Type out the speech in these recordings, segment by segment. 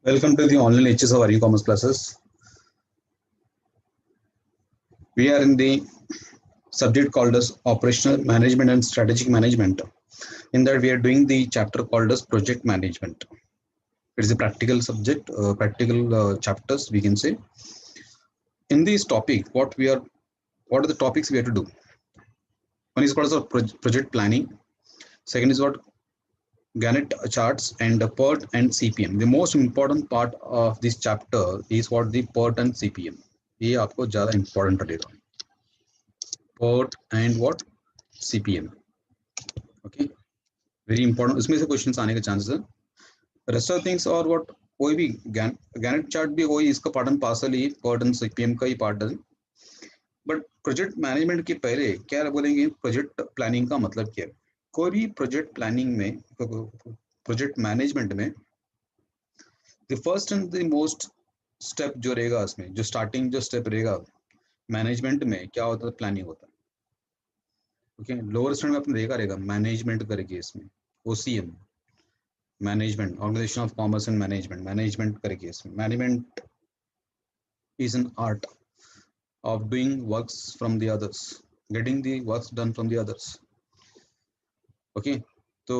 Welcome to the online HS of our e-commerce classes. We are in the subject called as operational management and strategic management. In that we are doing the chapter called as project management. It is a practical subject, practical chapters we can say. In this topic, what are the topics we have to do? One is called as project planning. Second is what Gantt charts and the PERT and CPM. The most important part of this chapter is what the PERT and CPM. ये आपको ज़्यादा important रहेगा. PERT and what CPM. Okay, very important. इसमें से questions आने के chances है. Rest of things और what कोई भी Gantt chart भी कोई इसका part and parcel he PERT and CPM का ही part है. But project management के पहले क्या बोलेंगे? Project planning का मतलब क्या है? कोई भी project planning में, project management में the first and the most step जो रहेगा इसमें, जो starting जो step रहेगा management में क्या होता है? Planning होता है. ओके, लोअर स्टैंड में आपने देखा रहेगा मैनेजमेंट करके इसमें OCM management, organisation of commerce and management करके इसमें management is an art of doing works from the others, getting the works done from the others. Okay, तो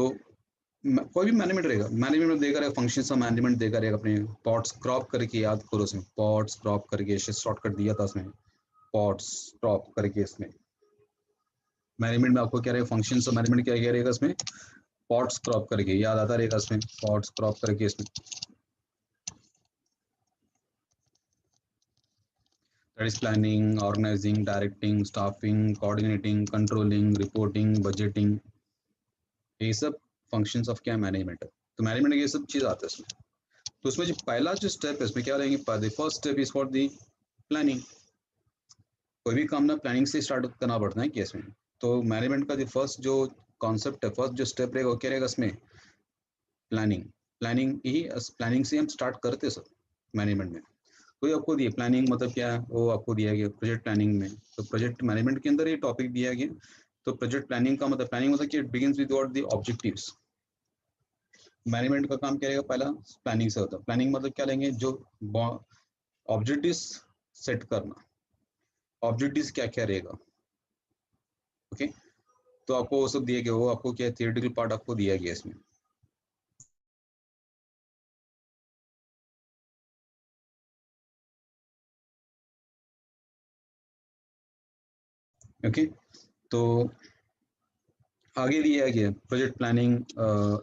कोई भी मैनेजमेंट रहेगा, मैनेजमेंट में देखा रहेगा फंक्शंस ऑफ मैनेजमेंट देखा रहेगा. अपने पॉट्स क्रॉप करके याद करो, उसमें पॉट्स क्रॉप करके शॉर्टकट दिया था उसमें, पॉट्स क्रॉप करके इसमें मैनेजमेंट में आपको क्या रहेगा, फंक्शंस ऑफ मैनेजमेंट क्या रहेगा इसमें, पॉट्स क्रॉप करके याद आता रहेगा इसमें, पॉट्स क्रॉप करके इसमें. That is planning, organizing, directing, staffing, coordinating, controlling, reporting, budgeting. ये सब फंक्शंस ऑफ क्या मैनेजमेंट है. तो मैनेजमेंट ये सब चीज आता है इसमें. तो उसमें जो पहला जो स्टेप है इसमें क्या रहेंगे, first step is for the planning. कोई भी काम ना प्लानिंग से स्टार्ट करना पड़ता है केस में. तो मैनेजमेंट का जो फर्स्ट जो कॉन्सेप्ट है, फर्स्ट जो स्टेप रहेगा वो क्या रहेगा इसमें, प्लानिंग. प्लानिंग से हम स्टार्ट करते सब मैनेजमेंट में. कोई आपको दिया प्लानिंग मतलब क्या है, वो आपको दिया गया प्रोजेक्ट प्लानिंग में. तो प्रोजेक्ट मैनेजमेंट के अंदर ये टॉपिक दिया गया. तो प्रोजेक्ट प्लानिंग का मतलब, प्लानिंग मतलब कि it begins with what the objectives. Management का काम क्या रहेगा, पहला प्लानिंग से होता है. प्लानिंग मतलब क्या लेंगे, जो ऑब्जेक्टिव्स सेट करना. ऑब्जेक्टिव्स क्या क्या रहेगा. ओके, तो आपको वो सब दिया गया, वो आपको क्या थियोरेटिकल पार्ट आपको दिया गया इसमें. ओके, तो आगे दिया गया project planning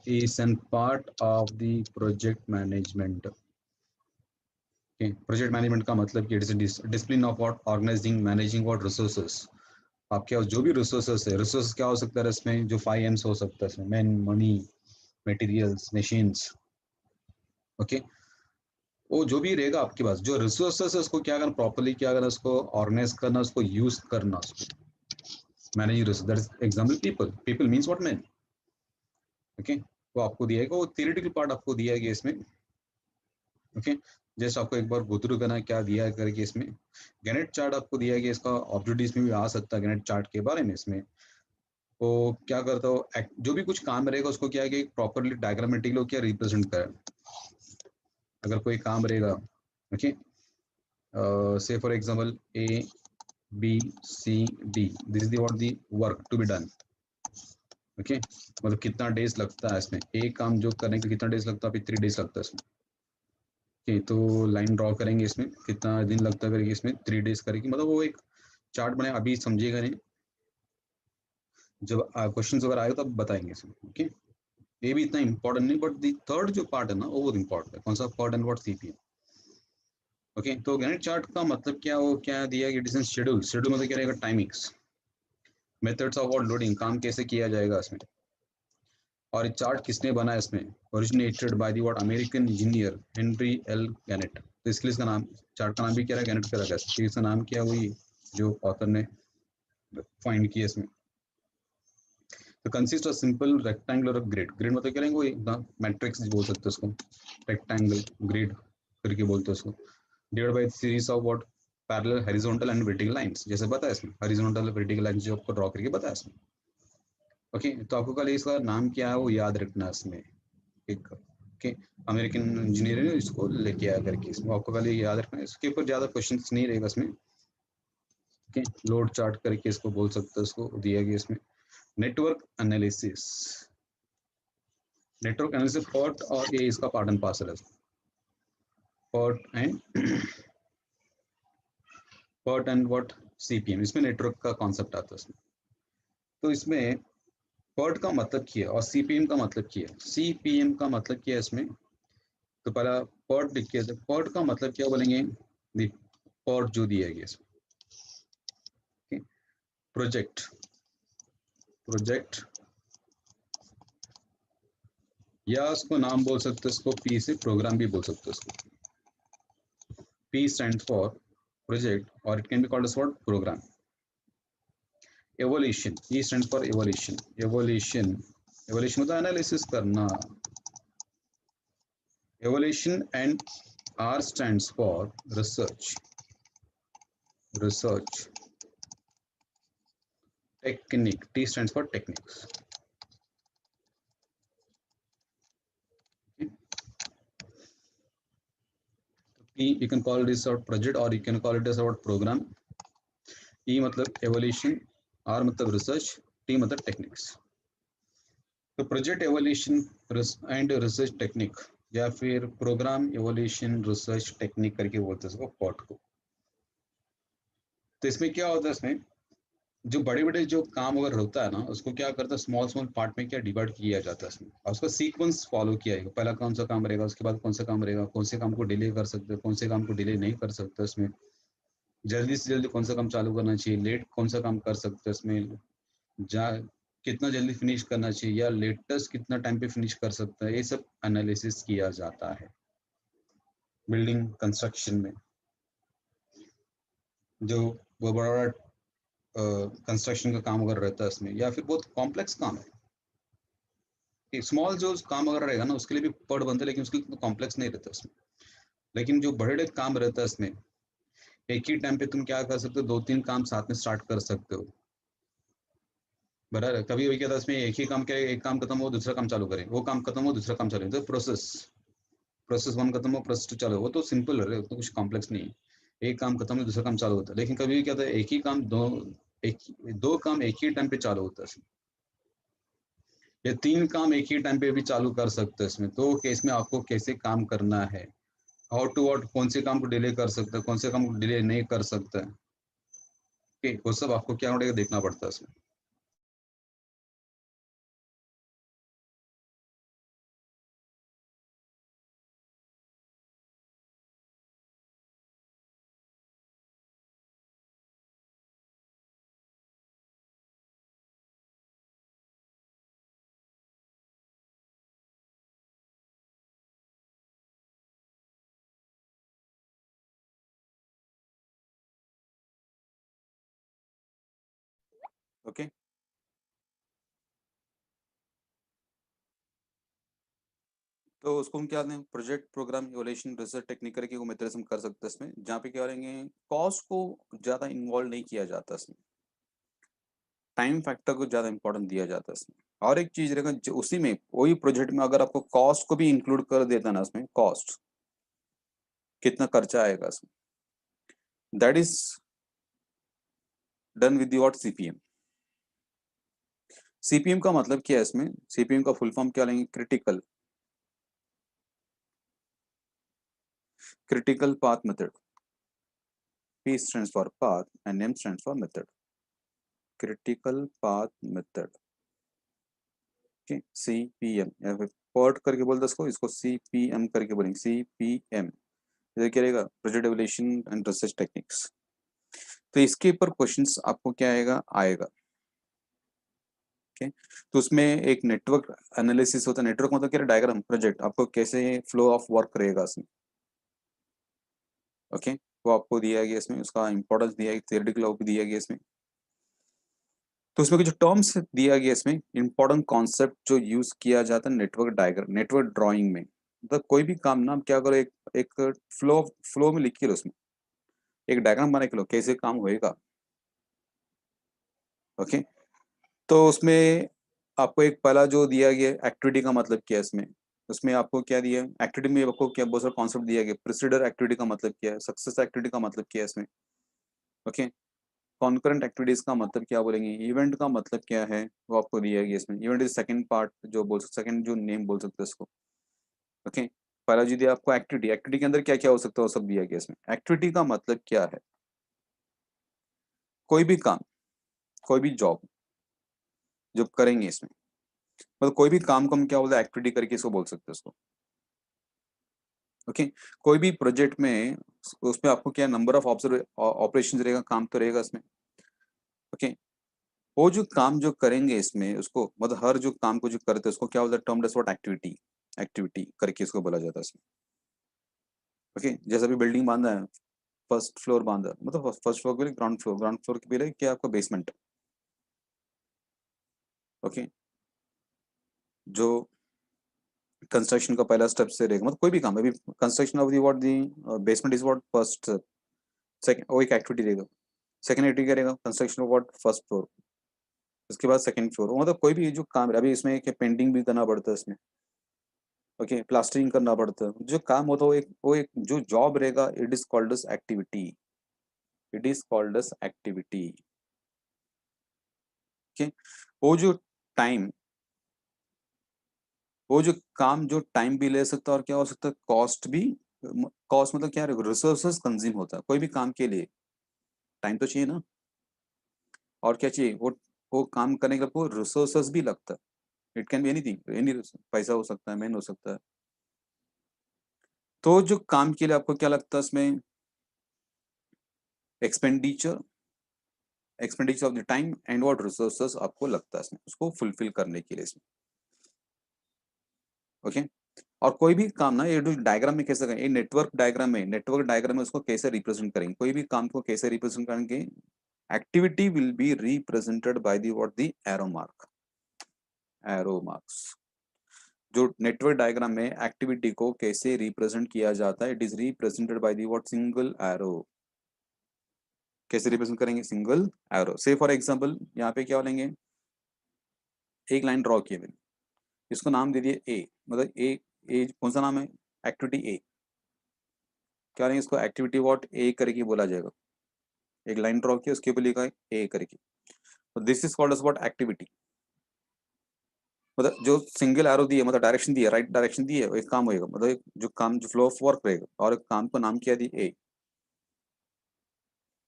is an part of the project management. Project management का मतलब कि it is discipline of what organising managing what resources. आपके पास जो भी रिसोर्सेस है, रिसोर्स क्या हो सकता है इसमें, जो 5 M's हो सकता है इसमें, man, money, materials, machines. Okay, वो जो भी रहेगा आपके पास जो रिसोर्सेस है उसको क्या करना, प्रॉपर्ली क्या करना, उसको ऑर्गेनाइज करना, उसको यूज करना, उसको managing resource. That is example people means what man. Okay, वो आपको दिया गया, वो थियोरेटिकल पार्ट आपको दिया गया इसमें. ओके, जस्ट आपको एक बार गो थ्रू करना क्या दिया है करके इसमें. गैनेट चार्ट आपको दिया गया, इसका ऑब्जेक्टिव्स में भी आ सकता है गैनेट चार्ट के बारे में इसमें. वो क्या करता हो, जो भी कुछ काम रहेगा उसको क्या है, प्रॉपरली डायग्रामेटिकली क्या रिप्रेजेंट करें. अगर कोई काम रहेगा, okay, say for example ABCD, this is the what the work to be done. Okay, मतलब कितना डेज लगता है इसमें, एक काम जो करने के कितना डेज लगता है, अभी 3 डेज लगता है इसमें. ओके, तो लाइन ड्रॉ करेंगे इसमें, कितना दिन लगता है करके इसमें 3 डेज करेगी, मतलब वो एक चार्ट बने. अभी समझिएगा नहीं, जब क्वेश्चन वगैरह आएगा तब बताएंगे इसमें. ओके, ये भी इतना इंपॉर्टेंट नहीं, बट द थर्ड जो पार्ट है ना वो बहुत इंपॉर्टेंट है. कौन सा part and what CPM. Okay, तो गैनेट चार्ट का मतलब क्या, वो क्या दिया कि इट इज शेड्यूल. शेड्यूल मतलब क्या रहेगा, timings, methods of what loading, काम कैसे किया जाएगा इसमें. और ये चार्ट किसने बनाया इसमें, originated by the what American engineer Henry L Gantt. तो इसलिए इसका नाम, चार्ट का नाम भी क्या है, गैनेट का रखा है. इसका नाम क्या है, वही जो ऑथर ने फाइंड किया इसमें. तो consist of simple rectangular grid. Grid मतलब क्या रहेंगे, वो मैट्रिक्स बोल सकते हैं उसको, रेक्टेंगल ग्रिड करके बोलते हैं उसको. Divide by series of what parallel horizontal and vertical lines, जैसे बताया इसमें, हॉरिजॉन्टल वर्टिकल लाइंस जो आपको ड्रॉ करके बताया इसमें. ओके, तो आपको कल इसका नाम क्या है वो याद रखना इसमें. एक ओके, अमेरिकन इंजीनियर ने इसको लेके आया करके, इसमें आपको पहले याद रखना है, इसके ऊपर ज़्यादा क्वेश्चंस नहीं रहेगा इसमें। ओके, लोड चार्ट करके इसको बोल सकते हैं, इसको दिया गया इसमें। Network analysis, network analysis part, और ये इसका पार्ट एंड पार्सल है, पार्ट एंड व्हाट सीपीएम, इसमें नेटवर्क का कॉन्सेप्ट आता है इसमें। तो इसमें पर्ट का मतलब क्या है और सीपीएम का मतलब क्या है। सीपीएम का मतलब क्या है इसमें, तो पहला पर्ट लिख के, पर्ट का मतलब क्या बोलेंगे, पर्ट जो दिया गया इसमें, प्रोजेक्ट, प्रोजेक्ट या उसको नाम बोल सकते हैं, इसको पी से प्रोग्राम भी बोल सकते हैं इसको। पी स्टैंड फॉर प्रोजेक्ट और it can be called as what, program. Evolution, E stand for evolution, evolution, evolution मतलब एनालिसिस करना। Evolution and R stands for research, research, technique, T stands for techniques. Okay. P you can call this out project or you can call it as our program. E मतलब evolution, R मतलब research, T मतलब techniques. तो project evolution and research technique या फिर program evolution research technique करके बोलते हैं इसको पॉट को। तो इसमें क्या होता है, इसमें जो बड़े बड़े जो काम अगर होता है ना, उसको क्या करता है, स्मॉल स्मॉल पार्ट में क्या डिवाइड किया जाता है इसमें, और उसका सीक्वेंस फॉलो किया जाएगा। पहला कौन सा काम रहेगा, उसके बाद कौन सा काम रहेगा, कौन से काम को डिले कर सकते हैं, कौन से काम को डिले नहीं कर सकते इसमें, जल्दी से जल्दी कौन सा काम चालू करना चाहिए, लेट कौन सा काम कर सकते हैं इसमें, जा कितना जल्दी फिनिश करना चाहिए या लेटेस्ट कितना टाइम पे फिनिश कर सकता है, ये सब एनालिसिस किया जाता है बिल्डिंग कंस्ट्रक्शन में। जो वो बड़ा बड़ा कंस्ट्रक्शन का काम अगर रहता है इसमें, या फिर बहुत कॉम्प्लेक्स काम है, स्मॉल जो काम अगर रहेगा ना उसके लिए भी पढ़ बनते हैं, लेकिन उसके लिए कॉम्प्लेक्स नहीं रहता उसमें। लेकिन जो बड़े बड़े काम रहता है इसमें, एक ही टाइम पे तुम क्या कर सकते हो, दो तीन काम साथ में स्टार्ट कर सकते हो। बराबर, कभी वही क्या था इसमें, एक ही काम क्या, एक काम खत्म हो दूसरा काम चालू करें, वो काम खत्म हो दूसरा काम चालू करें, तो प्रोसेस, प्रोसेस वन खत्म हो प्रोसेस टू चालू हो, वो तो सिंपल है, तो कुछ कॉम्प्लेक्स नहीं है। एक काम खत्म हो दूसरा काम चालू होता है। लेकिन कभी क्या था, एक ही काम एक दो काम एक ही टाइम पे चालू होता है, या तीन काम एक ही टाइम पे भी चालू कर सकते हैं इसमें। तो केस में आपको कैसे काम करना है, हाउ टू व्हाट, कौन से काम को डिले कर सकते हैं, कौन से काम को डिले नहीं कर सकते हैं, वो सब आपको क्या पड़ेगा, देखना पड़ता है इसमें। ओके, तो उसको हम क्या दें, project, program, evolution, research technique करके वो मेथड हम कर सकते हैं इसमें, जहाँ पे क्या करेंगे, कॉस्ट को ज़्यादा इन्वॉल्व नहीं किया जाता इसमें, टाइम फैक्टर को ज़्यादा इंपॉर्टेंट दिया जाता है इसमें। और एक चीज़ रहेगा, उसी में वही प्रोजेक्ट में अगर आपको कॉस्ट को भी इंक्लूड कर देता ना इसमें, कॉस्ट कितना खर्चा आएगा इसमें, that is done with what, CPM. CPM का मतलब क्या है इसमें, सीपीएम का फुल फॉर्म क्या लेंगे, critical, critical path method. P stands for path and M stands for method. Critical path method. Okay, CPM या फिर PERT करके बोलते इसको, इसको CPM करके बोलेंगे, CPM। इधर क्या रहेगा, project evolution and research techniques. तो इसके ऊपर क्वेश्चंस आपको क्या आएगा, आएगा। ओके, तो उसमें एक नेटवर्क एनालिसिस होता है। नेटवर्क मतलब क्या, डायग्राम, प्रोजेक्ट आपको कैसे फ्लो ऑफ वर्क रहेगा इसमें। ओके, वो आपको दिया गया इसमें, उसका इंपॉर्टेंस दिया गया, थियोरेटिकल भी दिया गया इसमें। तो उसमें जो टर्म्स दिया गया इसमें, इंपॉर्टेंट कॉन्सेप्ट जो यूज किया जाता है नेटवर्क डायग्राम, नेटवर्क ड्राइंग में, मतलब कोई भी काम ना क्या करो, एक फ्लो फ्लो में लिख के लो, उसमें एक डायग्राम बना के लो कैसे काम होएगा। ओके, तो उसमें आपको एक पहला जो दिया गया एक्टिविटी का मतलब क्या है इसमें, उसमें आपको क्या दिया, एक्टिविटी में आपको क्या बहुत सारा कॉन्सेप्ट दिया गया। प्रिसीडर एक्टिविटी का मतलब क्या है, सक्सेस एक्टिविटी का मतलब क्या है इसमें, ओके। कॉन्करेंट एक्टिविटीज का मतलब क्या बोलेंगे, इवेंट का मतलब क्या है वो आपको दिया गया इसमें। इवेंट इज सेकंड पार्ट जो बोल सकते, सेकंड जो नेम बोल सकते हैं इसको, ओके। पहला जो दिया आपको एक्टिविटी, एक्टिविटी के अंदर क्या क्या हो सकता है वो सब दिया गया इसमें। एक्टिविटी का मतलब क्या है, कोई भी काम, कोई भी जॉब जो करेंगे इसमें, मतलब कोई भी काम को हम क्या बोलते हैं, एक्टिविटी करके इसको बोल सकते हैं उसको, ओके। कोई भी प्रोजेक्ट में उसमें आपको क्या नंबर ऑफ ऑपरेशन रहेगा, काम तो रहेगा इसमें, ओके। वो जो काम जो करेंगे इसमें उसको, मतलब हर जो काम को जो करते हैं उसको क्या बोलते हैं, term does what, activity, activity करके इसको बोला जाता है इसमें, ओके। जैसे अभी बिल्डिंग बांधा है, फर्स्ट फ्लोर बांधा, मतलब फर्स्ट फ्लोर के लिए ग्राउंड फ्लोर, ग्राउंड फ्लोर के लिए क्या आपका बेसमेंट, ओके। जो कंस्ट्रक्शन का पहला स्टेप से रहेगा, मतलब कोई भी काम, अभी construction of the what the basement is what first, second वो एक एक्टिविटी रहेगा। सेकंड एक्टिविटी क्या रहेगा, construction of what first floor, उसके बाद सेकंड फ्लोर, मतलब कोई भी जो काम, अभी इसमें क्या पेंटिंग भी करना पड़ता है इसमें, ओके, प्लास्टरिंग करना पड़ता है, जो काम होता है वो एक जो जॉब रहेगा, it is called S activity, it is called S activity, okay. वो जो टाइम, वो जो काम जो टाइम भी ले सकता है और क्या हो सकता है, कॉस्ट भी, कॉस्ट मतलब क्या है, रिसोर्सेज कंज्यूम होता है कोई भी काम के लिए, टाइम तो चाहिए ना, और क्या चाहिए, वो काम करने के लिए आपको रिसोर्सेज भी लगता है, it can be anything, any, पैसा हो सकता है, मैन हो सकता है। तो जो काम के लिए आपको क्या लगता है इसमें, expenditure, expenditure of the time and what resources आपको लगता है इसमें उसको फुलफिल करने के लिए इसमें, ओके। और कोई भी काम ना, ये जो डायग्राम में कैसे करें, ये नेटवर्क डायग्राम में, नेटवर्क डायग्राम में उसको कैसे रिप्रेजेंट करेंगे, कोई भी काम को कैसे रिप्रेजेंट करेंगे, activity will be represented by the what the arrow mark, arrow marks. जो नेटवर्क डायग्राम में एक्टिविटी को कैसे रिप्रेजेंट किया जाता है, it is represented by the what single arrow, कैसे रिप्रेजेंट करेंगे, सिंगल एरो। से फॉर एग्जांपल यहाँ पे क्या बोलेंगे, एक लाइन ड्रॉ किया मैंने, इसको नाम दे दिए ए, मतलब ए कौन सा नाम है, एक्टिविटी ए, क्या करेंगे इसको, एक्टिविटी व्हाट ए करके बोला जाएगा, एक लाइन ड्रॉ किया उसके ऊपर लिखा है ए करके, तो this is called as what, activity. मतलब जो सिंगल एरो दी है, मतलब डायरेक्शन दी है, राइट डायरेक्शन दी है, वो एक काम होएगा, मतलब जो काम जो फ्लो ऑफ वर्क रहेगा, और एक काम को नाम किया दी ए।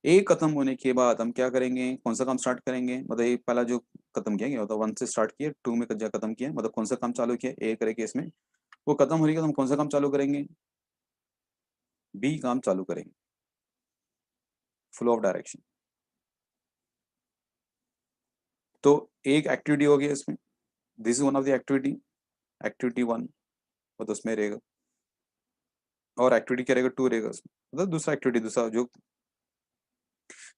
ए खत्म होने के बाद हम क्या करेंगे, कौन सा काम स्टार्ट करेंगे, मतलब ये पहला जो खत्म किया गया, मतलब वन से स्टार्ट किया, टू में खत्म किया, मतलब कौन सा काम चालू किया, ए करके इसमें, वो खत्म हो रही है तो हम कौन सा काम चालू करेंगे, बी काम चालू करेंगे, फ्लो ऑफ डायरेक्शन। तो एक एक्टिविटी हो गया इसमें, this is one of the activity, activity one, मतलब उसमें रहेगा, और एक्टिविटी क्या रहेगा, टू रहेगा उसमें, मतलब दूसरा एक्टिविटी, दूसरा जो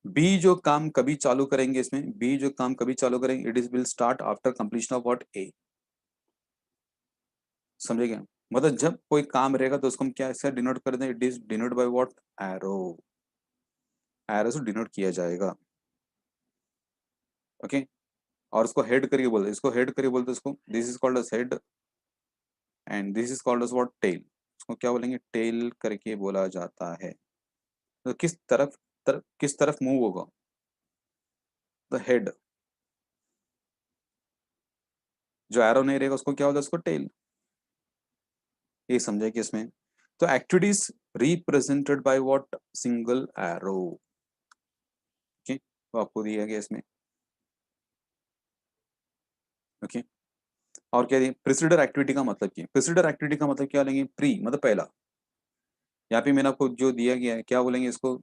बी जो काम कभी चालू करेंगे इसमें, बी जो काम कभी चालू करेंगे, it is will start after completion of what ए, समझे क्या, मतलब जब कोई काम रहेगा तो उसको हम क्या ऐसे डिनोट कर दें, it is denote by what, arrow, arrow से डिनोट किया जाएगा, ओके। और उसको हेड करके बोलते हैं, इसको हेड करके बोलते हैं इसको, this is called as head and this is called as what, tail, इसको क्या बोलेंगे, टेल करके बोला जाता है। तो किस तरफ मूव होगा, द हेड, जो एरो नहीं रहेगा उसको क्या होता है, उसको टेल, ये समझे कि इसमें। तो activities represented by what, single arrow, okay, तो आपको दिया गया इसमें, ओके। और क्या दिया, प्रिसिडर एक्टिविटी का मतलब क्या है, प्रिसिडर एक्टिविटी का मतलब क्या लेंगे, प्री मतलब पहला, यहाँ पे मैंने आपको जो दिया गया है क्या बोलेंगे इसको,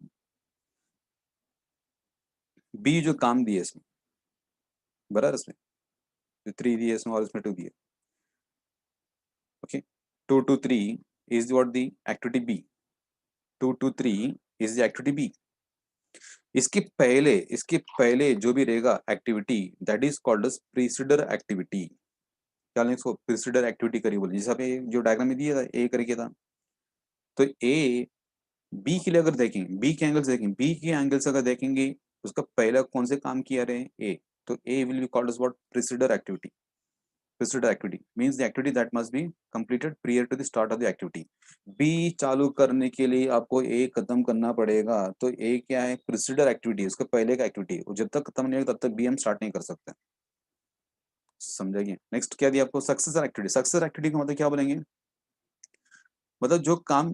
बी जो काम दिए इसमें, बराबर इसमें जो थ्री दिए इसमें और इसमें टू दिए, okay. Two to three is what the activity B, two to three is the activity B. इसके पहले जो भी रहेगा activity, that is called as preceder activity, क्या लेंगे इसको, प्रीसीडर एक्टिविटी करी बोले, जैसे आपने जो डायग्राम में दिया था ए करके था, तो ए बी के लिए अगर देखेंगे, बी के एंगल्स देखेंगे, बी के एंगल्स अगर देखेंगे, उसका पहला कौन से काम किया रहे, ए, तो A will be called as what, preceder activity, preceded activity means the activity that must be completed prior to the start of the activity. B चालू करने के लिए आपको A खत्म करना पड़ेगा, तो A क्या है? प्रिसीडर एक्टिविटी, उसके पहले का एक्टिविटी, जब तक खत्म नहीं होगा तब तक B हम स्टार्ट नहीं कर सकते। समझेंगे। नेक्स्ट क्या दिया आपको? Successor activity. सक्सेसर एक्टिविटी का मतलब क्या बोलेंगे? मतलब जो काम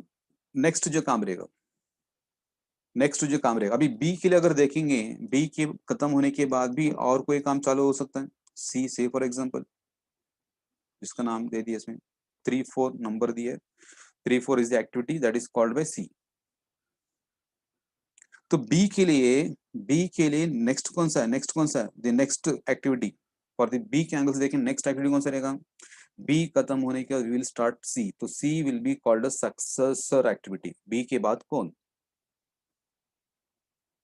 नेक्स्ट जो काम रहेगा, नेक्स्ट जो काम रहेगा। अभी बी के लिए अगर देखेंगे, बी के खत्म होने के बाद भी और कोई काम चालू हो सकता है। सी से फॉर एग्जांपल, जिसका नाम दे दिया इसमें 3 4 नंबर दिया है, 3 4 is the activity that is called by C. तो बी के लिए नेक्स्ट कौन सा है? नेक्स्ट कौन सा है? The next activity for the B के एंगल से देखें, नेक्स्ट एक्टिविटी कौन सा रहेगा? बी खत्म होने के बाद विल स्टार्ट सी, तो C will be called a successor activity. B के बाद कौन?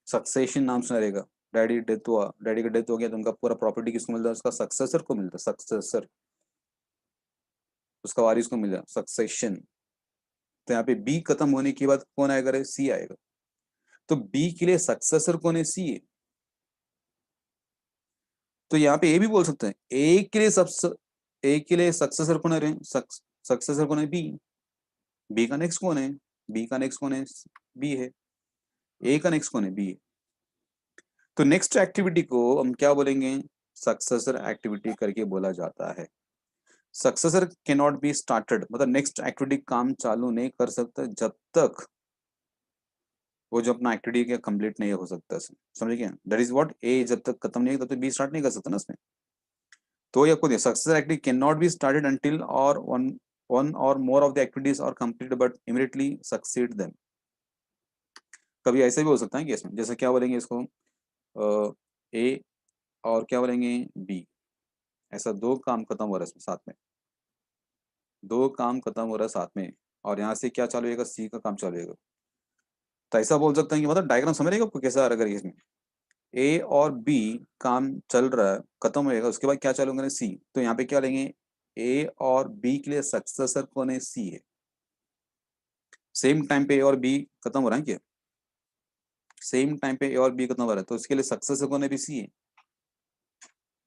सक्सेशन नाम सुना रहेगा। डैडी डेथ हुआ, डैडी का डेथ हो गया तो उनका पूरा प्रॉपर्टी किसको मिलता है? उसका सक्सेसर को मिलता है। सक्सेसर, उसका वारिस को मिल जाए, सक्सेशन। तो यहाँ पे बी खत्म होने के बाद कौन आएगा? सी आएगा। तो बी के लिए सक्सेसर कौन है? सी है। तो यहाँ पे ए भी बोल सकते हैं, ए के लिए ए के लिए सक्सेसर कौन है? सक्सेसर कौन है? बी। बी का नेक्स्ट कौन है? बी का नेक्स्ट कौन है? बी है। ए का नेक्स्ट कौन है? बी है। तो नेक्स्ट एक्टिविटी को हम क्या बोलेंगे? सक्सेसर एक्टिविटी करके बोला जाता है। Successor can not be started, मतलब नेक्स्ट एक्टिविटी काम चालू नहीं कर सकता जब तक वो जो अपना एक्टिविटी का कंप्लीट नहीं हो सकता। समझ गए? दैट इज व्हाट, ए जब तक खत्म नहीं होता तो बी स्टार्ट नहीं कर सकता ना इसमें। तो ये खुद successor activity can not be started until or one or more of the activities are completed but immediately succeed them. कभी ऐसे भी हो सकता है कि इसमें जैसे क्या बोलेंगे इसको, ए और क्या बोलेंगे? बी। ऐसा दो काम खत्म हो रहा है इसमें साथ में, दो काम खत्म हो रहा है साथ में, और यहाँ से क्या चालू होगा? सी का काम चालू होगा। तो ऐसा बोल सकते हैं कि मतलब डायग्राम समझ रहे आपको कैसा आ रहा है इसमें? ए और बी काम चल रहा है, खत्म होएगा, उसके बाद क्या चालू होगा? सी। तो यहाँ पे क्या लेंगे? ए और बी के लिए सक्सेसर कौन है? सी है। सेम टाइम पे ए और बी खत्म हो रहा है क्या? सेम टाइम पे ए और बी खत्म हो रहा है, तो उसके लिए सक्सेसर कौन है? भी सी है।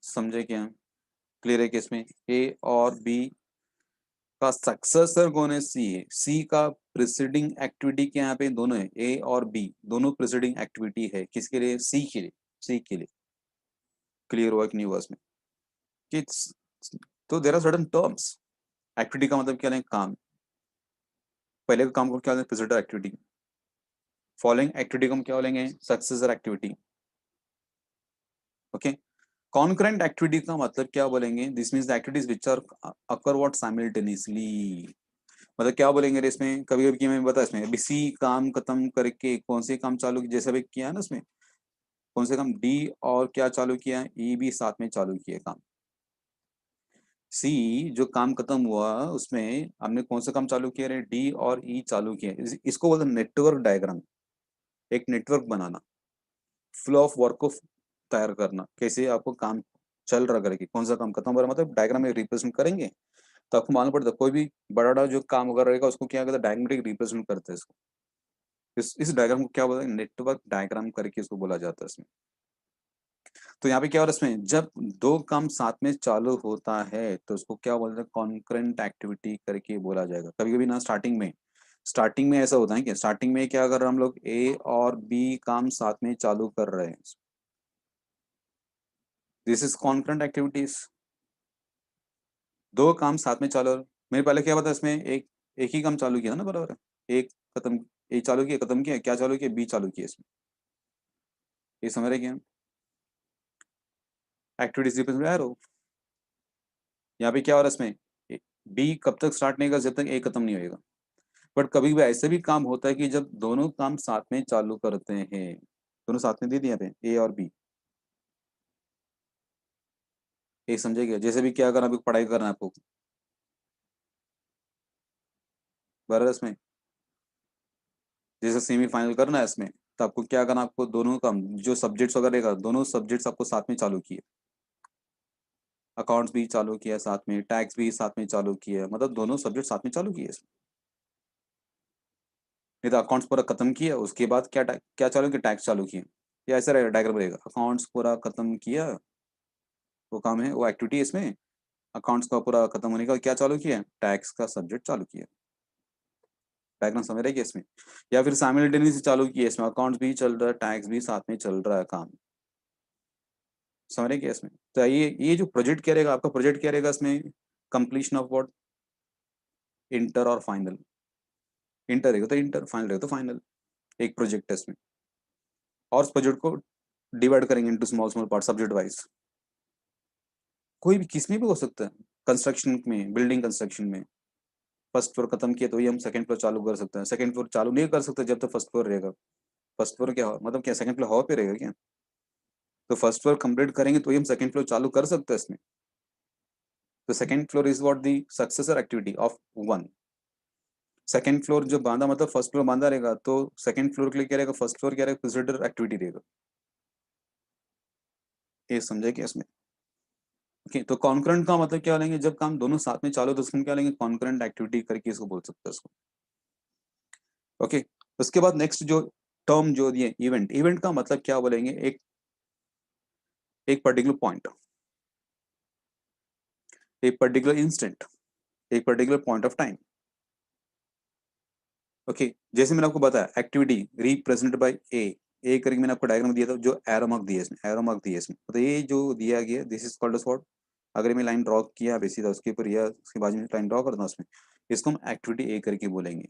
समझे क्या? क्लियर है कि इसमें ए और बी का सक्सेसर कौन है? सी है। सी का प्रीसीडिंग एक्टिविटी क्या यहाँ पे? दोनों है, ए और बी दोनों प्रीसीडिंग एक्टिविटी है। किसके लिए? सी के लिए। सी के लिए। क्लियर हुआ कि नहीं हुआ इसमें? कि तो there are certain terms. Activity का मतलब क्या है? काम। पहले का काम को क्या बोलेंगे? प्रीसीडर एक्टिविटी। फॉलोइंग एक्टिविटी को हम क्या बोलेंगे? Successor activity. Okay. Concurrent activity का मतलब क्या बोलेंगे? This means the activities which are occur what simultaneously. मतलब क्या बोलेंगे इसमें? कभी कभी मैं बता, इसमें अभी सी काम खत्म करके कौन से काम चालू किया? जैसे अभी किया है ना इसमें, कौन से काम? डी और क्या चालू किया? ई भी साथ में चालू किया काम। सी जो काम खत्म हुआ उसमें हमने कौन सा काम चालू किया? डी और ई चालू किया। इसको बोलते हैं नेटवर्क डायग्राम। एक network banana, flow of work को तैयार करना, कैसे आपको काम चल रहा करके, कौन सा काम खत्म हो रहा है, मतलब डायग्राम में रिप्रेजेंट करेंगे तो आपको मालूम पड़ता है। कोई भी बड़ा बड़ा जो काम वगैरह रहेगा उसको क्या करता है? डायग्रामेटिक रिप्रेजेंट करते हैं इसको। इस डायग्राम को क्या बोलते हैं? नेटवर्क डायग्राम करके इसको बोला जाता है इसमें। तो यहाँ पे क्या हो रहा है इसमें? जब दो काम साथ में चालू होता है तो उसको क्या बोलते हैं? कॉन्करेंट एक्टिविटी करके बोला जाएगा। कभी कभी ना स्टार्टिंग में ऐसा होता है कि स्टार्टिंग में क्या अगर हम लोग ए और बी काम साथ में चालू कर रहे हैं, दिस इज कॉन्करेंट एक्टिविटीज। दो काम साथ में चालू, मेरे पहले क्या पता इसमें एक एक ही काम चालू किया था ना, बराबर है। एक खत्म, ए चालू किया, खत्म किया, क्या चालू किया? बी चालू किया इसमें। ये समझ रहे क्या? Activities represent arrow. यहाँ पे क्या हो रहा है इसमें? बी कब तक स्टार्ट नहीं होगा? जब तक ए खत्म नहीं होएगा। बट कभी भी ऐसे भी काम होता है कि जब दोनों काम साथ में चालू करते हैं, दोनों साथ में दे दिए यहाँ पे ए और बी। ए समझेगा? जैसे भी क्या, अगर अभी पढ़ाई करना है आपको, बराबर इसमें जैसे सेमीफाइनल करना है इसमें, तो आपको क्या करना? आपको दोनों काम जो सब्जेक्ट्स वगैरह रहेगा, दोनों सब्जेक्ट्स आपको साथ में चालू किए। अकाउंट्स भी चालू किया साथ में, टैक्स भी साथ में चालू किया, मतलब दोनों सब्जेक्ट साथ में चालू किए। नहीं तो अकाउंट्स पूरा खत्म किया उसके बाद क्या चालू किया? टैक्स चालू किया। या ऐसा रहेगा, डायग्राम रहेगा, अकाउंट्स पूरा खत्म किया, वो काम है, वो एक्टिविटी है इसमें। अकाउंट्स का पूरा खत्म होने का क्या चालू किया, टैक्स का सब्जेक्ट चालू किया। डायग्राम समझ रहे हैं इसमें, या फिर साइमल्टेनियसली चालू किया, इसमें अकाउंट्स भी चल रहा है, टैक्स भी साथ में चल रहा है काम। समझ रहे हैं इसमें। तो ये जो प्रोजेक्ट क्या रहेगा आपका, प्रोजेक्ट क्या रहेगा इसमें, कंप्लीशन ऑफ व्हाट, इंटर और फाइनल। इंटर रहेगा तो इंटर, फाइनल रहेगा तो फाइनल। एक प्रोजेक्ट है इसमें, और उस प्रोजेक्ट को डिवाइड करेंगे into small small part subject wise. कोई भी किस में भी हो सकता है, कंस्ट्रक्शन में, बिल्डिंग कंस्ट्रक्शन में फर्स्ट फ्लोर खत्म किया तो ही हम सेकंड फ्लोर चालू कर सकते हैं। सेकंड फ्लोर चालू नहीं कर सकते जब तक फर्स्ट फ्लोर रहेगा। फर्स्ट फ्लोर क्या मतलब क्या, सेकंड फ्लोर हवा पे रहेगा क्या? तो फर्स्ट फ्लोर कंप्लीट करेंगे तो ही हम सेकंड फ्लोर चालू कर सकते हैं इसमें। तो second floor is what the successor activity of one. Second floor जो बांधा मतलब फर्स्ट फ्लोर बांधा रहेगा, तो सेकंड फ्लोर के लिए क्या रहेगा, फर्स्ट फ्लोर क्या रहेगा, कंसिडर एक्टिविटी रहेगा। ये समझे क्या इसमें। ओके, तो कॉन्करेंट का मतलब क्या लेंगे, जब काम दोनों साथ में चालू तो उसको हम क्या लेंगे, कॉन्करेंट एक्टिविटी करके इसको बोल सकते हैं इसको। ओके, उसके बाद नेक्स्ट जो टर्म जो दिए इवेंट, इवेंट का मतलब क्या बोलेंगे, एक पर्टिकुलर पॉइंट, एक पर्टिकुलर इंस्टेंट, एक particular point of time. Okay, जैसे मैंने आपको बताया एक्टिविटी रिप्रेजेंटेड बाय ए करके मैंने आपको डायग्राम दिया था, जो एरो मार्क दिया इसमें, एरो मार्क दिया इसमें, तो ये जो दिया गया this is called as what. अगर मैं लाइन ड्रॉ किया अभी सीधा उसके ऊपर या उसके बाजू में लाइन ड्रॉ कर दूं उसमें, इसको हम एक्टिविटी ए करके बोलेंगे।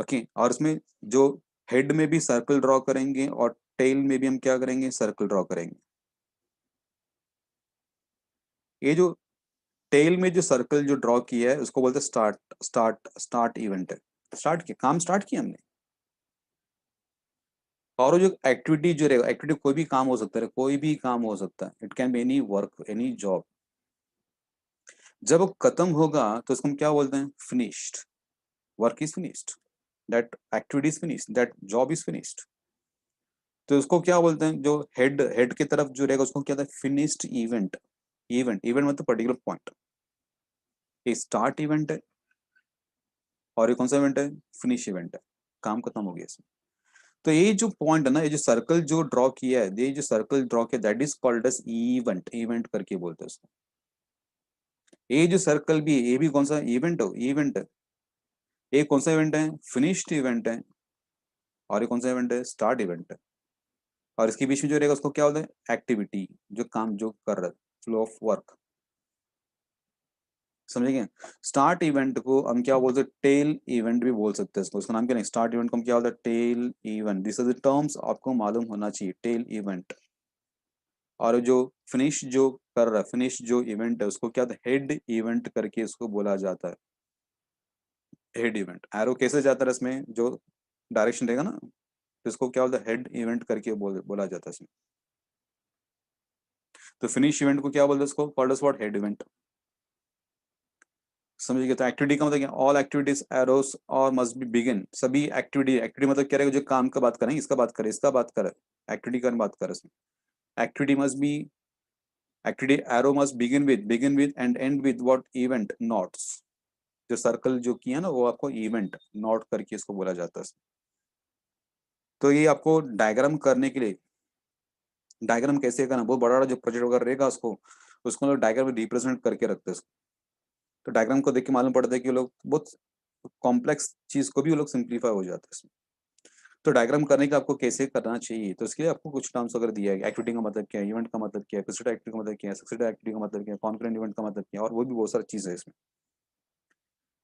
ओके, और उसमें जो हेड में भी सर्कल ड्रॉ करेंगे और टेल में भी हम क्या करेंगे, सर्कल ड्रॉ करेंगे। ये जो टेल में जो सर्कल जो ड्रॉ किया है उसको बोलते हैं स्टार्ट इवेंट है। स्टार्ट किया, काम स्टार्ट किया हमने। और वो जो एक्टिविटी जो रहेगा, एक्टिविटी कोई भी काम हो सकता है, कोई भी काम हो सकता है, it can be any work any job. जब वो खत्म होगा तो उसको हम क्या बोलते हैं, finished. Work is finished, that activity is finished, that job is finished. तो उसको क्या बोलते हैं, जो हेड हेड की तरफ जो रहेगा उसको क्या होता है, फिनिश्ड इवेंट। इवेंट इवेंट मतलब पर्टिकुलर पॉइंट। ये स्टार्ट इवेंट है, और ये कौन सा इवेंट है, फिनिश इवेंट है। काम खत्म हो गया इसमें। तो ये जो पॉइंट है ना, ये जो सर्कल जो ड्रॉ किया है, ये जो सर्कल ड्रॉ किया, that is called as event, event करके बोलते हैं उसको। ये जो सर्कल भी है, ये भी कौन सा इवेंट हो, इवेंट है। ये कौन सा इवेंट है, फिनिश्ड इवेंट है। और ये कौन सा इवेंट है, स्टार्ट इवेंट है। और इसके बीच में जो रहेगा उसको क्या बोलते हैं, एक्टिविटी, जो काम जो कर रहा है, फ्लो ऑफ वर्क। समझेंगे। स्टार्ट इवेंट को हम क्या बोलते हैं, टेल इवेंट भी बोल सकते हैं इसको। इसका नाम क्या नहीं, स्टार्ट इवेंट को हम क्या बोलते हैं, tail event. This is the terms आपको मालूम होना चाहिए, टेल इवेंट। और जो फिनिश जो कर रहा है, फिनिश जो इवेंट है उसको क्या होता है, हेड इवेंट करके इसको बोला जाता है। हेड इवेंट, एरो कैसे जाता है इसमें, जो डायरेक्शन रहेगा ना, तो इसको क्या बोलता है, हेड इवेंट करके बोला जाता है इसमें। तो फिनिश इवेंट को क्या बोलते हैं, इसको called as what, head event. समझ गए। तो एक्टिविटी का मतलब क्या, all activities arose or must be begin, सभी एक्टिविटी, एक्टिविटी मतलब क्या रहेगा, जो काम का बात करें, इसका बात करें, इसका बात करें, एक्टिविटी का बात करें इसमें। Activity must be, activity arrow must begin with and and with what, event notes. जो सर्कल जो किया ना वो आपको इवेंट नोट करके इसको बोला जाता है। तो ये आपको डायग्राम करने के लिए, डायग्राम कैसे करना, बहुत बड़ा बड़ा जो प्रोजेक्ट वगैरह रहेगा उसको, उसको लोग डायग्राम में रिप्रेजेंट करके रखते हैं। तो डायग्राम को देख के मालूम पड़ता है कि लोग बहुत कॉम्प्लेक्स चीज को भी वो लोग सिंप्लीफाई हो जाता है इसमें। तो डायग्राम करने का आपको कैसे करना चाहिए, तो इसके लिए आपको कुछ टर्म्स वगैरह दिया है। एक्टिविटी का मतलब क्या है, इवेंट का मतलब क्या है, कंसिडर एक्टिविटी का मतलब क्या है, सक्सेसिव एक्टिविटी का मतलब क्या है, कॉन्करेंट इवेंट का मतलब क्या है, और वो भी बहुत सारी चीजें है इसमें।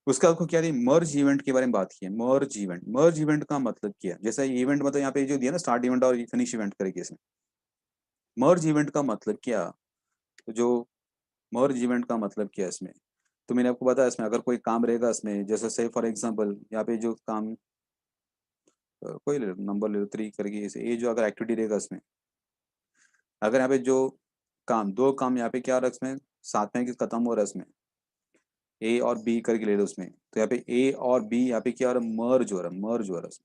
उसका आपको क्या, मर्ज इवेंट के बारे में बात की है। मर्ज इवेंट, मर्ज इवेंट का मतलब क्या है, जैसे इवेंट मतलब यहाँ पे जो दिया ना, स्टार्ट इवेंट और फिनिश इवेंट करके इसमें। मर्ज इवेंट का मतलब क्या, तो जो मर्ज इवेंट का मतलब क्या है इसमें, तो मैंने आपको बताया इसमें अगर कोई काम रहेगा इसमें, जैसे से फॉर एग्जांपल यहाँ पे जो काम, कोई ले लो नंबर ले लो 3 करके, जैसे ये जो अगर एक्टिविटी रहेगा इसमें, अगर यहाँ पे जो काम, दो काम यहाँ पे क्या हो रहा है इसमें, साथ में खत्म हो रहा है इसमें, ए और बी करके ले लो उसमें, तो यहाँ पे ए और बी यहाँ पे क्या हो रहा है, मर्ज हो रहा है, मर्ज हो रहा है,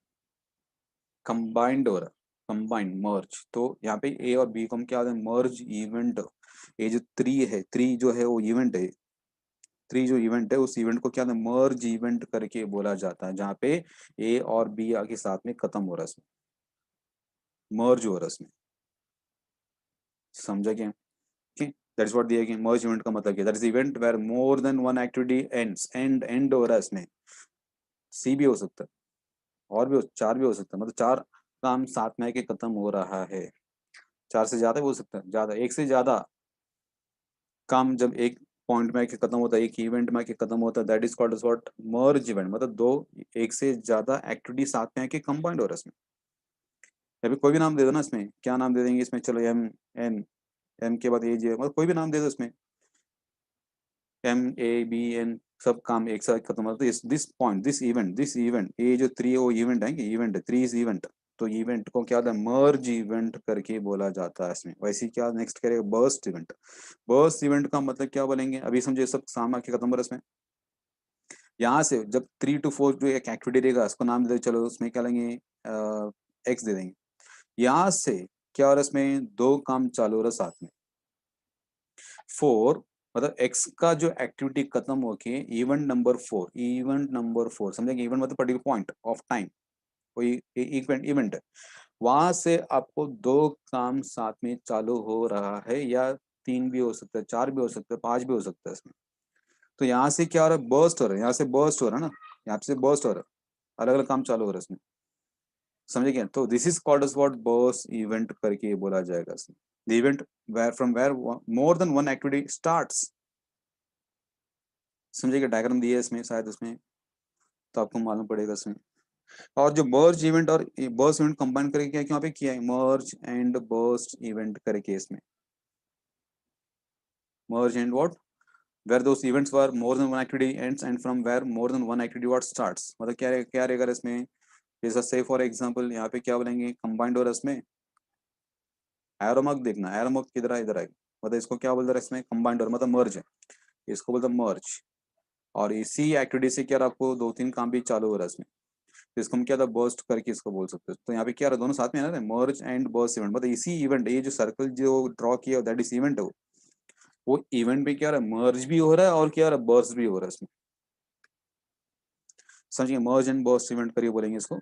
कंबाइंड हो रहा है, कंबाइंड मर्ज। तो यहाँ पे ए और बी को हम क्या होता है, मर्ज इवेंट। ये जो 3 है, 3 जो है वो इवेंट है, 3 जो इवेंट है उस इवेंट को क्या होता है, मर्ज इवेंट करके बोला जाता है, जहाँ पे ए और बी आके साथ में खत्म हो रहा है इसमें, मर्ज हो रहा है इसमें। समझा क्या, ठीक। दैट इज व्हाट दिया गया मर्ज इवेंट का मतलब क्या, that is event where more than one activity ends, end हो रहा है इसमें, सी भी हो सकता है और भी चार भी हो सकता है, मतलब चार काम साथ में आके खत्म हो रहा है। चार से ज्यादा भी हो सकता है, ज्यादा एक से ज्यादा काम जब एक पॉइंट में आके खत्म होता है, एक इवेंट में आके खत्म होता है, that is called what merge event, मतलब दो एक से ज्यादा एक्टिविटी साथ में आके कंबाइंड हो रहा है इसमें। अभी कोई भी नाम दे दो ना इसमें, क्या नाम दे देंगे इसमें, चलो एम, एन, एम के बाद ए जे, मतलब कोई भी नाम दे दो इसमें, एम ए बी एन, सब काम एक साथ खत्म होता है। दिस पॉइंट, दिस इवेंट ये जो थ्री वो इवेंट है, इवेंट थ्री इज इवेंट, तो इवेंट को क्या होता है मर्ज इवेंट करके बोला जाता है इसमें। वैसे ही क्या नेक्स्ट करेगा बर्स्ट इवेंट, बर्स्ट इवेंट का मतलब क्या बोलेंगे, अभी समझे सब सामान के खत्म हो रहा है इसमें। यहाँ से जब 3 to 4 जो एक एक्टिविटी देगा उसको नाम दे दो, चलो उसमें क्या लेंगे एक्स दे देंगे। यहाँ से क्या हो रहा है इसमें, दो काम चालू हो रहा है साथ में, 4, मतलब एक्स का जो एक्टिविटी खत्म होके इवेंट नंबर 4 समझेंगे, इवेंट मतलब पर्टिकुलर पॉइंट ऑफ टाइम, कोई इवेंट इवेंट है, वहां से आपको दो काम साथ में चालू हो रहा है, या तीन भी हो सकता है, चार भी हो सकता है, पांच भी हो सकता है इसमें। तो यहाँ से क्या हो रहा है बर्स्ट हो रहा है, यहाँ से बर्स्ट हो रहा है ना, यहाँ से बर्स्ट हो रहा है, अलग अलग काम चालू हो रहा है इसमें, समझे क्या। तो this is called as what burst event करके बोला जाएगा इसमें। The event where from where more than one activity starts, समझिएगा डायग्राम दिया है इसमें शायद उसमें, तो आपको मालूम पड़ेगा इसमें। और जो मर्ज इवेंट और बर्स्ट इवेंट कंबाइन करके क्या यहाँ पे किया है, मर्ज एंड बर्स्ट इवेंट करके इसमें, मर्ज and what where those events were more than one activity ends and from where more than one activity what starts, मतलब क्या रहेगा इसमें, जैसा से फॉर एग्जांपल यहाँ पे क्या बोलेंगे कंबाइंड हो रहा है इसमें, एरो मार्क देखना, एरो मार्क किधर है, इधर आएगा, मतलब इसको क्या बोलते हैं इसमें कंबाइंड हो रहा है, मतलब मर्ज है, इसको बोलते हैं मर्ज। और इसी एक्टिविटी से क्या आपको दो तीन काम भी चालू हो रहा है इसमें, तो इसको हम क्या था बर्स्ट करके इसको बोल सकते हैं। तो यहाँ पे क्या रहा दोनों साथ में है ना, मर्ज एंड बर्स्ट इवेंट, मतलब इसी इवेंट, ये जो सर्कल जो ड्रॉ किया दैट इज इवेंट है, वो इवेंट पे क्या रहा है मर्ज भी हो रहा है और क्या रहा है बर्स्ट भी हो रहा है इसमें, समझिए मर्ज एंड बर्स्ट इवेंट करिए बोलेंगे इसको।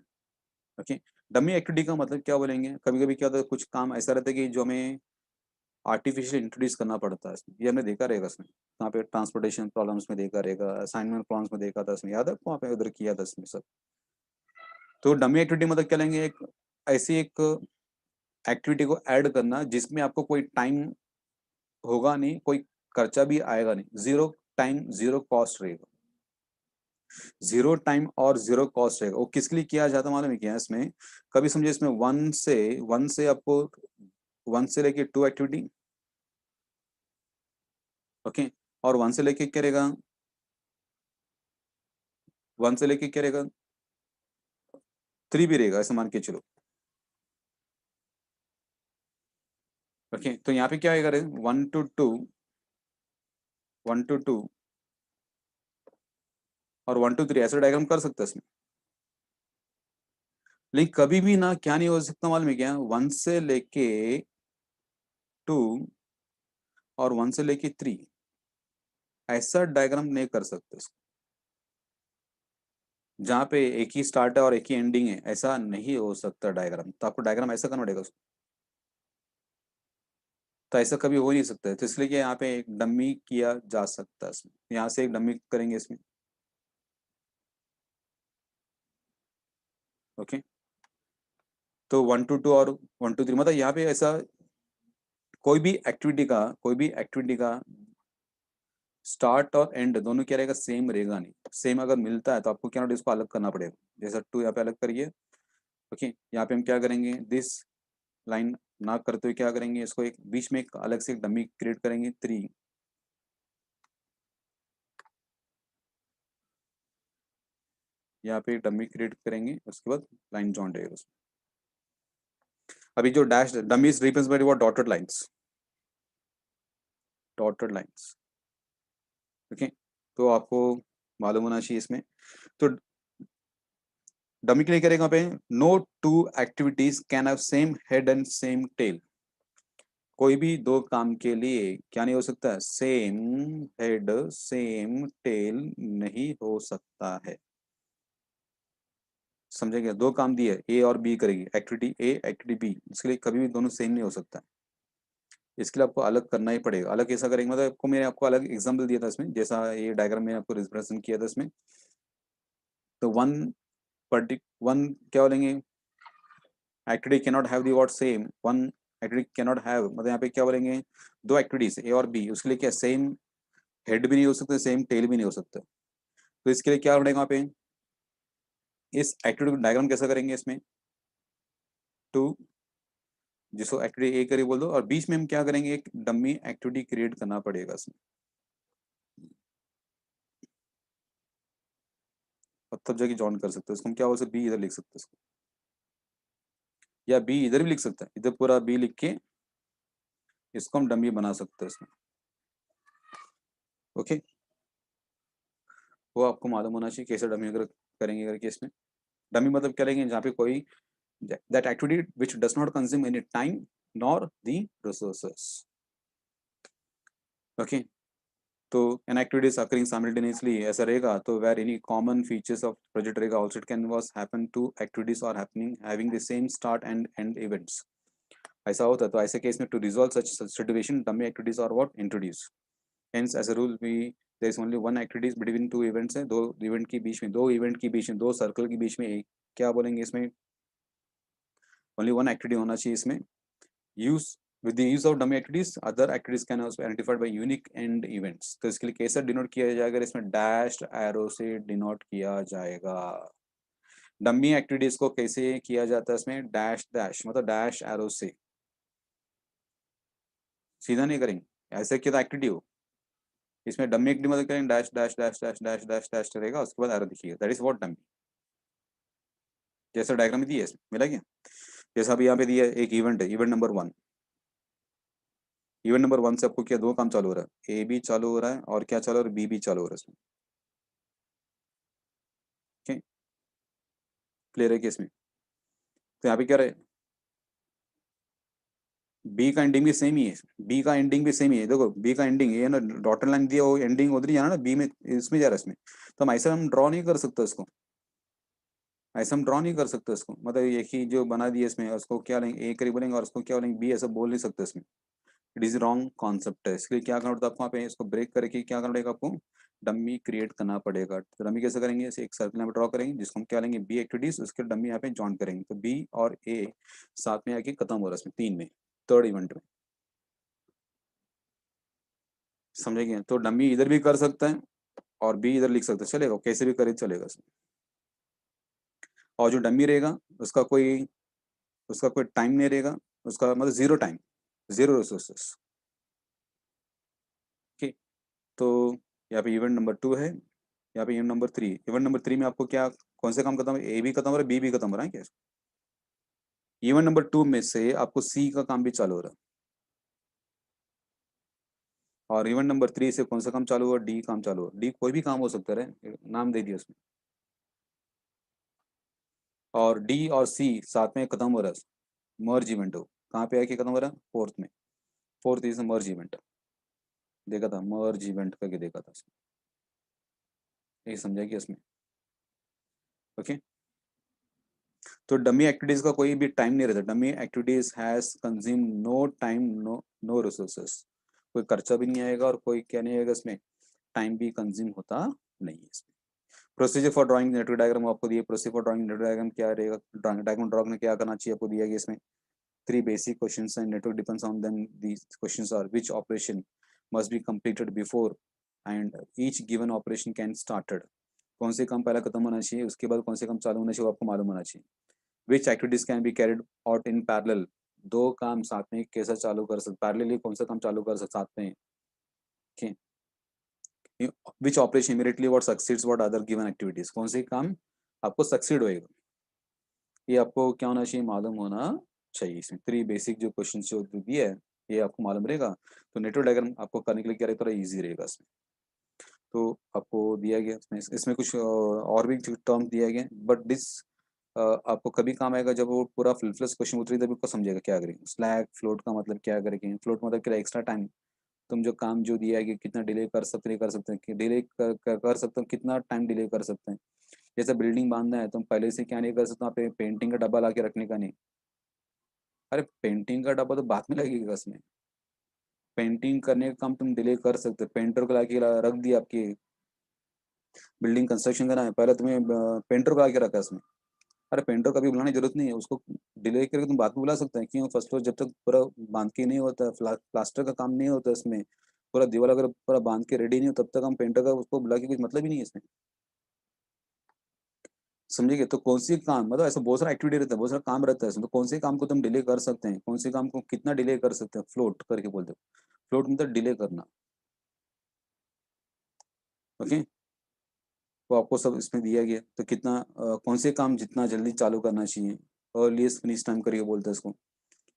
ओके, डमी एक्टिविटी का मतलब क्या बोलेंगे, कभी कभी क्या होता है कुछ काम ऐसा रहता है कि जो हमें आर्टिफिशियल इंट्रोड्यूस करना पड़ता है इसमें, ये हमने देखा रहेगा इसमें, यहाँ पे ट्रांसपोर्टेशन प्रॉब्लम्स में देखा रहेगा, असाइनमेंट प्रॉब्लम्स में देखा था इसमें, याद है आपको वहाँ पे उधर किया था इसमें सब। तो डमी एक्टिविटी मतलब क्या लेंगे, एक ऐसी एक एक्टिविटी को ऐड करना जिसमें आपको कोई टाइम होगा नहीं, कोई खर्चा भी आएगा नहीं, जीरो टाइम जीरो कॉस्ट रहेगा, जीरो टाइम और जीरो कॉस्ट रहेगा। वो किस लिए किया जाता है मालूम है क्या इसमें, कभी समझे इसमें वन से आपको वन से लेके टू एक्टिविटी, ओके, और वन से लेके क्या रहेगा, वन से लेके क्या रहेगा थ्री भी रहेगा, ऐसा मान के चलो। ओके, तो यहाँ पे क्या आएगा 1 to 2, 1 to 2 और 1 to 3, ऐसा डायग्राम कर सकते हैं इसमें। लेकिन कभी भी ना क्या नहीं हो सकता मालूम है क्या, वन से लेके टू और वन से लेके थ्री, ऐसा डायग्राम नहीं कर सकते इसको, जहाँ पे एक ही स्टार्ट है और एक ही एंडिंग है, ऐसा नहीं हो सकता डायग्राम, तो आपको डायग्राम ऐसा करना पड़ेगा उसको। तो ऐसा कभी हो नहीं सकता है, तो इसलिए कि यहाँ पे एक डमी किया जा सकता है इसमें, यहाँ से एक डमी करेंगे इसमें। ओके, तो 1 to 2 और 1 to 3, मतलब यहाँ पे ऐसा कोई भी एक्टिविटी का स्टार्ट और एंड दोनों क्या रहेगा सेम रहेगा नहीं, सेम अगर मिलता है तो आपको क्या नोट इसको अलग करना पड़ेगा, जैसा टू यहाँ पे अलग करिए। ओके, यहाँ पे हम क्या करेंगे, दिस लाइन ना करते हुए क्या करेंगे, इसको एक बीच में एक अलग से एक डमी क्रिएट करेंगे 3, यहाँ पे डमी क्रिएट करेंगे, उसके बाद लाइन जॉइंट रहेगा उसमें। अभी जो dash dummy is represented by dotted lines, dotted lines. Okay, तो आपको मालूम होना चाहिए इसमें। तो डमी के लिए करेंगे पे, no two activities can have same head and same tail, कोई भी दो काम के लिए क्या नहीं हो सकता, सेम हेड सेम टेल नहीं हो सकता है, समझेंगे। दो काम दिए ए और बी करेगी, एक्टिविटी ए एक्टिविटी बी, इसके लिए कभी भी दोनों सेम नहीं हो सकता। इसके लिए आपको अलग करना ही पड़ेगा। अलग कैसा करेंगे, मतलब आपको मैंने आपको अलग एग्जांपल दिया था इसमें, जैसा ये डायग्राम में आपको रिप्रेजेंट किया था इसमें। तो वन क्या बोलेंगे, activity can not have the what same, one activity can not have, मतलब यहाँ पे क्या बोलेंगे, दो एक्टिविटीज ए और बी, उसके लिए क्या सेम हेड भी नहीं हो सकते, सेम टेल भी नहीं हो सकता। तो इसके लिए क्या बढ़ेगा वहाँ पे, इस एक्टिविटी डायग्राम कैसा करेंगे इसमें, टू जिसको एक्टिविटी ए करिए बोल दो, और बीच में हम क्या करेंगे, एक डमी एक्टिविटी क्रिएट करना पड़ेगा इसमें, और तब जाके जॉइन कर सकते हैं इसको। हम क्या बोल सकते, बी इधर लिख सकते हैं इसको, या बी इधर भी लिख सकते हैं, इधर पूरा बी लिख के इसको हम डमी बना सकते हैं इसमें। ओके, वो आपको मालूम होना चाहिए कैसे डमी अगर करेंगे करके इसमें। डमी मतलब करेंगे जहाँ पे कोई that activity which does not consume any time nor the resources. Okay, तो an activity is occurring simultaneously ऐसा रहेगा, तो where any common features of project रहेगा, also it can was happen to activities are happening having the same start and end events. ऐसा होता है, तो ऐसे केस में to resolve such situation dummy activities are what introduce. Hence as a rule we there is only one activities between two events है, दो event के बीच में, दो event के बीच में, दो circle के बीच में एक क्या बोलेंगे इसमें, only one activity होना चाहिए इसमें। use with the use of dummy activities other activities can also be identified by unique end events। तो इसके लिए कैसे डिनोट किया जाएगा, इसमें डैश एरो से डिनोट किया जाएगा। डमी एक्टिविटीज को कैसे किया जाता है इसमें, डैश डैश मतलब डैश एरो से, सीधा नहीं करेंगे, ऐसे किया एक्टिविटी हो, इसमें डमी एक्टिविटी मतलब करेंगे dash dash dash dash dash dash dash रहेगा, उसके बाद एरो दिखिएगा, दैट इज व्हाट डमी। जैसा डायग्राम में दिया है मिला क्या, जैसा अभी यहाँ पे दिया है एक इवेंट है, इवेंट नंबर 1, इवेंट नंबर 1 से आपको क्या दो काम चालू हो रहा है, ए भी चालू हो रहा है और क्या चालू हो रहा है, बी भी चालू हो रहा है इसमें। ठीक, क्लियर है कि इसमें, तो यहाँ पे क्या रहे, बी का एंडिंग भी सेम ही है, बी का एंडिंग भी सेम ही है, देखो बी का एंडिंग ये ना डॉटेड लाइन दिया, वो एंडिंग उधर ही जाना ना बी में, इसमें जा रहा है इसमें, तो हम ऐसा हम ड्रॉ नहीं कर सकते इसको, ऐसा हम ड्रॉ नहीं कर सकते इसको, मतलब एक ही जो बना दिया इसमें, उसको क्या लेंगे ए करीब बोलेंगे और उसको क्या बोलेंगे बी, ऐसा बोल नहीं सकते इसमें, इट इज रॉन्ग कॉन्सेप्ट है। इसलिए क्या करना पड़ता है आपको, वहाँ पे इसको ब्रेक करके क्या करना पड़ेगा आपको, डमी क्रिएट करना पड़ेगा। तो डमी कैसे करेंगे, ऐसे एक सर्कल में ड्रॉ करेंगे जिसको हम क्या लेंगे बी एक्टिविटीज, उसके डमी यहाँ पे ज्वाइन करेंगे, तो बी और ए साथ में आके खत्म हो रहा है इसमें, तीन में, थर्ड इवेंट में, समझेंगे। तो डमी इधर भी कर सकते हैं और बी इधर लिख सकते हैं, चलेगा, कैसे भी करे चलेगा इसमें। और जो डमी रहेगा उसका कोई टाइम नहीं रहेगा, उसका मतलब जीरो टाइम, जीरो रिसोर्सेस। ठीक, तो यहाँ पे इवेंट नंबर 2 है, यहाँ पे इवेंट नंबर 3, इवेंट नंबर 3 में आपको क्या कौन से काम खत्म है, ए भी खत्म हो रहा है, बी भी खत्म हो रहा है क्या, इवेंट नंबर 2 में से आपको सी का काम भी चालू हो रहा है, और इवेंट नंबर 3 से कौन सा काम चालू हुआ, डी काम चालू हुआ, डी कोई भी काम हो सकता है, नाम दे दिया उसमें, और डी और सी साथ में खत्म हो रहा है, मर्ज इवेंट हो, कहाँ पे आके खत्म हो रहा है, फोर्थ में, फोर्थ इज मर्ज इवेंट, देखा था मर्ज इवेंट करके देखा था इसमें, ये समझा कि इसमें। ओके, तो डमी एक्टिविटीज का कोई भी टाइम नहीं रहता, dummy activities has consume no time, no resources, कोई खर्चा भी नहीं आएगा और कोई क्या नहीं आएगा इसमें, टाइम भी कंज्यूम होता नहीं है इसमें। Procedure for drawing network diagram आपको दिया, procedure for drawing network diagram क्या रहेगा, डायग्राम ड्रॉ करने क्या करना चाहिए आपको दिया गया इसमें, three basic questions and network depends on them। These questions are which operation must be completed before and each given operation can started, कौन से काम पहला खत्म होना चाहिए, उसके बाद कौन से काम चालू होना चाहिए, वो आपको मालूम होना चाहिए। which activities can be carried out in parallel, दो काम साथ में कैसा चालू कर सकते, पैरेलली कौन सा काम चालू कर सकते साथ में, okay? which operation immediately what succeeds what other given activities, कौन से काम आपको सक्सीड होएगा, ये आपको क्या होना चाहिए, मालूम होना चाहिए। इसमें 3 बेसिक जो क्वेश्चन जो दिए है ये आपको मालूम रहेगा, तो नेटवर्क डायग्राम आपको करने के लिए क्या रहेगा, थोड़ा ईजी रहेगा इसमें। तो आपको दिया गया इसमें कुछ और भी टर्म दिया गया, बट दिस आपको कभी काम आएगा जब वो पूरा फुल फ्लेश क्वेश्चन उतरी तभी आपको समझेगा क्या करेंगे। स्लैक फ्लोट का मतलब क्या करेंगे, फ्लोट मतलब क्या, एक्स्ट्रा टाइम, तुम जो काम जो दिया है कितना डिले कर सकते नहीं कर सकते हैं, डिले कर सकते हो, कितना टाइम डिले कर सकते हैं। जैसे बिल्डिंग बांधना है, तुम पहले से क्या नहीं कर सकते, वहाँ पे पेंटिंग का डब्बा ला के रखने का नहीं, अरे पेंटिंग का डब्बा तो बाद में लगेगा इसमें, पेंटिंग करने का काम तुम डिले कर सकते हो, पेंटर को लाके रख दिया, आपकी बिल्डिंग कंस्ट्रक्शन करना है, पहले तुम्हें पेंटर को लाके रखा इसमें, अरे पेंटर कभी बुलाने की जरूरत नहीं है उसको, डिले करके तुम बाद में बुला सकते हैं। क्यों? फर्स्ट फ्लोर जब तक पूरा बांध के नहीं होता, प्लास्टर का काम नहीं होता इसमें, पूरा दीवार अगर पूरा बांध के रेडी नहीं हो, तब तक हम पेंटर का उसको बुला के कुछ मतलब ही नहीं है इसमें, समझिए। तो कौन सी काम, मतलब ऐसा बहुत सारा एक्टिविटी रहता है, बहुत सारा काम रहता है इसमें, तो कौन से काम को तुम डिले कर सकते हैं, कौन से काम को कितना डिले कर सकते हैं, फ्लोट करके बोलते हैं, फ्लोट मतलब डिले करना। ओके, तो आपको सब इसमें दिया गया, तो कितना कौन से काम जितना जल्दी चालू करना चाहिए, अर्लीस्ट फिनिश टाइम करके बोलते हैं इसको,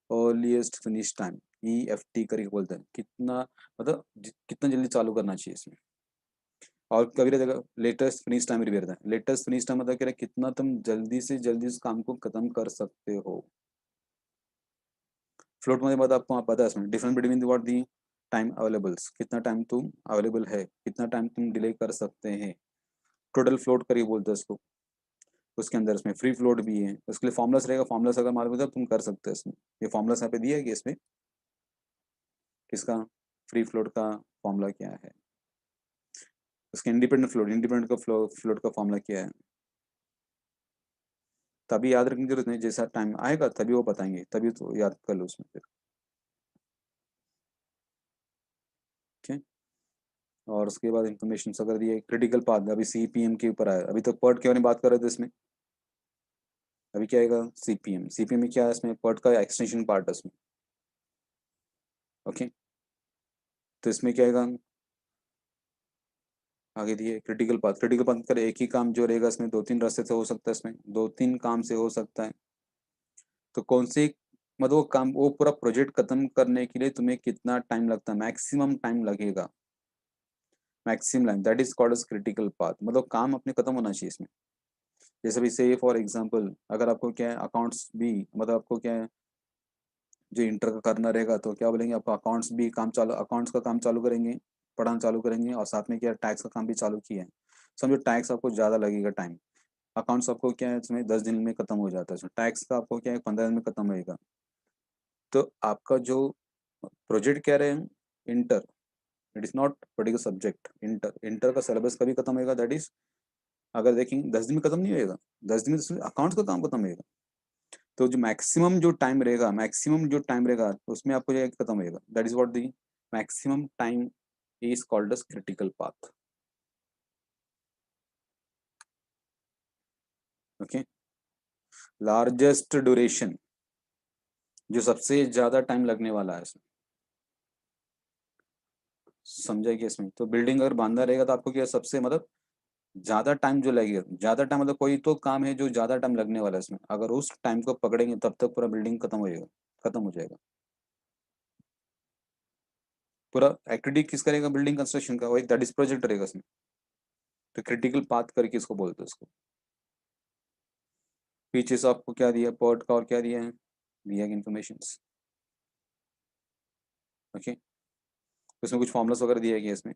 अर्लीस्ट फिनिश टाइम, EFT करके बोलते हैं, कितना मतलब कितना जल्दी चालू करना चाहिए इसमें। और कभी रहेगा लेटेस्ट फिनिश टाइम भी रहता है, लेटेस्ट फिनिश टाइम मतलब क्या है, कितना तुम जल्दी से जल्दी उस काम को खत्म कर सकते हो। फ्लोट में बाद आपको पता है इसमें difference between what the time availables, कितना टाइम तुम अवेलेबल है, कितना टाइम तुम डिले कर सकते हैं, टोटल फ्लोट करके बोलते हैं इसको। उसके अंदर इसमें फ्री फ्लोट भी है, उसके लिए फॉर्मुलास रहेगा, फॉर्मुलास अगर मालूम है तो तुम कर सकते हो इसमें। ये फॉर्मुलास यहाँ पे दिया है कि इसमें किसका, फ्री फ्लोट का फॉर्मूला क्या है, उसके इंडिपेंडेंट फ्लोट, इंडिपेंडेंट का फ्लोट का फॉर्मूला क्या है, तभी याद रखने की जरूरत नहीं, जैसा टाइम आएगा तभी वो बताएंगे, तभी तो याद कर लो उसमें फिर। ठीक है, और उसके बाद इंफॉर्मेशन अगर दिए, क्रिटिकल पाथ अभी CPM के ऊपर आया, अभी तो पर्ट के बारे में बात कर रहे थे इसमें, अभी क्या आएगा CPM में क्या है इसमें, पर्ट का एक्सटेंशन पार्ट है इसमें। ओके, तो इसमें क्या आएगा, आगे दिए क्रिटिकल पाथ, क्रिटिकल पाथ कर एक ही काम जो रहेगा इसमें, दो तीन रास्ते से हो सकता है इसमें, दो तीन काम से हो सकता है, तो कौन से मतलब वो काम, वो पूरा प्रोजेक्ट खत्म करने के लिए तुम्हें कितना टाइम लगता है, मैक्सिमम टाइम लगेगा, maximum line, that is called as critical path, मतलब काम अपने खत्म होना चाहिए इसमें। जैसे भी से फॉर एग्जांपल, अगर आपको क्या है अकाउंट्स भी, मतलब आपको क्या है जो इंटर का करना रहेगा, तो क्या बोलेंगे आपको अकाउंट्स भी काम चालू, अकाउंट्स का काम चालू करेंगे, पढ़ाना चालू करेंगे, और साथ में क्या टैक्स का काम भी चालू किया है, समझो टैक्स आपको ज़्यादा लगेगा टाइम, अकाउंट्स आपको क्या है इसमें 10 दिन में खत्म हो जाता है, टैक्स का आपको क्या है 15 दिन में खत्म होएगा। तो आपका जो प्रोजेक्ट कह रहे हैं inter, it is not particular subject, inter, inter का सिलेबस कभी खत्म होएगा, दैट इज अगर देखेंगे 10 दिन में खत्म नहीं होएगा, 10 दिन में अकाउंट्स का काम खत्म होएगा, तो जो मैक्सिमम जो टाइम रहेगा, मैक्सिमम जो टाइम रहेगा उसमें आपको जो खत्म होएगा, that is what the maximum time is called as critical path. Okay, largest duration, जो सबसे ज्यादा टाइम लगने वाला है इसमें, समझा कि इसमें तो बिल्डिंग अगर बांधा रहेगा तो आपको क्या सबसे मतलब ज्यादा टाइम जो लगेगा, ज्यादा टाइम मतलब कोई तो काम है जो ज्यादा टाइम लगने वाला है इसमें, अगर उस टाइम को पकड़ेंगे तब तक पूरा बिल्डिंग खत्म हो जाएगा, खत्म हो जाएगा। पूरा एक्टिविटी किस करेगा, बिल्डिंग कंस्ट्रक्शन का, वही दैट इज प्रोजेक्ट रहेगा इसमें, तो क्रिटिकल पाथ करके इसको बोलते हैं उसको। पीछे से आपको क्या दिया पर्ट का, और क्या दिया है, दिया इन्फॉर्मेशन। ओके, उसमें कुछ फॉर्मुलास वगैरह दिया गया इसमें,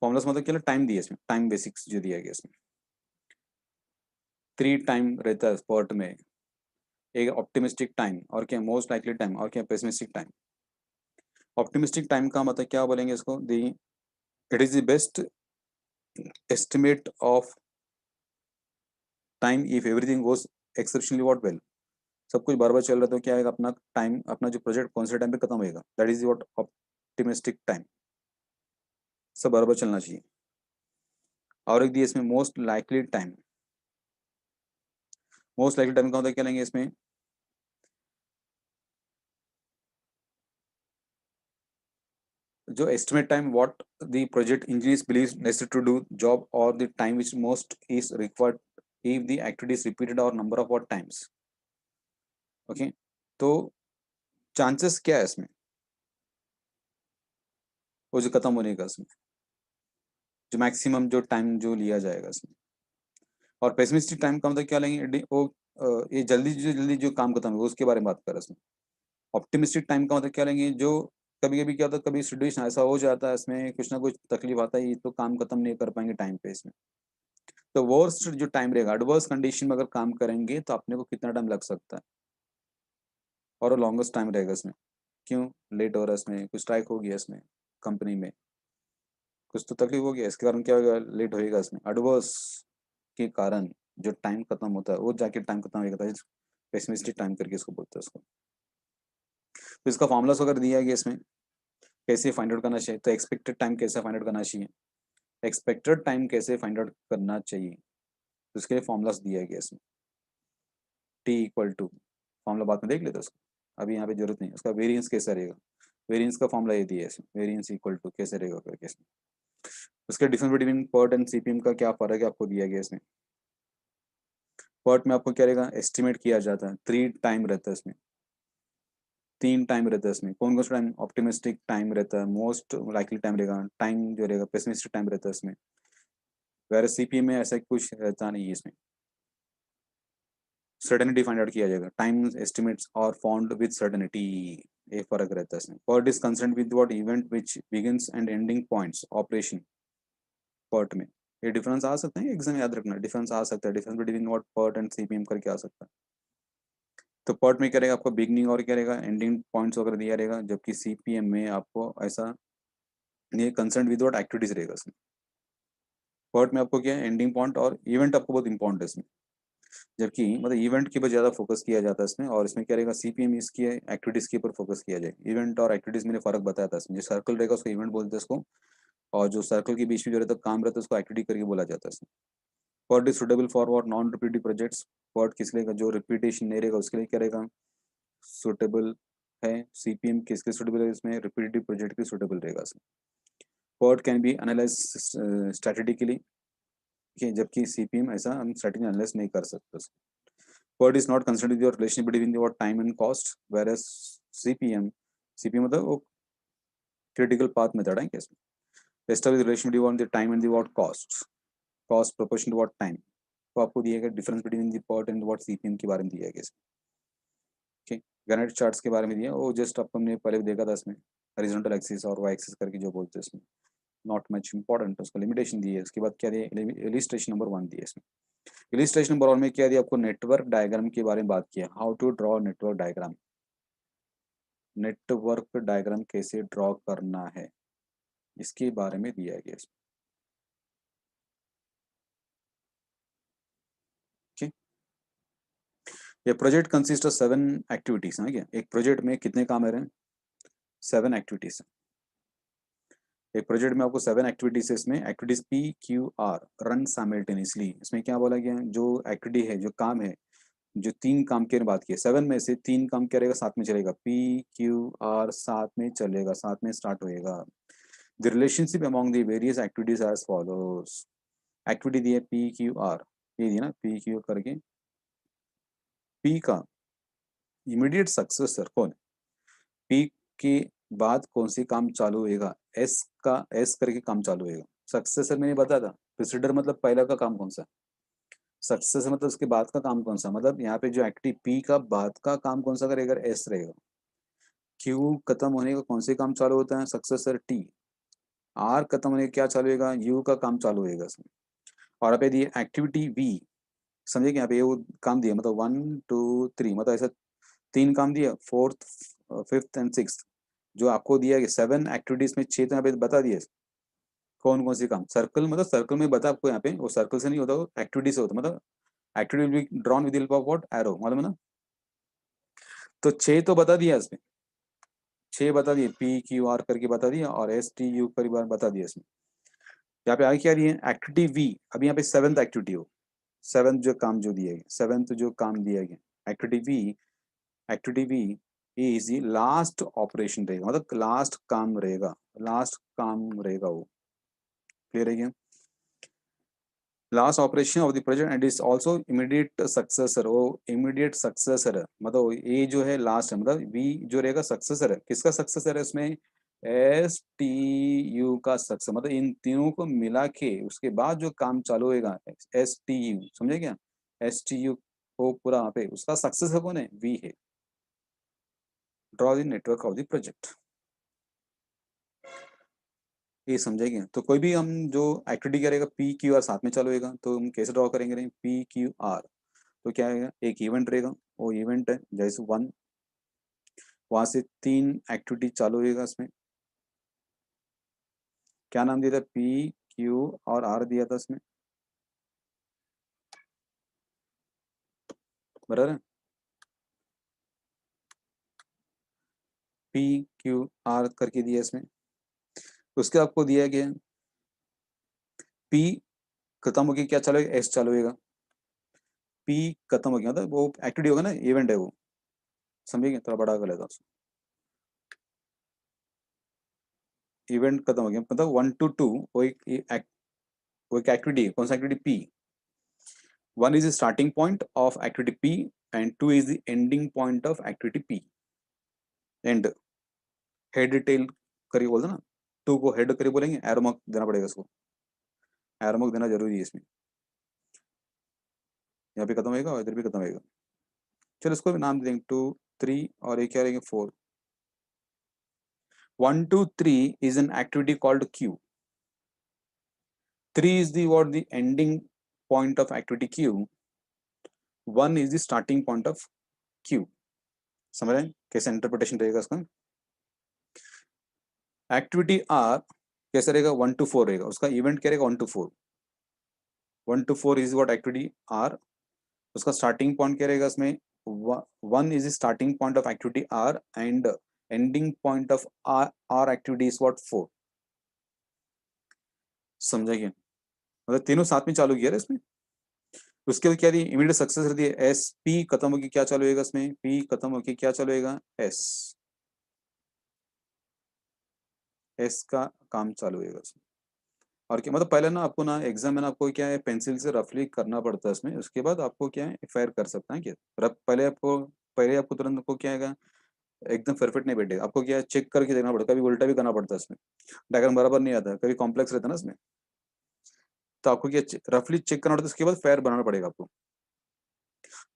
फॉर्मुलास मतलब क्या, टाइम दिया इसमें, टाइम बेसिक्स जो दिया गया इसमें, 3 टाइम रहता है पर्ट में, एक ऑप्टिमिस्टिक टाइम, और क्या मोस्ट लाइकली टाइम, और क्या पेसिमिस्टिक टाइम। ऑप्टिमिस्टिक टाइम का मतलब क्या बोलेंगे इसको, the it is the best estimate of time if everything goes exceptionally what well, सब कुछ बराबर चल रहा है तो क्या आएगा, अपना टाइम, अपना जो प्रोजेक्ट कौन से टाइम पे खत्म होएगा, that is what optimistic time, सब बराबर चलना चाहिए। और एक दिया इसमें most likely time, most likely time का मतलब क्या लेंगे इसमें, जो estimate time what the project engineers believes necessary to do job, or the time which most is required if the activity is repeated or number of what times। Okay, तो chances क्या है इसमें, वो जो खत्म होने का इसमें, जो मैक्सिमम जो टाइम जो लिया जाएगा इसमें। और पेसिमिस्टिक टाइम का मतलब क्या लेंगे, वो ये जल्दी जो काम खत्म होगा उसके बारे में बात कर रहे हैं इसमें। ऑप्टिमिस्टिक टाइम का मतलब क्या लेंगे, जो कभी कभी क्या होता है, कभी सिचुएशन ऐसा हो जाता है इसमें, कुछ ना कुछ तकलीफ आता है, ये तो काम खत्म नहीं कर पाएंगे टाइम पे इसमें, तो वर्स्ट जो टाइम रहेगा, एडवर्स कंडीशन में अगर काम करेंगे तो अपने को कितना टाइम लग सकता है, और लॉन्गेस्ट टाइम रहेगा इसमें। क्यों लेट हो रहा है इसमें, कुछ स्ट्राइक हो गया इसमें कंपनी में, कुछ तो तकलीफ हो गया, इसके कारण क्या होगा, लेट होएगा इसमें। एडवर्स के कारण जो टाइम खत्म होता है वो जाके टाइम खत्म होगा, पेसिमिस्टिक टाइम करके इसको बोलते हैं उसको। तो इसका फॉर्मूलास वगैरह दिया गया इसमें, कैसे फाइंड आउट करना चाहिए, तो एक्सपेक्टेड टाइम कैसे फाइंड आउट करना चाहिए, एक्सपेक्टेड टाइम कैसे फाइंड आउट करना चाहिए, तो इसके लिए फॉर्मूलास दिया गया इसमें। टी इक्वल टू, फॉर्मूला बाद में देख लेते हैं उसको, अभी यहाँ पे जरूरत नहीं। उसका वेरिएंस कैसा रहेगा, वेरिएंस का फॉर्मूला ये दिया है इसमें, वेरिएंस इक्वल टू कैसे रहेगा करके इसमें। उसके difference between PERT and CPM का क्या फर्क है आपको दिया गया इसमें। पर्ट में आपको क्या रहेगा, एस्टिमेट किया जाता है, 3 टाइम रहता है इसमें, 3 टाइम रहता है इसमें। कौन कौन सा टाइम, ऑप्टिमिस्टिक टाइम रहता है, मोस्ट लाइकली टाइम रहेगा, टाइम जो रहेगा पेसिमिस्टिक टाइम रहता है इसमें। वैसे सीपीएम में ऐसा कुछ रहता नहीं है इसमें, सर्टेनिटी फाइंड आउट किया जाएगा, टाइम एस्टिमेट्स और फाउंड विद सर्टेनिटी, ये फर्क रहता है इसमें। PERT is concern with what event which begins and ending points operation PERT में। ये डिफरेंस आ सकते हैं एग्जाम याद रखना, डिफरेंस आ सकता है, difference between what PERT and CPM करके आ सकता है। तो पर्ट में क्या रहेगा आपको बिगनिंग और क्या रहेगा एंडिंग पॉइंट्स वगैरह दिया रहेगा, जबकि सीपीएम में आपको ऐसा ये कंसर्न विद व्हाट एक्टिविटीज रहेगा इसमें। पर्ट में आपको क्या है एंडिंग पॉइंट और इवेंट आपको बहुत इंपॉर्टेंट है इसमें, जबकि मतलब इवेंट के ऊपर ज़्यादा फोकस किया जाता है इसमें। और इसमें क्या रहेगा सीपीएम इसकी एक्टिविटीज़ के ऊपर फोकस किया जाएगा। इवेंट और एक्टिविटीज़ मैंने फर्क बताया था इसमें, जो सर्कल रहेगा उसको इवेंट बोलते हैं इसको, और जो सर्कल के बीच में जो रहता है काम रहता है उसको एक्टिविटी करके बोला जाता है इसमें। PERT is suitable for what non repetitive projects, PERT किस लिए जो रिपीटेशन नहीं रहेगा उसके लिए क्या रहेगा सुटेबल है। सीपीएम किसके सुटेबल है इसमें, रिपीटेटिव प्रोजेक्ट के सुटेबल रहेगा इसमें। PERT can be analyse strategically, जबकि सीपीएम ऐसा हम स्ट्रेटेजी एनालाइज नहीं कर सकते। PERT is not concerned with your relationship between your time and cost, whereas CPM मतलब वो critical path method है क्या इसमें, establish relationship between the time and the what cost proportion to what time। तो आपको दिया गया difference between the PERT and what CPM के बारे में दिया गया इसमें। ठीक, गैनेट चार्ट्स के बारे में दिया, वो जस्ट आपको हमने पहले देखा था इसमें, हॉरिजॉन्टल एक्सिस और वाई एक्सिस करके जो बोलते हैं इसमें, नॉट मच इंपॉर्टेंट। उसका लिमिटेशन दी है। उसके बाद क्या दिया, इलिस्ट्रेशन नंबर 1 दिया इसमें। इलिस्ट्रेशन नंबर 1 में क्या दिया आपको, नेटवर्क डायग्राम के बारे में बात किया, how to draw network diagram, network diagram कैसे ड्रॉ करना है इसके बारे में दिया गया इसमें। ठीक, ये प्रोजेक्ट कंसिस्ट ऑफ 7 एक्टिविटीज है क्या, एक प्रोजेक्ट में कितने काम है रहे हैं, 7 एक्टिविटीज। एक प्रोजेक्ट में आपको 7 एक्टिविटीज है इसमें, एक्टिविटीज PQR रन साइमल्टेनियसली। इसमें क्या बोला गया है, जो एक्टिविटी है जो काम है, जो 3 काम की बात की है, 7 में से 3 काम क्या रहेगा साथ में चलेगा, PQR साथ में चलेगा, साथ में स्टार्ट होएगा। The relationship among the various activities as follows, activity दी है PQR, ये दी ना PQ करके, P का इमीडिएट सक्सेसर कौन, P के बाद कौन सी काम चालू होएगा, S का S करके काम चालू होएगा। सक्सेसर मैंने बताया था, प्रीसीडर मतलब पहला का काम कौन सा, सक्सेसर मतलब उसके बाद का काम कौन सा, मतलब यहाँ पे जो एक्टिव P का बाद का काम कौन सा करेगा, S रहेगा। Q खत्म होने का कौन से काम चालू होता है, सक्सेसर T। R खत्म होने का क्या चालू होएगा, U का काम चालू होएगा इसमें। और यहाँ पे दिए एक्टिविटी V, समझे कि यहाँ पे ये वो काम दिया, मतलब 1 2 3, मतलब ऐसा 3 काम दिया, 4th 5th एंड 6th जो आपको दिया गया 7 एक्टिविटीज में 6 तो यहाँ पे बता दिए कौन कौन सी काम। सर्कल मतलब सर्कल में बता आपको, यहाँ पे वो सर्कल से नहीं होता, वो एक्टिविटी से होता, मतलब activity will be drawn with help of what arrow, मतलब ना। तो 6 तो बता दिया इसमें, 6 बता दिए, PQR करके बता दिया, और STU पर बता दिया इसमें। यहाँ पे आगे क्या दिए, एक्टिविटी V, अभी यहाँ पे 7th एक्टिविटी हो, 7th जो काम जो दिया गया, 7th जो काम दिया गया activity V, activity V is last operation रहेगा, मतलब लास्ट काम रहेगा, लास्ट काम रहेगा वो, क्लियर है क्या, last operation of the project and is also immediate successor, वो इमीडिएट सक्सेसर है, मतलब ये जो है लास्ट है, मतलब V जो रहेगा सक्सेसर है, किसका सक्सेसर है इसमें, STU का सक्सेसर, मतलब इन तीनों को मिला के उसके बाद जो काम चालू होएगा STU, समझे क्या, STU को पूरा वहाँ पे उसका सक्सेसर कौन है, V है। Draw the network of the project, ये समझेंगे। तो कोई भी हम जो एक्टिविटी करेगा PQR साथ में चालू होएगा, तो हम कैसे ड्रॉ करेंगे PQR, तो क्या आएगा, एक इवेंट रहेगा, वो इवेंट है जैसे 1, वहां से 3 एक्टिविटी चालू होगा इसमें। क्या नाम दिया था? पी क्यू और आर दिया था इसमें, बराबर है। पी क्यू आर करके दिया इसमें। उसके आपको दिया गया पी खत्म हो गया, क्या चालू होगा? एस चालू होगा। पी खत्म हो गया मतलब वो एक्टिविटी होगा ना, इवेंट है वो, समझिए थोड़ा बड़ा कर लेता हूँ। इवेंट खत्म हो गया मतलब 1 to 2 वो एक एक्टिविटी है। कौन सा activity? P. 1 is the starting point of activity P and 2 is the ending point of activity P. And head tail करके बोलते ना, 2 को हेड करके बोलेंगे, एरो मार्क देना पड़ेगा इसको, एरो मार्क देना जरूरी है इसमें। यहाँ पे खत्म होगा और इधर भी खत्म होगा। चलो इसको भी नाम दे देंगे 2 3 और एक क्या रहेंगे 4। 1 2 3 is an activity called Q. 3 is the what the ending point of activity Q. 1 is the starting point of Q. समझ रहे हैं कैसे इंटरप्रिटेशन रहेगा इसका? एक्टिविटी आर कैसे रहेगा? 1 to 4 रहेगा, उसका इवेंट क्या रहेगा? 1 to 4। 1 to 4 is what activity R. उसका स्टार्टिंग पॉइंट क्या रहेगा इसमें? 1 is starting point of activity R and ending point of R activity is what 4। समझाइए, मतलब तीनों साथ में चालू किया है इसमें। उसके बाद क्या दी? इमीडिएट सक्सेस रहती है एस। पी खत्म होगी, क्या चालू होगा इसमें? पी खत्म होगी, क्या चालू होगा? एस। एस का काम चालू होगा इसमें। और क्या मतलब पहले ना आपको ना एग्जाम में ना आपको क्या है पेंसिल से रफली करना पड़ता है इसमें, उसके बाद आपको क्या है फायर कर सकते हैं क्या पहले आपको तुरंत आपको क्या है एकदम परफेक्ट नहीं बैठेगा, आपको क्या है चेक करके देखना पड़ता है, कभी उल्टा भी करना पड़ता है इसमें, डायग्राम बराबर नहीं आता, कभी कॉम्प्लेक्स रहता है ना इसमें, तो आपको क्या रफली चेक करना पड़ता है, उसके बाद फायर बनाना पड़ेगा आपको।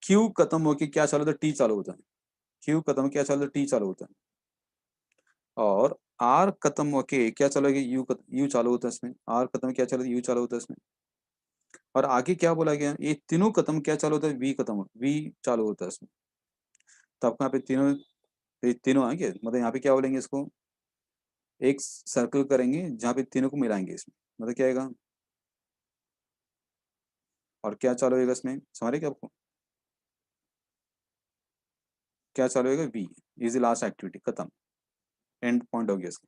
क्यू खत्म होकर क्या चालू होता है? टी चालू होता है। क्यू खत्म क्या चालू होता है? टी चालू होता है। और आर खत्म होके क्या चालू होगा? यू चालू होता है इसमें। आर खत्म क्या चालू होता है? यू चालू होता है इसमें। और आगे क्या बोला गया? ये तीनों खत्म क्या चालू होता है? वी खत्म, वी चालू होता है इसमें। तो आपको यहाँ पे तीनों, ये तीनों आएंगे मतलब यहाँ पे क्या बोलेंगे इसको? एक सर्कल करेंगे जहाँ पे तीनों को मिलाएंगे इसमें, मतलब क्या आएगा? और क्या चालू होगा इसमें? समझ रहे क्या आपको? क्या चालू होगा? V is the last activity, खत्म, एंड पॉइंट हो गया इसका,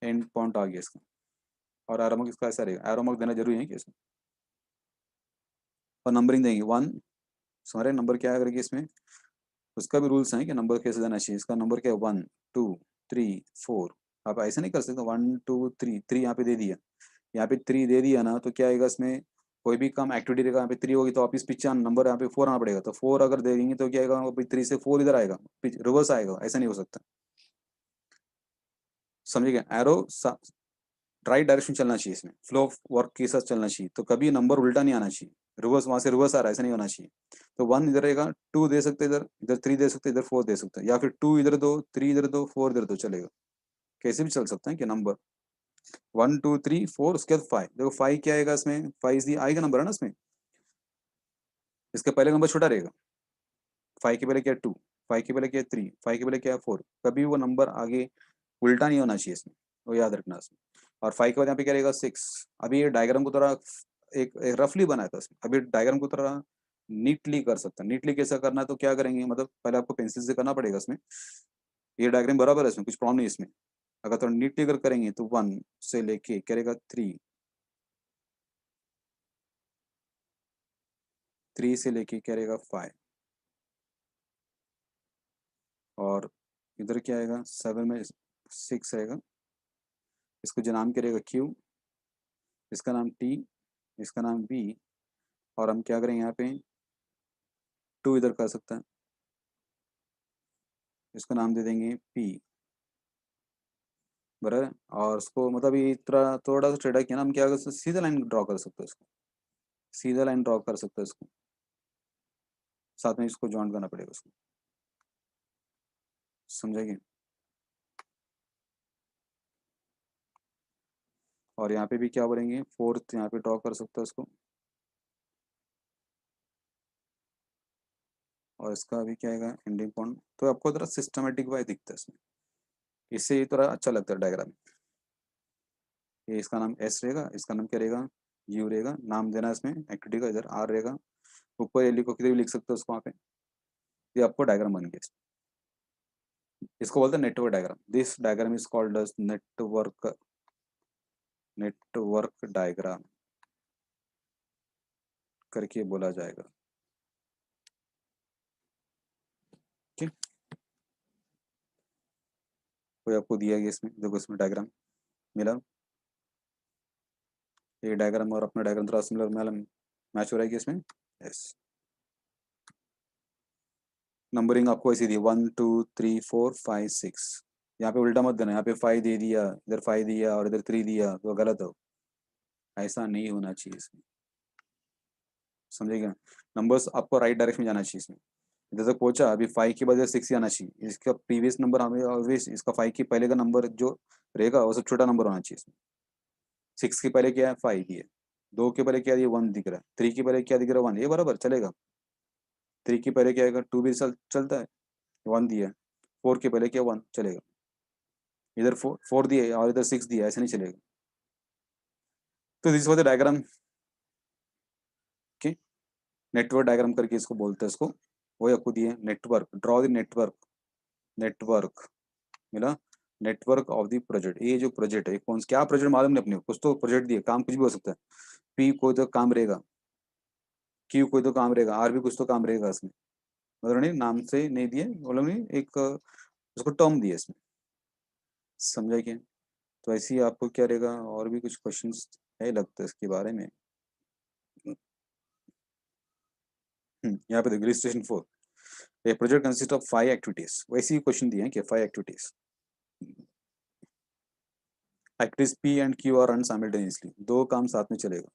एंड पॉइंट आ गया इसका। और एरो मार्क इसका ऐसा रहेगा, एरो मार्क देना जरूरी है कि इसमें। और नंबरिंग देंगे 1। समझ रहे नंबर क्या करेगी इसमें? उसका भी रूल्स है कि नंबर कैसे देना चाहिए। इसका नंबर क्या है? 1 2 3 4। आप ऐसे नहीं कर सकते 1 2 3 3 यहाँ पे दे दिया, यहाँ पे 3 दे दिया ना, तो क्या आएगा इसमें? कोई भी काम एक्टिविटी रहेगा यहाँ पे 3 होगी तो वापिस पीछे नंबर यहाँ पे 4 आना पड़ेगा, तो 4 अगर दे देंगे तो क्या आएगा? 3 से 4 इधर आएगा, रिवर्स आएगा, ऐसा नहीं हो सकता। समझिएगा, एरो राइट डायरेक्शन चलना चाहिए इसमें, फ्लो ऑफ वर्क के साथ चलना चाहिए, तो कभी नंबर उल्टा नहीं आना चाहिए, रिवर्स वहां से रिवर्स आ रहा है ऐसा नहीं होना चाहिए। तो 1 इधर रहेगा, 2 दे सकते इधर, इधर 3 दे सकते, इधर 4 दे सकते, या फिर 2 इधर दो, 3 इधर दो, 4 इधर दो, चलेगा, कैसे भी चल सकता है कि नंबर 1 2 3 4। उसके बाद 5, देखो 5 क्या आएगा इसमें? 5 आई का नंबर है ना इसमें, इसका पहले नंबर छोटा रहेगा। 5 के पहले क्या? 2, 5 के पहले क्या? 3, 5 के पहले क्या? 4। कभी वो नंबर आगे उल्टा नहीं होना चाहिए इसमें, वो याद रखना इसमें। और 5 के बाद यहाँ पे क्या रहेगा? 6। अभी ये डायग्राम को थोड़ा एक रफली बनाया था इसमें, अभी डायग्राम को थोड़ा नीटली कर सकते हैं। नीटली कैसा करना है तो क्या करेंगे, मतलब पहले आपको पेंसिल से करना पड़ेगा इसमें। ये डायग्राम बराबर है, इसमें कुछ प्रॉब्लम नहीं इसमें। अगर थोड़ा नीटली अगर करेंगे तो 1 से लेके क्या रहेगा? 3, 3 से लेके क्या रहेगा? 5। और इधर क्या आएगा? 7 में 6 आएगा। इसको जो नाम क्या रहेगा? क्यू, इसका नाम टी, इसका नाम बी। और हम क्या करेंगे यहाँ पे? 2 इधर कर सकते हैं, इसका नाम दे देंगे पी, बराबर है। और उसको मतलब ये थोड़ा सा टेढ़ा किया ना, हम क्या कर सकते हैं? सीधा लाइन ड्रॉ कर सकते हैं इसको, सीधा लाइन ड्रॉ कर सकते हैं इसको, साथ में इसको जॉइन करना पड़ेगा उसको, समझेंगे। और यहाँ पे भी क्या बोलेंगे? 4th यहाँ पे ड्रॉ कर सकते हैं इसको। और इसका भी क्या आएगा एंडिंग पॉइंट। तो आपको थोड़ा सिस्टमेटिक वाइज दिखता है इसमें, इससे ये थोड़ा अच्छा लगता है डायग्राम। ये इसका नाम एस रहेगा, इसका नाम क्या रहेगा यू रहेगा, नाम देना इसमें एक्टिविटी का, इधर आर रहेगा, ऊपर ये लिखो, किधर भी लिख सकते हो उसको वहाँ पे। ये आपको डायग्राम बन गया। इसको बोलते हैं network diagram. This diagram is called as network diagram करके बोला जाएगा। ठीक, कोई आपको दिया गया इसमें, देखो इसमें डायग्राम मिला, ये डायग्राम और अपना डायग्राम थोड़ा सिमिलर मैच हो रहा है कि इसमें। यस, नंबरिंग आपको ऐसी दी 1 2 3 4 5 6। यहाँ पे उल्टा मत देना, यहाँ पे 5 दे दिया, इधर 5 दिया और इधर 3 दिया तो गलत हो, ऐसा नहीं होना चाहिए इसमें, समझेगा। नंबर्स आपको राइट डायरेक्शन में जाना चाहिए इसमें। इधर तक पहुंचा, अभी 5 के बजाय 6 ही आना चाहिए, इसका प्रीवियस नंबर हमें ऑलवेज, इसका 5 के पहले का नंबर जो रहेगा वो सब छोटा नंबर होना चाहिए इसमें। 6 के पहले क्या है 5 ही है, 2 के पहले क्या है 1 दिख रहा है, 3 के पहले क्या दिख रहा है 1, ये बराबर चलेगा। 3 के पहले क्या आएगा 2 भी चलता है, 1 दिया है। 4 के पहले क्या 1 चलेगा, इधर 4 दिया है और इधर 6 दिया है, ऐसे नहीं चलेगा। तो दिस वाज द डायग्राम के, नेटवर्क डायग्राम करके इसको बोलते हैं इसको। वो आपको दिए network, draw the network, network मिला, नेटवर्क ऑफ द प्रोजेक्ट। ये जो प्रोजेक्ट है कौन क्या प्रोजेक्ट मालूम नहीं अपने को, कुछ तो प्रोजेक्ट दिए, काम कुछ भी हो सकता है। पी कोई तो काम रहेगा, क्यू कोई तो काम रहेगा, आर भी कुछ तो काम रहेगा इसमें, मतलब नहीं नाम से नहीं दिए, मतलब नहीं एक उसको टर्म दिए इसमें, समझा क्या। तो ऐसे ही आपको क्या रहेगा, और भी कुछ क्वेश्चंस है लगता है इसके बारे में। यहाँ पे देखो illustration 4, a project consist of 5 activities, वैसे ही क्वेश्चन दिए हैं कि 5 activities, activities P and Q are run simultaneously, दो काम साथ में चलेगा।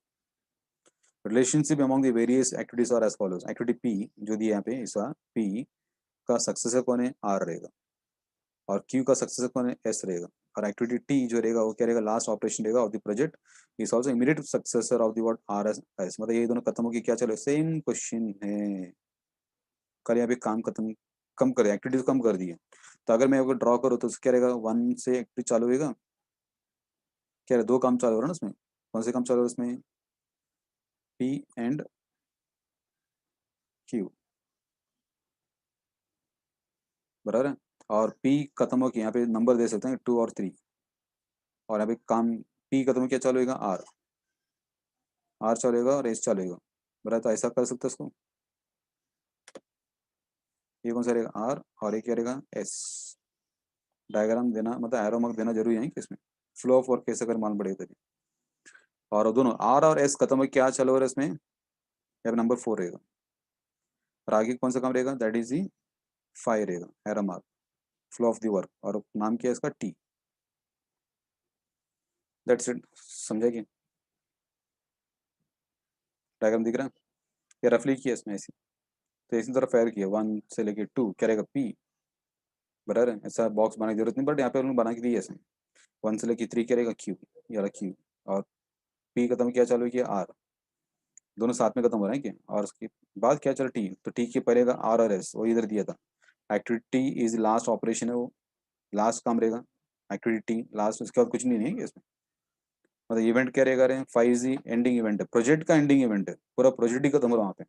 Relationship among the various activities are as follows, activity P जो दिया यहाँ पे, इसका पी का सक्सेसर कौन है आर रहेगा, और क्यू का सक्सेसर कौन है एस रहेगा, और एक्टिविटी टी जो रहेगा वो क्या रहेगा लास्ट ऑपरेशन रहेगा of the project, is also immediate successor of the what R S S, मतलब ये दोनों खत्म होकर क्या चले, सेम क्वेश्चन है, कल यहाँ पे काम खत्म, कम कर एक्टिविटीज कम कर दी है। तो अगर मैं अगर ड्रॉ करूँ तो क्या रहेगा 1 से एक्टिविटी चालू होगा, क्या है 2 काम चालू हो रहा है ना उसमें, कौन से काम चालू हो रहा है उसमें पी एंड क्यू, बराबर है। और पी खत्म हो के यहाँ पे नंबर दे सकते हैं 2 और 3, और यहाँ पे काम पी खत्म हो क्या चालू होगा आर, आर चलेगा और एस चलेगा, बराबर। तो ऐसा कर सकते हैं इसको, ये कौन सा रहेगा आर और ये क्या रहेगा एस। डायग्राम देना मतलब एरो मार्क देना जरूरी है कि इसमें फ्लो ऑफ वर्क कैसे कर मालूम पड़ेगा तभी। और दोनों आर और एस खत्म हो क्या चालू हो रहा है इसमें, यहाँ नंबर 4 रहेगा, और आगे कौन सा काम रहेगा दैट इज दी 5 रहेगा arrow mark, flow of the work, और नाम क्या है इसका टी, दैट्स इट, समझा कि डायग्राम दिख रहा है, ये रफली किया इसमें ऐसे, तो इसी तरह फायर किया 1 से लेके 2 क्या रहेगा पी, बराबर है। ऐसा बॉक्स बनाने की जरूरत नहीं, बट यहाँ पे उन्होंने बना के दिया इसमें 1 से लेके 3 क्या रहेगा क्यू, ये वाला क्यू, और पी खत्म किया चालू किया आर, दोनों साथ में खत्म हो रहे हैं क्या, और उसके बाद क्या चल टी, तो टी के पहले का आर और एस वो इधर दिया था, एक्टिविटी इज लास्ट ऑपरेशन है वो, लास्ट काम रहेगा एक्टिविटी लास्ट, उसके बाद कुछ नहीं है इसमें, मतलब इवेंट क्या रहेगा रहे 5G एंडिंग इवेंट है, प्रोजेक्ट का एंडिंग इवेंट है, पूरा प्रोजेक्ट ही खत्म हो रहा है वहाँ पे,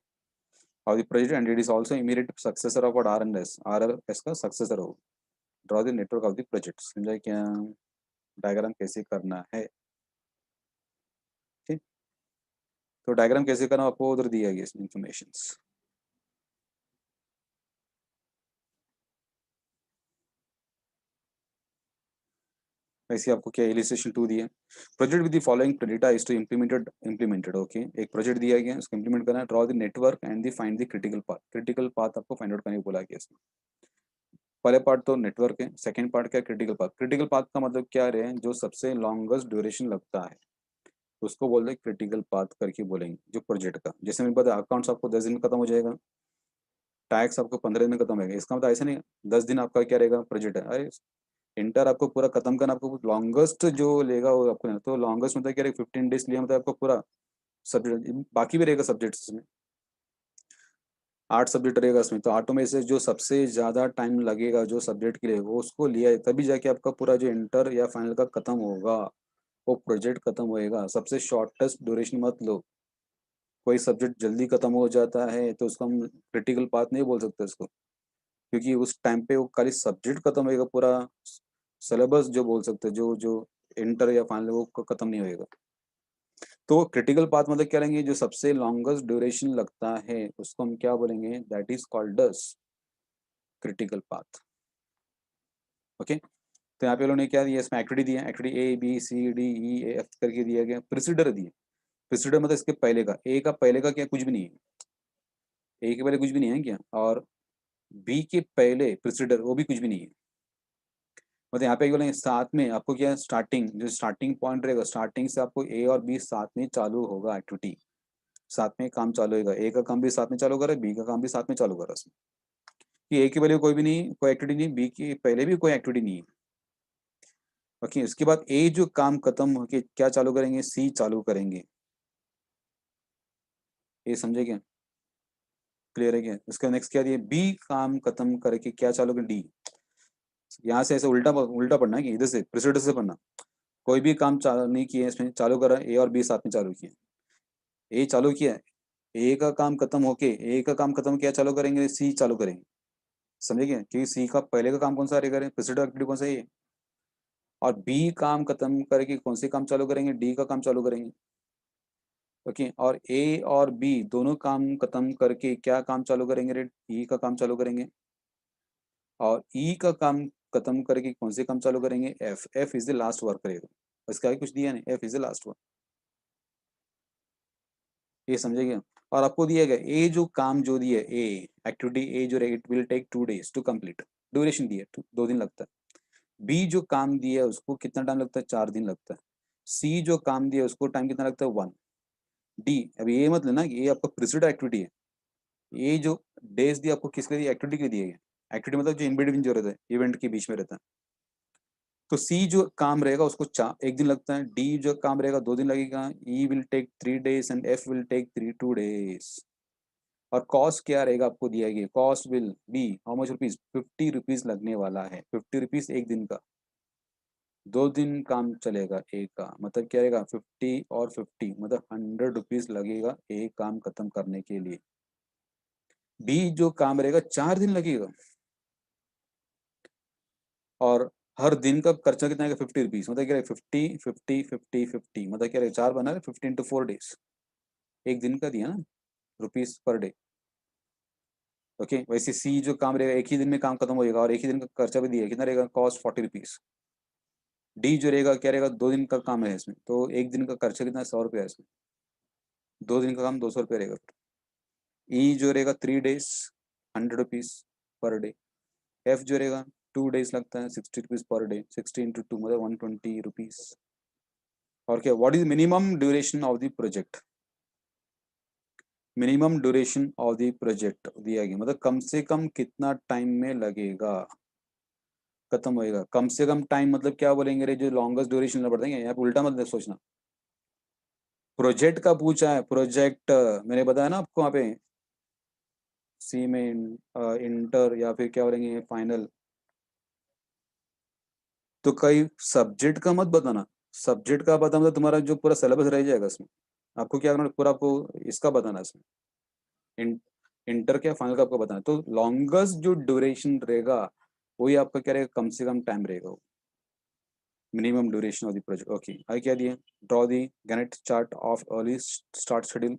और the project and it is also immediate successor of R and S, R L S का सक्सेसर हो, draw the network of the project, समझा क्या डायग्राम कैसे करना है। ठीक, तो डायग्राम कैसे करना आपको उधर दिया गया इसमें इंफॉर्मेशन। वैसे आपको क्या इलिस्ट्रेशन 2 दिया, project with the following data is to implemented okay, एक प्रोजेक्ट दिया गया उसको इंप्लीमेंट करना है, draw the network and the find the critical path, critical path आपको फाइंड आउट करने को बोला गया इसमें। पहले पार्ट तो नेटवर्क है, सेकंड पार्ट क्या है क्रिटिकल पाथ, क्रिटिकल पाथ का मतलब क्या रहे जो सबसे लॉन्गेस्ट ड्यूरेशन लगता है उसको बोलते हैं क्रिटिकल पाथ करके बोलेंगे, जो प्रोजेक्ट का, जैसे मैंने बताया अकाउंट्स आपको 10 दिन में खत्म हो जाएगा, टैक्स आपको 15 दिन में खत्म होगा, इसका मतलब ऐसा नहीं 10 दिन आपका क्या रहेगा प्रोजेक्ट है, अरे इंटर आपको पूरा खत्म करना, आपको लॉन्गेस्ट जो लेगा वो आपको, तो लॉन्गेस्ट मतलब क्या रहेगा 15 डेज लिया मतलब आपको पूरा सब्जेक्ट, बाकी भी रहेगा सब्जेक्ट्स में, 8 सब्जेक्ट रहेगा इसमें, तो 8 में से जो सबसे ज़्यादा टाइम लगेगा जो सब्जेक्ट के लिए वो उसको लिया है, तभी जाके आपका पूरा जो इंटर या फाइनल का खत्म होगा, वो प्रोजेक्ट खत्म होएगा। सबसे शॉर्टेस्ट ड्यूरेशन मत लो। कोई सब्जेक्ट जल्दी खत्म हो जाता है तो उसको हम क्रिटिकल पाथ नहीं बोल सकते उसको, क्योंकि उस टाइम पे वो खाली सब्जेक्ट खत्म होएगा, पूरा सिलेबस जो बोल सकते हैं, जो जो इंटर या फाइनल वो खत्म नहीं होएगा। तो क्रिटिकल पाथ मतलब क्या लेंगे, जो सबसे लॉन्गेस्ट ड्यूरेशन लगता है उसको हम क्या बोलेंगे, that is called as critical path. Okay, तो यहाँ पे उन्होंने क्या दिया, इसमें एक्टिविटी दिया, activity A B C D E F करके दिया गया, प्रोसीडर दिए। प्रोसीडर मतलब इसके पहले का, ए का पहले का क्या, कुछ भी नहीं है, ए के पहले कुछ भी नहीं है क्या, और बी के पहले प्रोसीडर वो भी कुछ भी नहीं है। मतलब यहाँ पे क्या बोलेंगे, साथ में आपको क्या स्टार्टिंग, जो स्टार्टिंग पॉइंट रहेगा, स्टार्टिंग से आपको ए और बी साथ में चालू होगा, एक्टिविटी साथ में काम चालू होगा, ए का काम भी साथ में चालू करा, बी का काम भी साथ में चालू करा उसमें, कि ए के पहले कोई भी नहीं, कोई एक्टिविटी नहीं, बी के पहले भी कोई एक्टिविटी नहीं है। ओके, उसके बाद ए जो काम खत्म होके क्या चालू करेंगे, सी चालू करेंगे। ये समझे क्या, क्लियर है क्या। उसका नेक्स्ट क्या दिया, बी काम खत्म करके क्या चालू करें, डी। यहाँ से ऐसे उल्टा उल्टा पढ़ना है कि इधर से प्रेसिडेंट से पढ़ना, कोई भी काम चालू नहीं किया इसमें, चालू करा ए और बी साथ में चालू किया, ए चालू किया, ए का काम खत्म होके, ए का काम खत्म किया चालू करेंगे, सी चालू करेंगे। समझे क्या, क्योंकि सी का पहले का काम कौन सा रहेगा, प्रेसिडेंट एक्टिविटी कौन सा है ये, और बी काम खत्म करके कौन से काम चालू करेंगे, डी का काम चालू करेंगे। ओके, और ए और बी दोनों काम खत्म करके क्या काम चालू करेंगे रे, ई का काम चालू करेंगे, और ई का काम खत्म करके कौन से काम चालू करेंगे, F. F is the last work करेगा, इसका आगे कुछ दिया नहीं, F is the last work. ये समझेगा। और आपको दिया गया ए जो काम जो दिया, ए एक्टिविटी ए जो रहेगी, it will take 2 days to complete, duration दिया 2 दिन लगता है। बी जो काम दिया उसको कितना टाइम लगता है, 4 दिन लगता है। सी जो काम दिया उसको टाइम कितना लगता है, 1। डी, अभी ये मत लेना कि ये आपका प्रिसिड एक्टिविटी है, ये जो डेज दिया आपको किसके लिए, एक्टिविटी के लिए दिया गया। एक्टिविटी मतलब जो इन बिटवीन जो रहता है, इवेंट के बीच में रहता है। तो सी जो काम रहेगा उसको 1 दिन लगता है, डी जो काम रहेगा 2 दिन लगेगा, E will take 3 days and F will take 2 days। और कॉस्ट क्या रहेगा आपको दिया गया, cost will be how much rupees, 50 rupees लगने वाला है, 50 रुपीज 1 दिन का। 2 दिन काम चलेगा एक का, मतलब क्या रहेगा, 50 और 50 मतलब 100 रुपीज लगेगा एक काम खत्म करने के लिए। बी जो काम रहेगा 4 दिन लगेगा, और हर दिन का खर्चा कितना आएगा, 50 रुपीज, मतलब क्या रहेगा, 50 50 50 50, मतलब क्या रहेगा, 4 बना रहे, 15 into 4 days, एक दिन का दिया ना, रुपीज पर डे। ओके, वैसे सी जो काम रहेगा एक ही दिन में काम खत्म हो जाएगा, और एक ही दिन का खर्चा भी दिया है, कितना रहेगा, कॉस्ट 40 रुपीज। डी जो रहेगा क्या रहेगा, 2 दिन का काम है इसमें, तो एक दिन का खर्चा कितना, 100 रुपया है इसमें, 2 दिन का काम 200 रुपया रहेगा। ई जो रहेगा 3 days, 100 rupees per day. F जो रहेगा 2 days लगता है, 60 रुपीज पर डे, 60 into 2 मतलब 120 रुपीज। और क्या, what is minimum duration of the project, minimum duration of the project दिया गया, मतलब कम से कम कितना टाइम में लगेगा खत्म होएगा। कम से कम टाइम मतलब क्या बोलेंगे रे, जो लॉन्गेस्ट ड्यूरेशन बढ़ देंगे, यहाँ पे उल्टा मत सोचना। प्रोजेक्ट का पूछा है, प्रोजेक्ट मैंने बताया ना आपको वहाँ पे, सी में इंटर या फिर क्या बोलेंगे फाइनल। तो कई सब्जेक्ट का मत बताना, सब्जेक्ट का बता मतलब तुम्हारा जो पूरा सिलेबस रह जाएगा इसमें। आपको क्या करना, पूरा आपको इसका बताना है इसमें, इंटर क्या फाइनल का आपको बताना है। तो लॉन्गेस्ट जो ड्यूरेशन रहेगा वही आपका क्या रहेगा, कम से कम टाइम रहेगा, minimum duration of the project. Okay, आगे क्या दिया, draw the Gantt chart of early start schedule.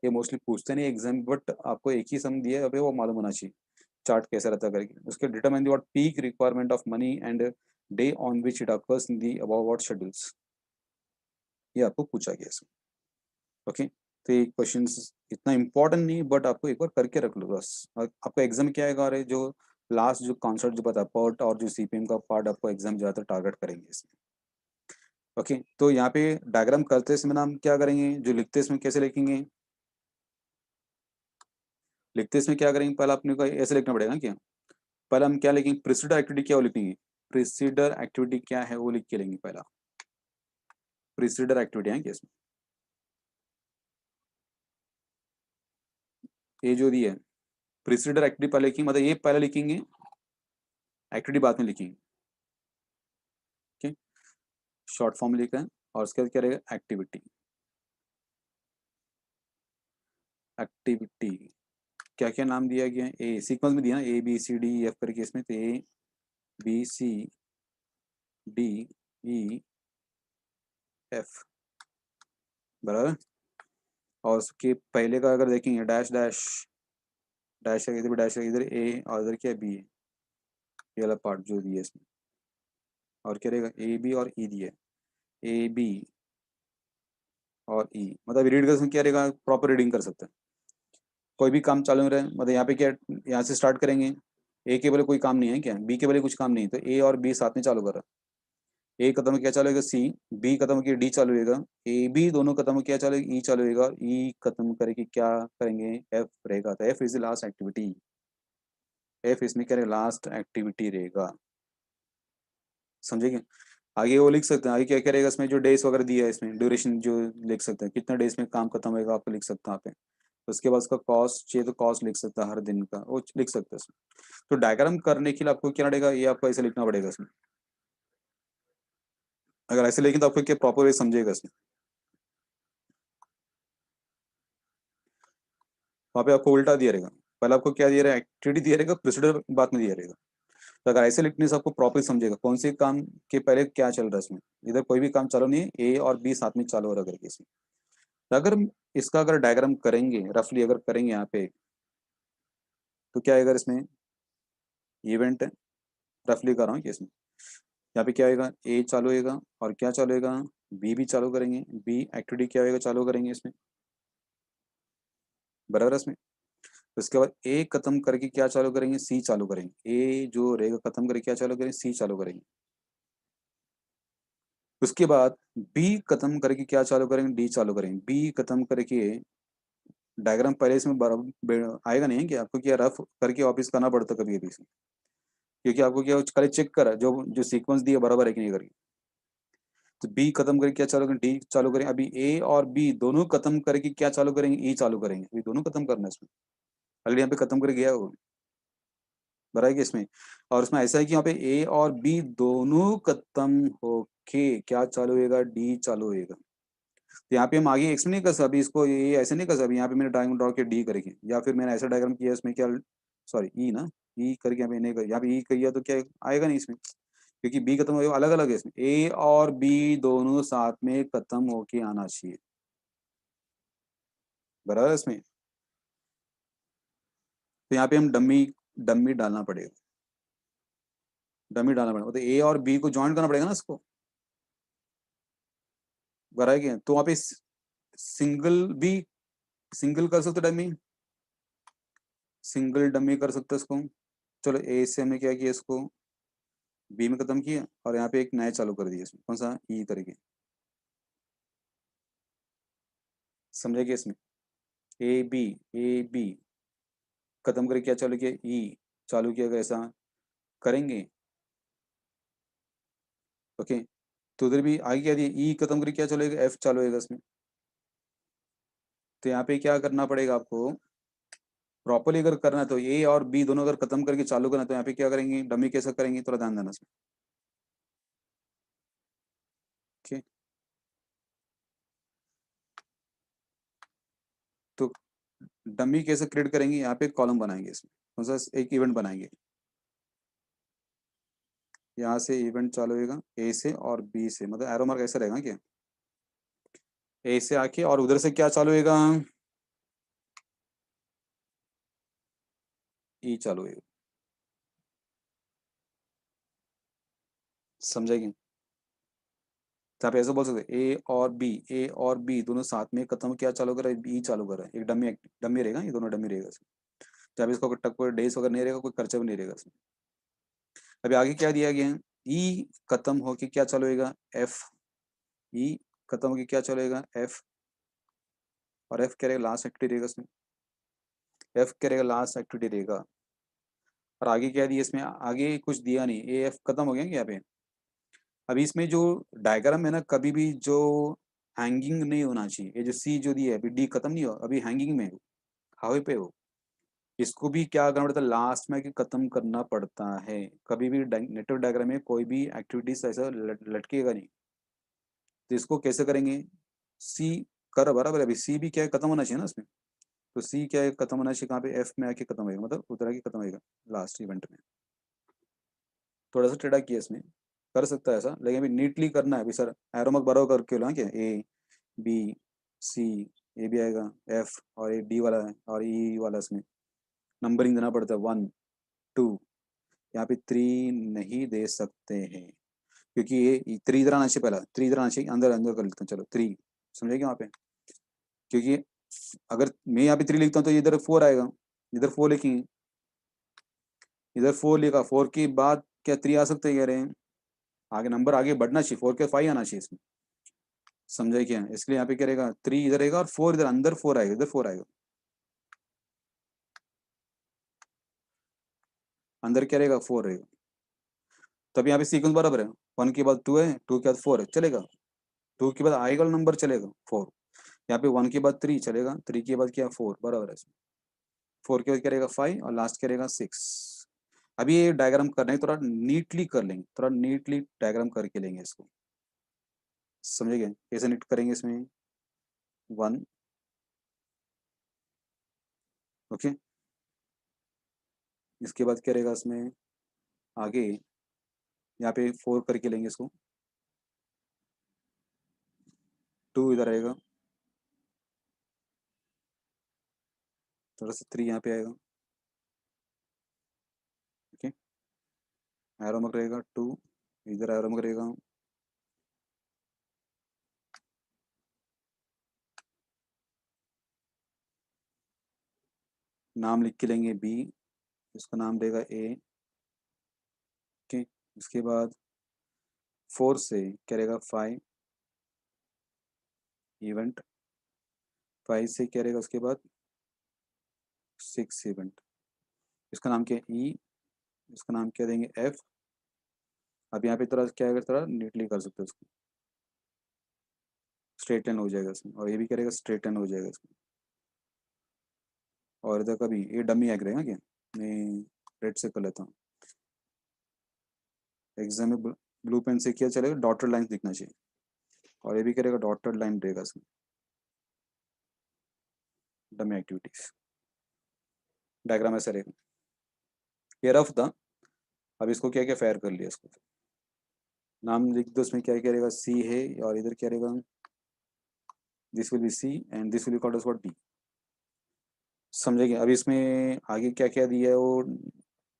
ये मोस्टली पूछते नहीं एग्जाम, बट आपको एक ही सम दिया है, अभी वो मालूम होना चाहिए चार्ट कैसा रहता है करके। उसके determine what peak requirement of money and day on which it occurs in the above what schedules, ये आपको पूछा गया इसमें। ओके, तो ये क्वेश्चन इतना इंपॉर्टेंट नहीं, बट आपको एक बार करके रख लो बस। और आपको एग्जाम क्या आएगा, अरे जो लास्ट जो कॉन्सेप्ट जो बता पर्ट और जो सीपीएम का पार्ट आपको एग्जाम ज़्यादातर टारगेट करेंगे इसमें। ओके, तो यहाँ पे डायग्राम करते समय हम क्या करेंगे, जो लिखते इसमें कैसे लिखेंगे, लिखते इसमें क्या करेंगे, पहले अपने को ऐसे लिखना पड़ेगा क्या, पहले हम क्या लिखेंगे, प्रिसीडर एक्टिविटी क्या वो लिखेंगे, प्रिसीडर एक्टिविटी क्या है वो लिख के लेंगे पहला, प्रिसीडर एक्टिविटी है क्या इसमें, ये जो दी है प्रिसीडर एक्टिविटी पहले लिखेंगे, मतलब ये पहले लिखेंगे, एक्टिविटी बाद में लिखेंगे। ठीक, शॉर्ट फॉर्म लिखा है, और उसके बाद क्या रहेगा, एक्टिविटी। एक्टिविटी क्या क्या नाम दिया गया है, ए सीक्वेंस में दिया ना, ABCDEF करके, इसमें तो ABCDEF बराबर। और उसके पहले का अगर देखेंगे, डैश डैश डैश है, इधर भी डैश है, इधर A और इधर क्या है, B है, ये वाला पार्ट जो दिया है इसमें। और क्या रहेगा, AB और E दिया है, AB और E, मतलब रीड कर क्या रहेगा, प्रॉपर रीडिंग कर सकते हैं। कोई भी काम चालू में रहे, मतलब यहाँ पे क्या, यहाँ से स्टार्ट करेंगे, ए के बोले कोई काम नहीं है क्या, बी के बोले कुछ काम नहीं है, तो ए और बी साथ में चालू कर रहा है। ए खत्म क्या चालू होगा, सी, बी खत्म किया डी चालू होगा, ए बी दोनों खत्म क्या चालू, ई चालू होगा, और ई खत्म करके क्या करेंगे, एफ रहेगा। तो F is the last activity, F इसमें क्या रहेगा, लास्ट एक्टिविटी रहेगा। समझेंगे। आगे वो लिख सकते हैं, आगे क्या क्या रहेगा इसमें, जो डेज वगैरह दिया है इसमें, ड्यूरेशन जो लिख सकते हैं, कितना डेज में काम खत्म होगा आपको लिख सकते हैं यहाँ पे। उसके बाद उसका कॉस्ट चाहिए तो कॉस्ट लिख सकता है, हर दिन का वो लिख सकते हैं इसमें। तो डायग्राम करने के लिए आपको क्या पड़ेगा, ये आपको ऐसे लिखना पड़ेगा इसमें। अगर ऐसे लिखें तो आपको क्या प्रॉपर वे समझेगा इसमें। वहाँ पे आपको उल्टा दिया रहेगा, पहले आपको क्या दिया रहेगा, एक्टिविटी दिया रहेगा, प्रोसीडर बाद में दिया रहेगा। तो अगर ऐसे लिखने से आपको प्रॉपर समझेगा कौन से काम के पहले क्या चल रहा है इसमें। इधर कोई भी काम चालू नहीं है, ए और बी साथ में चालू हो रहा है करके इसमें। तो अगर इसका अगर डायग्राम करेंगे, रफली अगर करेंगे यहाँ पे, तो क्या आएगा इसमें, इवेंट है, रफली कर रहा हूँ कि इसमें यहाँ पे क्या होगा, ए चालू होगा, और क्या चालू होगा, बी भी चालू करेंगे, बी एक्टिविटी क्या होगा, चालू करेंगे इसमें, बराबर है इसमें। उसके बाद ए खत्म करके क्या चालू करेंगे, सी चालू करेंगे, ए जो रहेगा खत्म करके क्या चालू करेंगे, सी चालू करेंगे। उसके बाद बी खत्म करके क्या चालू करेंगे, डी चालू करेंगे। बी खत्म करके, डायग्राम पहले इसमें आएगा नहीं है कि आपको क्या रफ करके वापस करना पड़ता कभी कभी इसमें, क्योंकि आपको क्या पहले चेक करा जो जो सीक्वेंस दिया बराबर है कि नहीं करके। तो बी खत्म करके क्या चालू करें, डी चालू करें। अभी ए और बी दोनों खत्म करके क्या चालू करेंगे, ई चालू करेंगे। अभी दोनों खत्म करना है इसमें, अगले यहाँ पे खत्म कर गया वो बराबर है इसमें। और उसमें ऐसा है कि यहाँ पे ए और बी दोनों खत्म होके क्या चालू होएगा, डी चालू होएगा। तो यहाँ पे हम आगे एक्सप्लेन नहीं कर सकते, अभी इसको ये ऐसे नहीं कर सकते, अभी यहाँ पे मैंने डायग्राम ड्रॉ किया डी करके, या फिर मैंने ऐसा डायग्राम किया इसमें क्या, सॉरी ई ना, ई करके यहाँ पे नहीं कर, यहाँ पे ई किया तो क्या आएगा नहीं इसमें, क्योंकि बी खत्म होगा, अलग अलग है इसमें, ए और बी दोनों साथ में खत्म होके आना चाहिए, बराबर है इसमें। तो यहाँ पे हम डमी डमी डालना पड़ेगा, डमी डालना पड़ेगा, मतलब ए और बी को ज्वाइन करना पड़ेगा ना इसको, बराबर है क्या? तो वहाँ पे सिंगल भी, सिंगल कर सकते डमी, सिंगल डमी कर सकते इसको। चलो ए से हमने क्या किया, इसको बी में खत्म किया, और यहाँ पे एक नया चालू कर दिया इसमें, कौन सा, ई करके। समझे क्या इसमें, ए बी खत्म करके क्या चालू किया, ई चालू किया, अगर ऐसा करेंगे, ओके। तो उधर भी आगे क्या दिया, ई खत्म करके क्या चलेगा, एफ चालू होगा इसमें। तो यहाँ पे क्या करना पड़ेगा आपको, प्रॉपरली अगर करना है तो ए और बी दोनों अगर खत्म करके चालू करना है, तो यहाँ पे क्या करेंगे, डमी कैसा करेंगे, थोड़ा ध्यान देना इसमें। ठीक, तो डमी कैसे क्रिएट करेंगे, यहाँ पे कॉलम बनाएंगे इसमें, कौन सा, एक इवेंट बनाएंगे, यहाँ से इवेंट चालू होगा ए से और बी से, मतलब एरो मार्क ऐसा रहेगा क्या, ए से आके और उधर से क्या चालू होगा, ई चालू होगा। समझेंगे। तो आप ऐसे बोल सकते ए और बी दोनों साथ में खत्म क्या चालू कर रहा है, बी चालू कर रहा है, एक डमी डमी रहेगा, ये दोनों डमी रहेगा इसमें। जब इसको टक कोई डेज वगैरह नहीं रहेगा, कोई खर्चा भी नहीं रहेगा इसमें। अभी आगे क्या दिया गया है, ई खत्म होके क्या चालू होगा, एफ, ई खत्म होके क्या चलेगा, एफ, और एफ क्या रहेगा, लास्ट एक्टिविटी रहेगा इसमें, एफ क्या रहेगा, लास्ट एक्टिविटी रहेगा। और आगे क्या दिया इसमें, आगे कुछ दिया नहीं, ए एफ खत्म हो गया क्या यहाँ पे। अभी इसमें जो डायग्राम है ना, कभी भी जो हैंगिंग नहीं होना चाहिए, ये जो सी जो दिया है, अभी डी खत्म नहीं हो, अभी हैंगिंग में हो, हावे पे हो, इसको भी क्या करना पड़ता है, लास्ट में कि खत्म करना पड़ता है। कभी भी नेटवर्क डायग्राम में कोई भी एक्टिविटीज ऐसा लटकेगा नहीं। तो इसको कैसे करेंगे, सी कर बराबर है, अभी सी भी क्या है, खत्म होना चाहिए ना इसमें। तो सी क्या है, खत्म होना चाहिए कहाँ पे, एफ में आके खत्म होएगा, मतलब उधर आके खत्म होएगा लास्ट इवेंट में। थोड़ा सा टेढ़ा किया इसमें, कर सकता है ऐसा, लेकिन अभी नीटली करना है अभी सर। एरो मार्क बराबर करके लो क्या, ए बी सी, ए भी आएगा, एफ और ए डी वाला है, और ई वाला इसमें नंबरिंग देना पड़ता है 1 2। यहाँ पे 3 नहीं दे सकते हैं, क्योंकि ये 3 इधर आना चाहिए, पहला 3 इधर आना चाहिए, अंदर अंदर कर लेते हैं, चलो 3 समझेगा वहाँ पे। क्योंकि अगर मैं यहाँ पे 3 लिखता हूँ तो इधर 4 आएगा, इधर 4 लिखेंगे, इधर 4 लिखा, 4 के बाद क्या 3 आ सकते हैं, कह रहे हैं आगे नंबर आगे बढ़ना चाहिए, 4 के 5 आना चाहिए इसमें, समझे क्या, इसलिए यहाँ पे क्या रहेगा, 3 इधर रहेगा और 4 इधर, अंदर 4 आएगा, इधर 4 आएगा, अंदर क्या रहेगा 4 रहेगा। तब यहाँ पे सीक्वेंस बराबर है, 1 के बाद 2 है, 2 के बाद 4 है, चलेगा। 2 के बाद आएगा नंबर, चलेगा 4। यहाँ पे 1 के बाद 3 चलेगा, 3 के बाद क्या 4 बराबर है इसमें, 4 के बाद क्या रहेगा 5 और लास्ट क्या रहेगा 6। अभी ये डायग्राम करना है, थोड़ा नीटली कर लेंगे, थोड़ा नीटली डायग्राम करके लेंगे इसको, समझेंगे कैसे नीट करेंगे इसमें। 1 ओके, इसके बाद क्या रहेगा इसमें आगे, यहाँ पे 4 करके लेंगे इसको, 2 इधर आएगा, थोड़ा सा 3 यहाँ पे आएगा, ओके, एरो मार्क रहेगा 2, इधर एरो मार्क रहेगा, नाम लिख के लेंगे बी, इसका नाम रहेगा ए, ओके। इसके बाद 4 से क्या रहेगा 5 इवेंट, 5 से क्या रहेगा उसके बाद 6 इवेंट, इसका नाम क्या है ई, इसका नाम क्या देंगे एफ। अब यहाँ पे थोड़ा क्या है, थोड़ा नीटली कर सकते हो उसको, स्ट्रेट लाइन हो जाएगा इसमें, और ये भी करेगा स्ट्रेट लाइन हो जाएगा इसमें। और इधर का भी ये डमी एग रहेगा क्या, मैं रेड से कर लेता हूँ, एग्जाम में ब्लू पेन से किया चलेगा, डॉटेड लाइन दिखना चाहिए, और ये भी करेगा डॉटेड लाइन रहेगा इसमें, डमी एक्टिविटीज डायग्राम ऐसा रहेगा, ये रफ था। अब इसको क्या क्या फायर कर लिया इसको, नाम लिख दो, इसमें क्या क्या रहेगा सी है, और इधर क्या रहेगा, this will be C and this will be called as what B, समझेंगे। अभी इसमें आगे क्या क्या दिया है, वो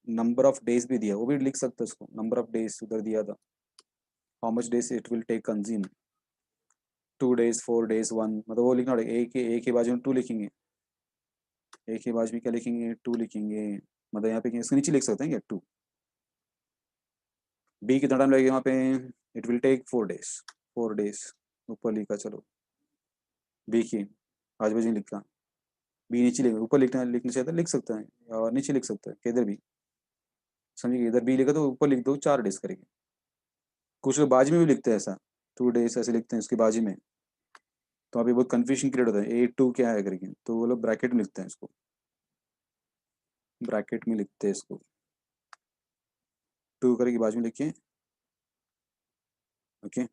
नंबर ऑफ डेज भी दिया, वो भी लिख सकते हो उसको, नंबर ऑफ डेज उधर दिया था, how much days it will take consume, 2 days 4 days 1, मतलब वो लिखना पड़ेगा, एक के बाजू में 2 लिखेंगे, एक के बाजू में क्या लिखेंगे 2 लिखेंगे, मतलब यहाँ पे इसके नीचे लिख सकते हैं क्या 2। बी कितना टाइम लगेगा वहाँ पे, it will take 4 days, 4 days ऊपर लिखा, चलो बी की आजू बाजू लिखा, बी नीचे लिखा, ऊपर लिखना चाहिए था, लिख सकते हैं और नीचे लिख सकते हैं किधर भी, समझिए इधर बी लिखा तो ऊपर लिख दो 4 days करेंगे। कुछ लोग बाजू में भी लिखते हैं ऐसा, 2 days ऐसे लिखते हैं इसके बाजू में, तो अभी बहुत कंफ्यूजन क्रिएट होता है, A2 क्या है करके, तो वो लोग ब्रैकेट में लिखते हैं इसको, ब्रैकेट में लिखते हैं इसको, 2 करके बाजू में लिखिए, ओके,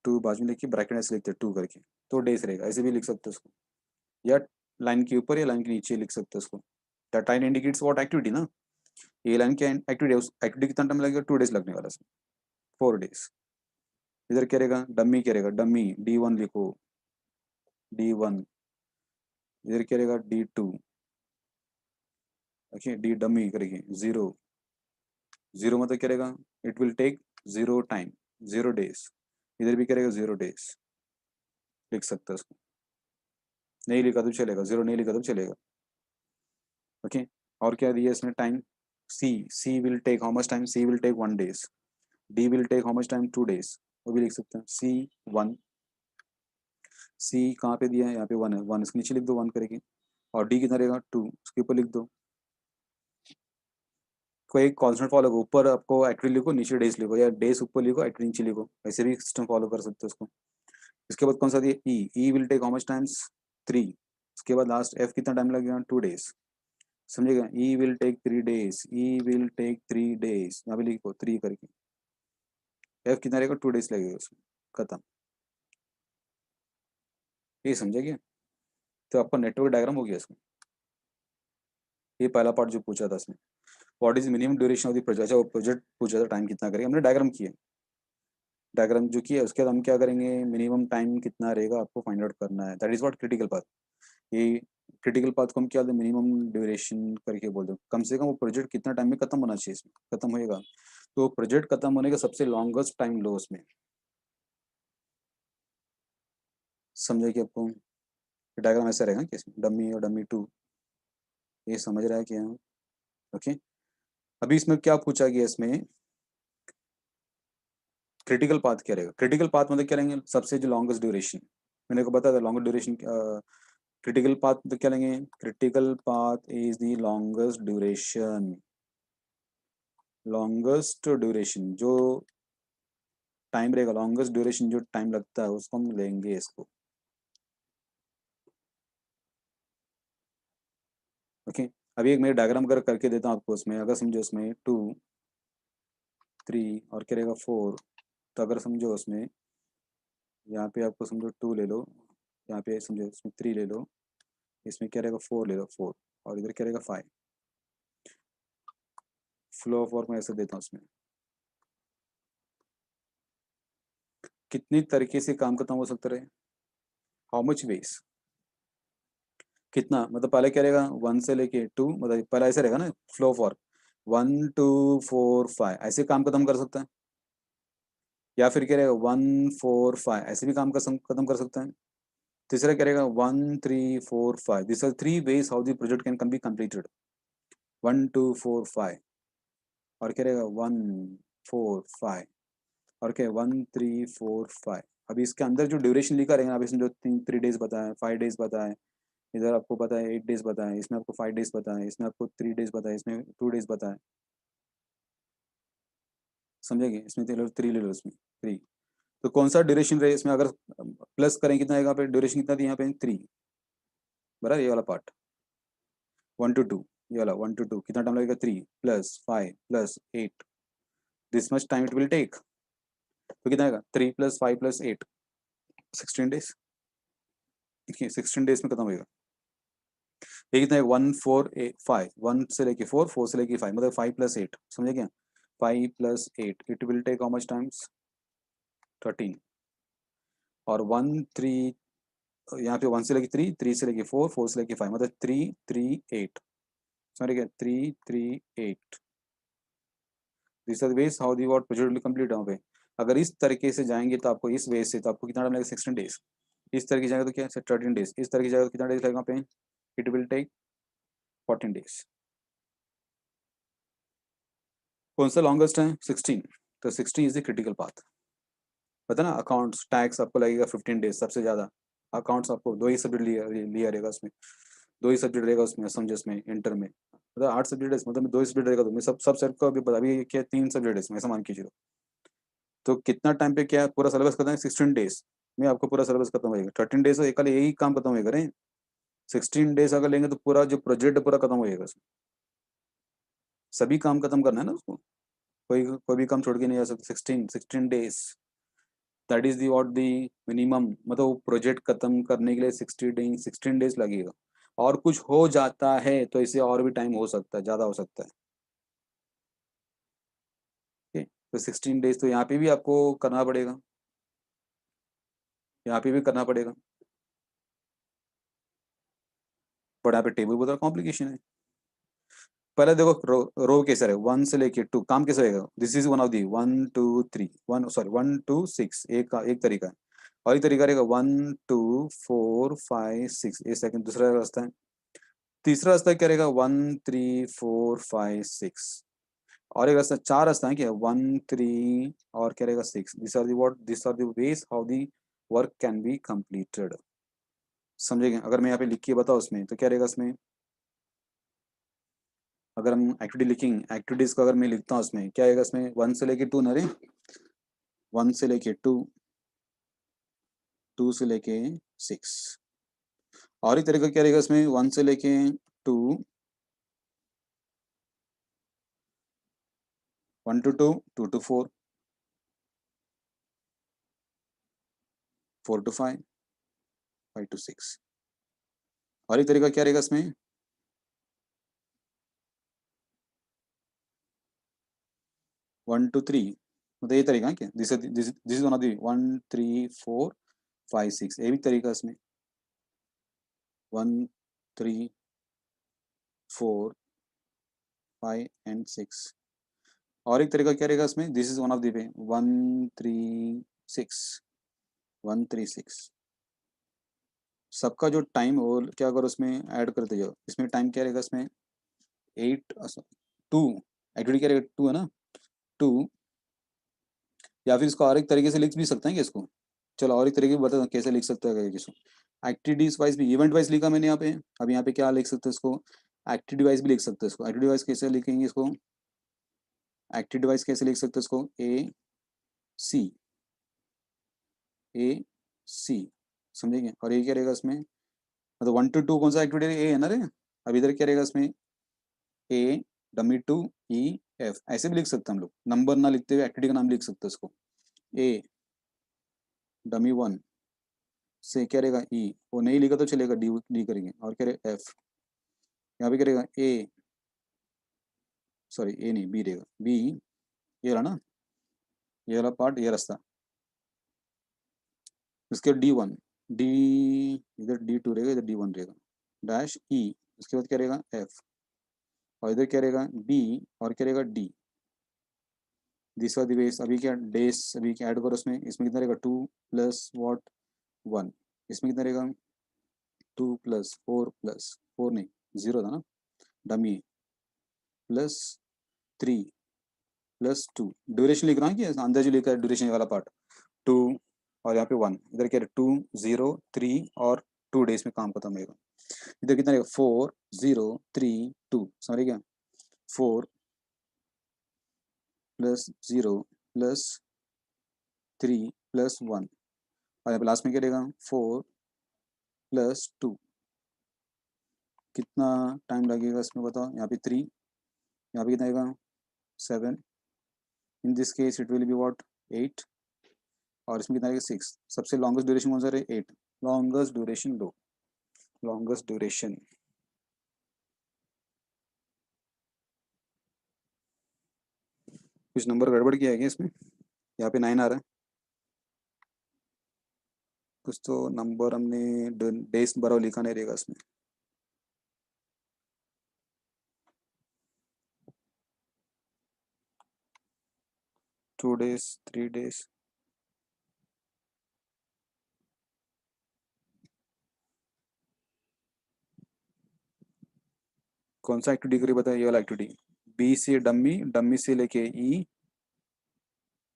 2 बाजू में लिखिए, ब्रैकेट ऐसे लिखते हैं 2 करके, तो डेज रहेगा, ऐसे भी लिख सकते हो उसको, या लाइन के ऊपर या लाइन के नीचे लिख सकते हो उसको। That line indicates what activity ना, ये लाइन क्या एक्टिविटी है, उस एक्टिविटी कितना टाइम लगेगा, 2 days लगने वाला है, 4 days। इधर क्या रहेगा डमी, क्या रहेगा डमी D1 लिखो, D1, इधर क्या रहेगा D2, ओके, डी डमी करेंगे 0, 0 मतलब क्या रहेगा, it will take 0 time, 0 days, इधर भी करेगा 0 days, लिख सकते हो उसको, नहीं लिखा तो चलेगा, 0 नहीं लिखा तो चलेगा, ओके। और क्या दिया इसमें time, C will take how much time, C will take 1 days, D will take how much time 2 days, वो भी लिख सकते हैं, C1, सी कहाँ पे दिया है, यहाँ पे 1 है, 1 इसके नीचे लिख दो 1 करेंगे, और डी कितना रहेगा 2, उसके ऊपर लिख दो, कोई कॉन्स्टेंट फॉलो करो, ऊपर आपको एक्टिविटी लिखो, नीचे डेज लिखो, या डेज ऊपर लिखो एक्टिविटी नीचे लिखो, ऐसे भी सिस्टम फॉलो कर सकते हो उसको। इसके बाद कौन सा दिया, E will take how much times 3, उसके बाद लास्ट एफ कितना टाइम लगेगा 2 डेज, समझेगा। E will take 3 days, E will take 3 days, यहाँ पे लिखो 3 करके, एफ कितना रहेगा 2 डेज लगेगा उसमें, खत्म। ये समझे क्या? तो आपका नेटवर्क डायग्राम हो गया इसमें। ये पहला पार्ट जो पूछा था इसमें, what is minimum duration of the project. अच्छा वो प्रोजेक्ट पूछा था टाइम कितना करेगा, हमने डायग्राम किया, डायग्राम जो किया उसके बाद हम क्या करेंगे, मिनिमम टाइम कितना रहेगा आपको फाइंड आउट करना है, that is what critical path. ये क्रिटिकल पाथ को हम क्या मिनिमम ड्यूरेशन करके बोल दो, कम से कम वो प्रोजेक्ट कितना टाइम में खत्म होना चाहिए, इसमें खत्म होएगा, तो प्रोजेक्ट खत्म होने का सबसे लॉन्गेस्ट टाइम लो उसमें, समझे कि आपको डायग्राम ऐसा रहेगा कि डमी और डमी टू, ये समझ रहा है क्या? ओके। अभी इसमें क्या पूछा गया, इसमें क्रिटिकल पाथ क्या रहेगा, क्रिटिकल पाथ मतलब क्या लेंगे, सबसे जो लॉन्गेस्ट ड्यूरेशन, मैंने को बताया था लॉन्गेस्ट ड्यूरेशन, क्रिटिकल पाथ मतलब क्या लेंगे, critical path is the longest duration, longest duration जो टाइम रहेगा, लॉन्गेस्ट ड्यूरेशन जो टाइम लगता है उसको हम लेंगे इसको। ओके। अभी एक मैं डायग्राम अगर करके देता हूँ आपको, उसमें अगर समझो उसमें 2 3 और क्या रहेगा 4, तो अगर समझो उसमें यहाँ पे आपको समझो 2 ले लो, यहाँ पे समझो इसमें 3 ले लो, इसमें क्या रहेगा 4 ले लो 4, और इधर क्या रहेगा 5। फ्लो ऑफ वर्क में ऐसे देता हूँ उसमें, कितनी तरीके से काम खत्म हो सकता है, हाउ मच वेज, कितना मतलब पहले क्या रहेगा 1 से लेके 2, मतलब पहले ऐसे रहेगा ना फ्लो ऑफ वर्क, 1 2 4 5 ऐसे काम खत्म कर सकता है, या फिर क्या रहेगा 1 4 5 ऐसे भी काम खत्म कर सकता है। तीसरा क्या रहेगा 1 3 4 5, this are 3 ways how the project can be completed, 1 2 4 5, और क्या रहेगा 1 4 5, और क्या 1 3 4 5। अभी इसके अंदर जो ड्यूरेशन लिखा रहेगा, अभी इसमें जो 3 डेज बताए, 5 डेज बताए, इधर आपको पता है 8 डेज बताए, इसमें आपको 5 डेज बताए, इसमें आपको 3 डेज बताए, इसमें 2 डेज बताए, समझेंगे। इसमें 3 ले लो, इसमें 3, तो कौन सा ड्यूरेशन रहे इसमें, अगर प्लस करें कितना आएगा, पे ड्यूरेशन कितना थी यहाँ पे 3, बराबर ये वाला पार्ट 1 to 2, ये वाला 1 to 2 कितना टाइम लगेगा 3 + 5 + 8, this much time it will take, तो कितना आएगा 3 + 5 + 8, 16 डेज, देखिए 16 डेज में खत्म होगा। ये कितना है 1 4 8 5, 1 से लेके 4, 4 से लेके 5, मतलब 5 + 8, समझे क्या, 5 + 8 it will take how much times 13, और 1 3, यहाँ पे 1 से लेके 3, 3 से लेके 4, 4 से लेके 5, मतलब 3 3 8, समझ गया 3 3 8, this are ways how the what project will complete हो पे। अगर इस तरीके से जाएंगे तो आपको इस वे से, तो आपको कितना टाइम लगेगा 16 डेज, इस तरीके जाएगा तो क्या 13 डेज, इस तरीके जाएगा तो कितना डेज लगेगा पे, इट विल टेक 14 डेज। कौन सा लॉन्गेस्ट है 16, तो 16 इज द क्रिटिकल पाथ, पता ना। अकाउंट्स टैक्स आपको लगेगा 15 डेज सबसे ज्यादा, अकाउंट्स आपको 2 ही सब्जेक्ट लिया लिया रहेगा उसमें, 2 ही सब्जेक्ट रहेगा उसमें, समझे उसमें इंटर में, मतलब 8 सब्जेक्ट है मतलब 2 ही सब्जेक्ट रहेगा, तो मैं सब सर को अभी बता, अभी क्या 3 सब्जेक्ट है इसमें, ऐसा मान कीजिए। तो कितना टाइम पे क्या पूरा सिलेबस खत्म है 16 डेज में, आपको पूरा सिलेबस खत्म होएगा 13 डेज, तो कल यही काम खत्म होएगा रे, 16 डेज अगर लेंगे तो पूरा जो प्रोजेक्ट पूरा खत्म होएगा उसमें, सभी काम खत्म करना है ना उसको, कोई भी काम छोड़ के नहीं जा सकता, 16 days, that is the what the minimum, मतलब वो प्रोजेक्ट खत्म करने के लिए 16 डेज लगेगा, और कुछ हो जाता है तो इसे और भी टाइम हो सकता है, ज़्यादा हो सकता है। ठीक, तो 16 डेज तो यहाँ पे भी आपको करना पड़ेगा, यहाँ पे भी करना पड़ेगा, बट यहाँ पे टेबल बहुत कॉम्प्लिकेशन है। पहले देखो रो कैसे है, 1 से लेके 2 काम कैसे होएगा, this is one of the 1 2 3, 1 2 6 एक तरीका है, और एक तरीका रहेगा 1 2 4 5 6, ये सेकंड दूसरा रास्ता है। तीसरा रास्ता क्या रहेगा 1 3 4 5 6, और एक रास्ता, 4 रास्ता है क्या 1 3 और क्या रहेगा 6, this are the ways how the work can be completed, समझेंगे। अगर मैं यहाँ पे लिख के बताऊँ उसमें तो क्या रहेगा उसमें, अगर हम एक्टिविटी लिखेंगे, एक्टिविटीज को अगर मैं लिखता हूँ उसमें क्या आएगा, इसमें 1 से लेके 2 ना रे, 1 से लेके 2, 2 से लेके 6, और एक तरीका क्या रहेगा इसमें, 1 से लेके 2, 1 to 2, 2 to 4, 4 to 5, 5 to 6। और एक तरीका क्या रहेगा इसमें, 1 to 3, मतलब ये तरीका है क्या, this is one of the 1 3 4 5 6, ये भी तरीका इसमें 1 3 4 5 and 6। और एक तरीका क्या रहेगा इसमें, this is one of the वे 1 3 6, 1 3 6। सबका जो टाइम वो क्या करो उसमें ऐड करते जाओ, इसमें टाइम क्या रहेगा इसमें 8 2, एक्चुअली क्या रहेगा 2 है ना, 2। या फिर इसको और एक तरीके से लिख भी सकते हैं क्या इसको, चलो और एक तरीके बता दो कैसे लिख सकते हैं इसको। एक्टिविटीज वाइज भी, इवेंट वाइज लिखा मैंने यहाँ पे, अब यहाँ पे क्या लिख सकते हैं इसको, एक्टिविटी वाइज भी लिख सकते हैं इसको। एक्टिविटी वाइज कैसे लिखेंगे इसको, एक्टिविटी वाइज कैसे लिख सकते हैं इसको, सी, ए सी, समझेंगे। और ये क्या रहेगा इसमें, मतलब 1 to 2 कौन सा एक्टिविटी ए है ना रे, अब इधर क्या रहेगा इसमें ए डमी 2 ई एफ, ऐसे भी लिख सकते हैं हम लोग, नंबर ना लिखते हुए एक्टिविटी का नाम लिख सकते हैं इसको। ए डमी 1 से क्या रहेगा ई, वो नहीं लिखा तो चलेगा, डी डी करेंगे। और क्या रहेगा एफ, यहाँ पे क्या रहेगा ए, सॉरी ए नहीं बी रहेगा, बी ये रहा ना, ये वाला पार्ट ये रास्ता, इसके डी 1, डी, इधर डी 2 रहेगा, इधर डी 1 रहेगा, डैश ई, उसके बाद क्या रहेगा एफ, और इधर क्या रहेगा बी, और क्या रहेगा डी। दिस वाला बेस, अभी क्या डेस अभी क्या ऐड करो उसमें, इसमें कितना रहेगा 2 प्लस वॉट 1, इसमें कितना रहेगा 2 प्लस 4 प्लस 4 नहीं 0 था ना, डमी प्लस 3 प्लस 2, ड्यूरेशन लिख रहा हूँ कि अंदर जो लिखा है ड्यूरेशन वाला पार्ट 2, और यहाँ पे 1, इधर क्या है 2 0 3 और 2 डेज में काम खत्म होगा। इधर कितना रहेगा 4 0 3 2, समझ गया, 4 प्लस 0 प्लस 3 प्लस 1, और यहाँ पे लास्ट में क्या रहेगा 4 प्लस 2। कितना टाइम लगेगा इसमें बताओ, यहाँ पे 3, यहाँ पे कितना आएगा 7, in this case it will be what 8, और इसमें कितना आएगा 6। सबसे लॉन्गेस्ट ड्यूरेशन कौन सा है 8, लॉन्गेस्ट ड्यूरेशन लो, लॉन्गेस्ट ड्यूरेशन। कुछ नंबर गड़बड़ किया है क्या इसमें, यहाँ पे 9 आ रहा है, कुछ तो नंबर हमने डेज बराबर लिखा नहीं रहेगा इसमें। टू डेज 3 डेज, कौन सा एक्टिविटी करी बताया, ये वाला एक्टिविटी, बी से डम्मी, डम्मी से लेके ई,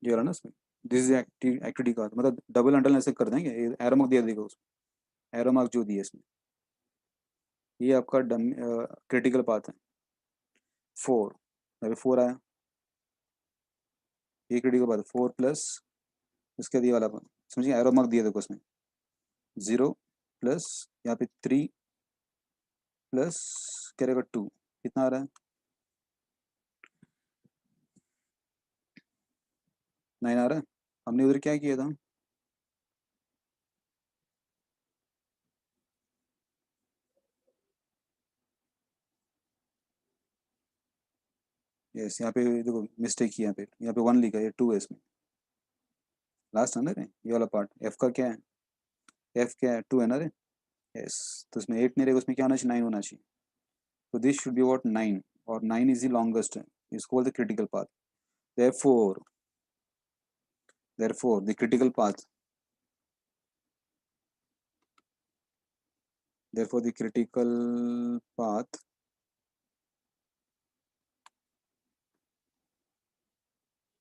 ये वाला ना इसमें, दिस इज एक्टिविटी का मतलब डबल अंडरलाइन ऐसे कर देंगे, एरो मार्क दिया देगा उसमें, एरो मार्क जो दिया इसमें, ये आपका डम क्रिटिकल पाथ है 4, अभी 4 आया, ये क्रिटिकल पाथ 4 प्लस इसके दिया वाला, समझिए एरो मार्क दिया देखो उसमें 0 प्लस यहाँ पे 3 प्लस क्या रहेगा 2, कितना आ रहा है 9 आ रहा है। हमने उधर क्या किया था, यस यहाँ पे देखो मिस्टेक की, यहाँ पे 1 लिखा है, ये 2 है इसमें, लास्ट है ना रे ये वाला पार्ट, एफ का क्या है, एफ क्या है 2 है ना रे, यस, तो इसमें 8 नहीं रहेगा, उसमें क्या होना चाहिए 9 होना चाहिए, तो दिस शुड बी व्हाट 9, और 9 इज द लॉन्गेस्ट, इसको बोलते critical path. therefore therefore the critical path, therefore the critical path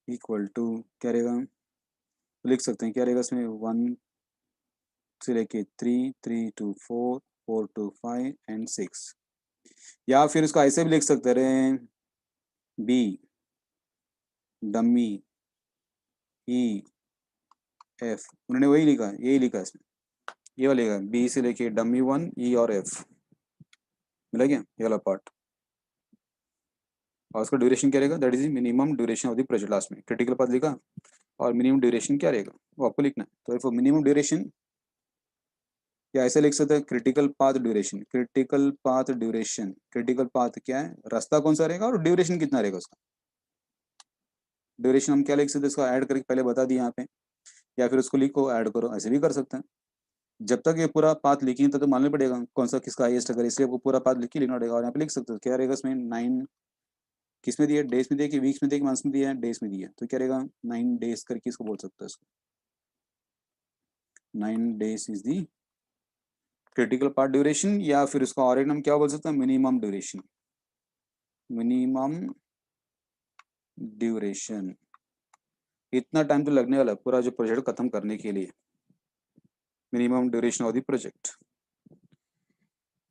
equal to क्या रहेगा, लिख सकते हैं क्या रहेगा इसमें 1 से लेके 3 3 to 4 4 to 5 and 6, या फिर इसको ऐसे भी लिख सकते रहे, बी डमी ई एफ, उन्होंने वही लिखा है, यही लिखा है इसमें, ये वाला लेगा बी से लेके डमी 1 ई और एफ मिला गया ये वाला पार्ट, और उसका ड्यूरेशन क्या रहेगा, that is minimum duration of the project. Last में क्रिटिकल पाथ लिखा और मिनिमम ड्यूरेशन क्या रहेगा वो आपको लिखना है। तो मिनिमम ड्यूरेशन या ऐसे लिख सकते हैं critical path duration, critical path duration, critical path क्या है, रास्ता कौन सा रहेगा और ड्यूरेशन कितना रहेगा उसका। ड्यूरेशन हम क्या लिख सकते हैं, इसको ऐड करके पहले बता दिया यहाँ पे, या फिर उसको लिखो ऐड करो, ऐसे भी कर सकते हैं। जब तक ये पूरा पाथ लिखी तब तो मालूम पड़ेगा कौन सा किसका हाईएस्ट है, इसलिए आपको पूरा पाथ लिख के लिखना पड़ेगा। और यहाँ पे लिख सकते हो क्या रहेगा इसमें 9 किस में दिया है, डेज में दिया कि वीक्स में दिया कि मंथ्स में दिया है, डेज में दिया है, तो क्या रहेगा 9 डेज करके इसको बोल सकते हो इसको। 9 days is the critical path duration, या फिर उसका और एक नाम क्या बोल सकते हैं, मिनिमम ड्यूरेशन, मिनिमम ड्यूरेशन। इतना टाइम तो लगने वाला है पूरा जो प्रोजेक्ट खत्म करने के लिए, minimum duration of the project.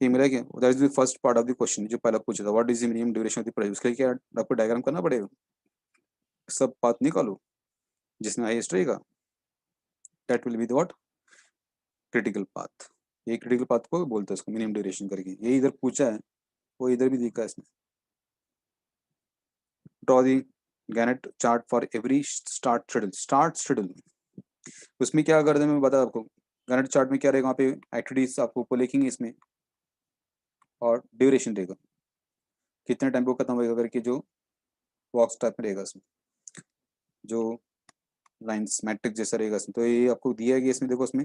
ये मिला क्या, that is the first part of the question जो पहला पूछा था, what is the minimum duration of the project. उसके लिए क्या आपको डायग्राम करना पड़ेगा, सब पाथ निकालो जिसमें हाईएस्ट रहेगा, that will be the what critical path. ये क्रिटिकल पाथ को बोलते हैं उसको मिनिमम ड्यूरेशन करके। ये इधर पूछा है वो इधर भी दिखा है इसमें। Draw the Gantt chart for every start schedule, start schedule उसमें क्या कर दे मैं बता आपको। गैनेट चार्ट में क्या रहेगा, वहाँ पे एक्टिविटीज आपको ऊपर लिखेंगे इसमें, और ड्यूरेशन रहेगा कितने टाइम को खत्म होगा करके, जो बॉक्स टाइप में रहेगा इसमें, जो लाइंस मैट्रिक्स जैसा रहेगा इसमें। तो ये आपको दिया गया इसमें, देखो इसमें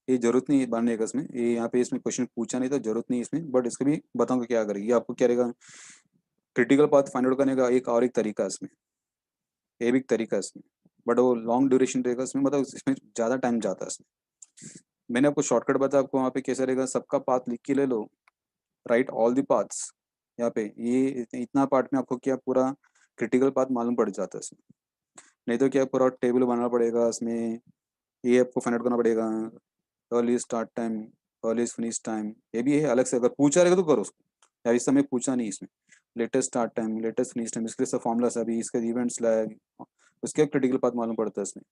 ये जरूरत नहीं है बनाने का इसमें, ये यहाँ पे इसमें क्वेश्चन पूछा नहीं था, जरूरत नहीं है इसमें, बट इसको भी बताऊंगा क्या करेगी। आपको क्या रहेगा क्रिटिकल पाथ फाइंड आउट करने का एक तरीका है इसमें, ये भी एक तरीका है इसमें, बट वो लॉन्ग ड्यूरेशन रहेगा इसमें, मतलब इसमें ज़्यादा टाइम जाता है इसमें। मैंने आपको शॉर्टकट बताया, आपको वहाँ पे कैसे रहेगा, सबका पाथ लिख के ले लो, राइट ऑल द पाथ्स। यहाँ पे ये इतना पार्ट में आपको क्या पूरा क्रिटिकल पाथ मालूम पड़ जाता है इसमें, नहीं तो क्या पूरा टेबल बनाना पड़ेगा इसमें, ये आपको फाइंड आउट करना पड़ेगा, early start time, early finish time, ये भी है अलग से, अगर पूछा रहेगा तो करो उसको, या इस समय पूछा नहीं इसमें। Latest start time, latest finish time, इसके लिए सब फॉर्मूला है अभी, इसके इवेंट्स लैग, उसके क्रिटिकल पाथ मालूम पड़ता है इसमें।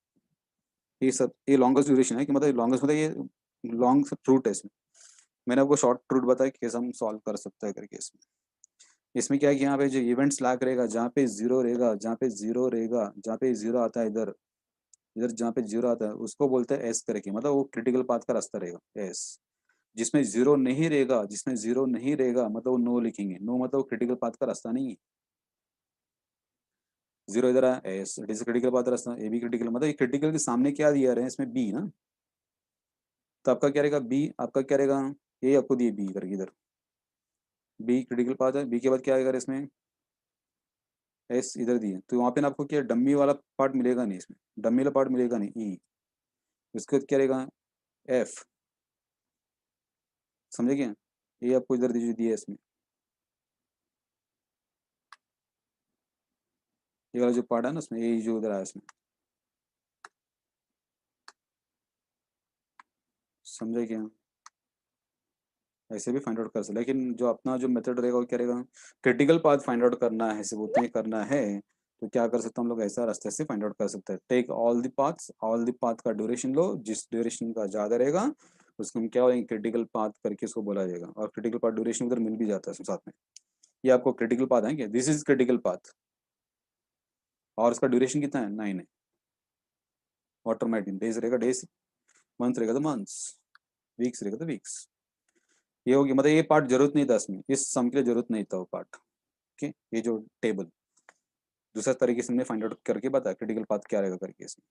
ये सब ये लॉन्गेस्ट ड्यूरेशन है कि मतलब लॉन्गेस्ट मतलब ये लॉन्ग रूट है इसमें। मैंने आपको शॉर्ट रूट बताया कि कैसे हम सॉल्व कर सकते हैं करके इसमें। इसमें क्या है कि यहाँ पे जो इवेंट्स लैग रहेगा, जहाँ पे जीरो रहेगा, जहाँ पे जीरो रहेगा, जहाँ पे जीरो आता है इधर, इधर जहाँ पे जीरो आता है उसको बोलते हैं एस करके, मतलब वो क्रिटिकल पाथ का रास्ता रहेगा एस। जिसमें जीरो नहीं रहेगा, जिसमें जीरो नहीं रहेगा मतलब वो नो लिखेंगे, नो मतलब क्रिटिकल पाथ का रास्ता नहीं है। जीरो इधर आया S, it is critical path रास्ता, ए बी क्रिटिकल, मतलब ये क्रिटिकल के सामने क्या दिया रहे हैं इसमें बी ना, तो आपका क्या रहेगा बी, आपका क्या रहेगा, ये आपको दिए बी करके इधर, बी क्रिटिकल पाथ है, बी के बाद क्या आएगा इसमें एस इधर दिए, तो वहाँ पे ना आपको क्या डम्मी वाला पार्ट मिलेगा नहीं इसमें, डम्मी वाला पार्ट मिलेगा नहीं ई, उसके बाद क्या रहेगा एफ, समझे क्या, ये आपको इधर दीजिए दिया है इसमें, ये वाला जो पार्ट है ना इसमें, ये जो उधर आया इसमें, समझे क्या, ऐसे भी फाइंड आउट कर सकते, लेकिन जो अपना जो मेथड रहेगा वो क्या रहेगा, क्रिटिकल पाथ फाइंड आउट करना है, सिर्फ उतना ही करना है, तो क्या कर सकते हैं हम लोग, ऐसा रास्ते से फाइंड आउट कर सकते हैं। Take all the paths, all the path का ड्यूरेशन लो, जिस ड्यूरेशन का ज़्यादा रहेगा उसको हम क्या बोलेंगे क्रिटिकल पाथ करके उसको बोला जाएगा, और क्रिटिकल पाथ ड्यूरेशन उधर मिल भी जाता है साथ में। ये आपको क्रिटिकल पाथ है क्या, दिस इज क्रिटिकल पाथ, और उसका ड्यूरेशन कितना है 9 है, ऑटोमेटिक डेज रहेगा डेज, मंथ रहेगा तो मंथ्स, वीक्स रहेगा तो वीक्स। ये हो गया, मतलब ये पार्ट जरूरत नहीं था इसमें, इस सम के लिए जरूरत नहीं था वो पार्ट। ओके, ये जो टेबल दूसरा तरीके से हमने फाइंड आउट करके बताया क्रिटिकल पाथ क्या रहेगा करके इसमें।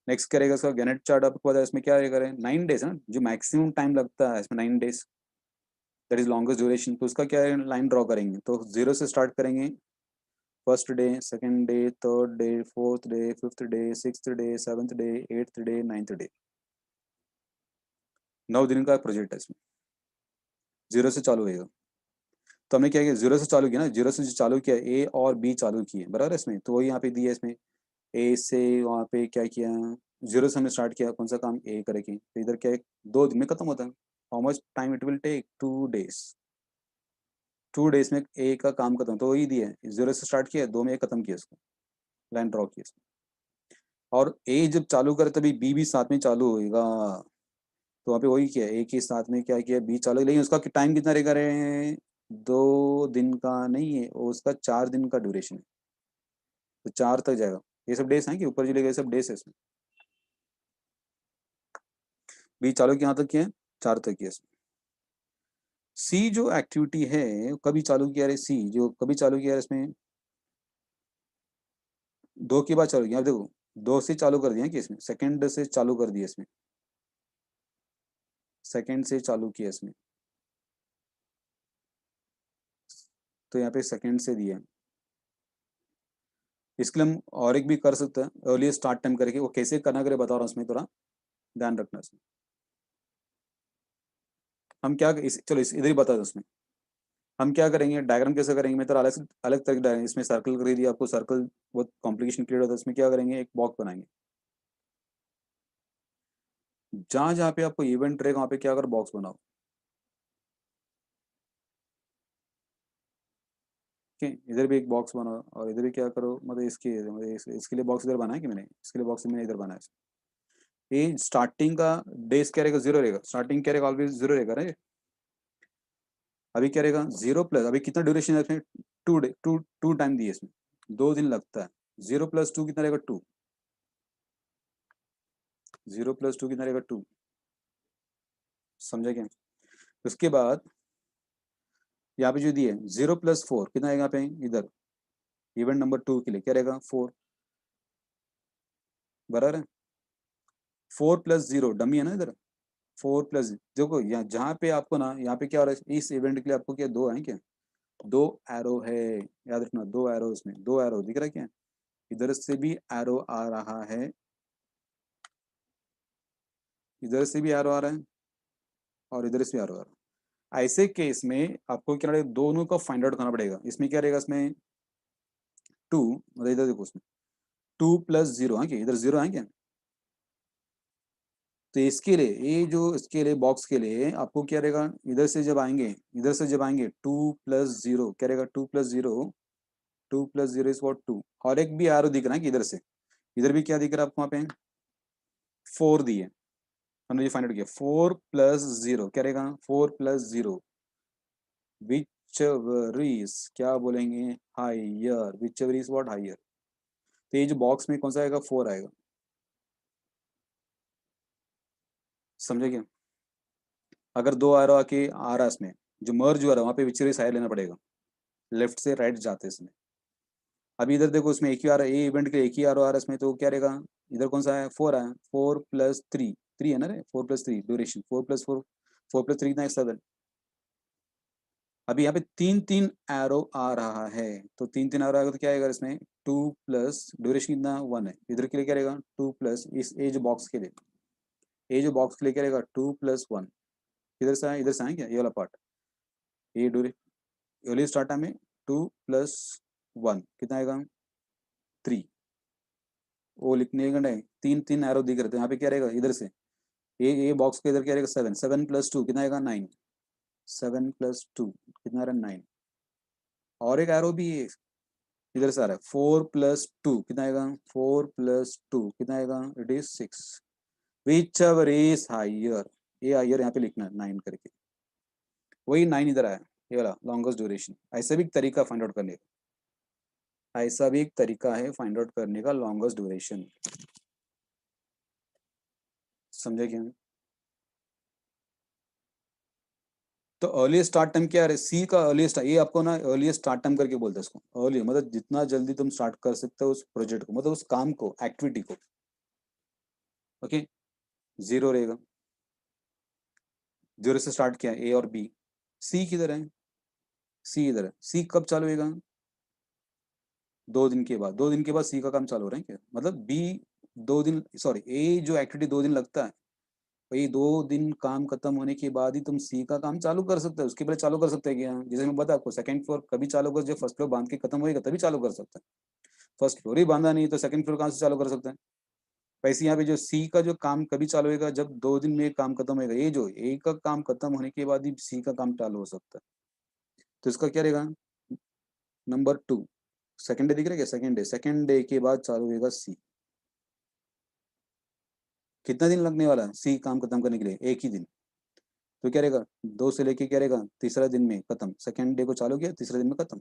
नेक्स्ट करेगा इसका गैनेट चार्ट, आपको पता है इसमें क्या रहेगा 9 डेज है ना, जो मैक्सिमम टाइम लगता है इसमें 9 days, that is longest duration. तो उसका क्या है, लाइन ड्रॉ करेंगे, तो जीरो से स्टार्ट करेंगे, first day, second day, third day, fourth day, fifth day, sixth day, seventh day, eighth day, ninth day, 9 दिन का प्रोजेक्ट है इसमें, जीरो से चालू होएगा। तो हमने क्या किया, जीरो से चालू किया ना, जीरो से जो चालू किया ए और बी चालू किए बराबर है इसमें, तो वही यहाँ पे दिया है इसमें, ए से वहाँ पे क्या किया, जीरो से हमने स्टार्ट किया, कौन सा काम ए करेंगे, तो इधर क्या है 2 दिन में खत्म होता है, how much time it will take 2 days, 2 days में ए का काम खत्म, तो वही दिया है, जीरो से स्टार्ट किया 2 में खत्म किया इसको, लाइन ड्रॉ किया इसको। और ए जब चालू करे तभी बी भी साथ में चालू होएगा। तो वहाँ पे वही किया, ए के साथ में क्या किया, बी चालू, लेकिन उसका टाइम कितना रहेगा रे, 2 दिन का नहीं है वो, उसका 4 दिन का ड्यूरेशन है, तो 4 तक जाएगा। ये सब डेज हैं कि ऊपर जो लेगा, ये सब डेज है इसमें। बी चालू की यहाँ तक किया है, 4 तक किया इसमें। सी जो एक्टिविटी है कभी चालू किया रे, सी जो कभी चालू किया है इसमें 2 के बाद चालू किया। अब देखो 2 से चालू कर दिया कि इसमें, सेकंड से चालू कर दिया इसमें, सेकंड से चालू किया इसमें, तो यहाँ पे सेकंड से दिया है। इसके लिए हम और एक भी कर सकते हैं, अर्ली स्टार्ट टाइम करके, वो कैसे करना करे बता रहा हूँ, उसमें थोड़ा ध्यान रखना इसमें। हम क्या चलो इधर ही बता दो उसमें हम क्या करेंगे, डायग्राम कैसे करेंगे, मैं थोड़ा अलग अलग तरह की डायग्राम, इसमें सर्कल कर दिया आपको, सर्कल बहुत कॉम्प्लिकेशन क्रिएट होता है, इसमें क्या करेंगे, एक बॉक्स बनाएंगे, जहां जहाँ पे आपको इवेंट रहेगा वहाँ पे क्या कर बॉक्स बनाओ। ठीक है, इधर भी एक बॉक्स बनाओ और इधर भी क्या करो, मतलब इसके लिए बॉक्स इधर बनाया कि मैंने, इसके लिए बॉक्स मैंने इधर बनाया। ये स्टार्टिंग का डेज क्या रहेगा, 0 रहेगा, स्टार्टिंग क्या रहेगा, ऑलवेज 0 रहेगा राइट। अभी क्या रहेगा 0 प्लस, अभी कितना ड्यूरेशन है इसमें, 2 डे, टू टाइम दिए इसमें, 2 दिन लगता है। 0 + 2 कितना रहेगा 2, 0 + 2 कितना रहेगा 2, समझा क्या। उसके बाद यहाँ पे जो दिए 0 + 4 कितना आएगा, यहाँ पे इधर इवेंट नंबर 2 के लिए क्या रहेगा 4, बराबर है। 4 + 0 डमी है ना इधर, 4 + देखो यहाँ जहाँ पे आपको ना, यहाँ पे क्या हो रहा है, इस इवेंट के लिए आपको क्या 2 है क्या, 2 एरो है, याद रखना 2 एरो, इसमें 2 एरो दिख रहा है क्या, इधर से भी एरो आ रहा है, इधर से भी एरो आ रहा है, और इधर से भी एरो आ रहा है। ऐसे केस में आपको क्या रहेगा, दोनों का फाइंड आउट करना पड़ेगा। इसमें क्या रहेगा, इसमें 2, मतलब इधर देखो उसमें 2 + 0 है क्या, इधर 0 है क्या, तो इसके लिए ये जो इसके लिए बॉक्स के लिए आपको क्या रहेगा, इधर से जब आएंगे 2 + 0 क्या रहेगा, 2 + 0, 2 + 0 इज वॉट 2, और एक भी एरो दिख रहा है कि इधर से, इधर भी क्या दिख रहा है आपको, वहाँ पे 4 दिए, हमने जो फाइंड आउट किया 4 + 0 क्या रहेगा, 4 + 0 विच एवर इज क्या बोलेंगे, higher, which ever is what higher, तो ये जो बॉक्स में कौन सा आएगा, 4 आएगा, समझे क्या। अगर 2 एरो आके आ रहा है इसमें, जो मर्ज हो रहा है वहाँ पे विच एवर इज हायर लेना पड़ेगा, लेफ्ट से राइट जाते हैं इसमें। अभी इधर देखो इसमें एक ही आ रहा है, ये इवेंट के एक ही आरो आ रहा है इसमें, तो क्या रहेगा, इधर कौन सा है 4 है, 4 + 3, 3 है ना रे, 4 + 3 ड्यूरेशन, 4 + 4, 4 + 3 कितना है 7। अभी यहाँ पे 3 3 एरो आ रहा है, तो 3 3 एरो आएगा तो क्या आएगा इसमें, 2 + ड्यूरेशन कितना 1 है, इधर के लिए क्या रहेगा 2 + इस एज बॉक्स के लिए, एज बॉक्स के लिए क्या रहेगा 2 + 1, इधर से आए क्या ये वाला पार्ट, ये ड्यूरेशन स्टार्ट टाइम में 2 + 1 कितना आएगा 3, वो लिखने का नहीं, 3 3 एरो दिख रहे थे, यहाँ पे क्या रहेगा इधर से, ये बॉक्स के इधर क्या रहेगा 7, 7 + 2 कितना आएगा 9, 7 + 2 कितना रहा 9, और एक एरो भी है इधर से आ रहा है 4 + 2 कितना आएगा, 4 + 2 कितना आएगा, it is 6, which ever is higher, ये हाइयर यहाँ पे लिखना है 9 करके, वही 9 इधर आया, ये वाला लॉन्गेस्ट ड्यूरेशन। ऐसा भी एक तरीका फाइंड आउट करने का, ऐसा भी एक तरीका है फाइंड आउट करने का लॉन्गेस्ट ड्यूरेशन, समझे क्या। तो अर्ली स्टार्ट टाइम क्या है, सी का अर्लीस्ट, ये आपको ना अर्ली स्टार्ट टाइम करके बोलते हैं इसको, अर्ली मतलब जितना जल्दी तुम स्टार्ट कर सकते हो उस प्रोजेक्ट को, मतलब उस काम को, एक्टिविटी को, ओके। 0 रहेगा, 0 से स्टार्ट किया ए और बी, सी किधर है, सी इधर है, सी कब चालू होगा, 2 दिन के बाद, 2 दिन के बाद सी का काम चालू हो रहा है क्या, मतलब बी 2 दिन, सॉरी ए जो एक्टिविटी 2 दिन लगता है, भाई 2 दिन काम खत्म होने के बाद ही तुम सी का काम चालू कर सकते हो, उसके पहले चालू कर सकते हैं क्या, जैसे मैं बता आपको सेकंड फ्लोर कभी चालू कर, जब फर्स्ट फ्लोर बांध के खत्म होएगा तभी चालू कर सकते हैं, फर्स्ट फ्लोर ही बांधा नहीं तो सेकंड फ्लोर कहाँ से चालू कर सकते हैं। वैसे यहाँ पे जो सी का जो काम कभी चालू होगा, जब 2 दिन में काम खत्म होगा, ये जो ए का काम खत्म होने के बाद ही सी का काम चालू हो सकता है, तो इसका क्या रहेगा नंबर 2, सेकंड डे दिख रहा है क्या, सेकंड डे के बाद चालू होगा सी, कितना दिन लगने वाला है सी काम खत्म करने के लिए? एक ही दिन। तो क्या रहेगा, 2 से लेके क्या रहेगा, तीसरा दिन में खत्म, सेकेंड डे को चालू किया, तीसरे दिन में खत्म।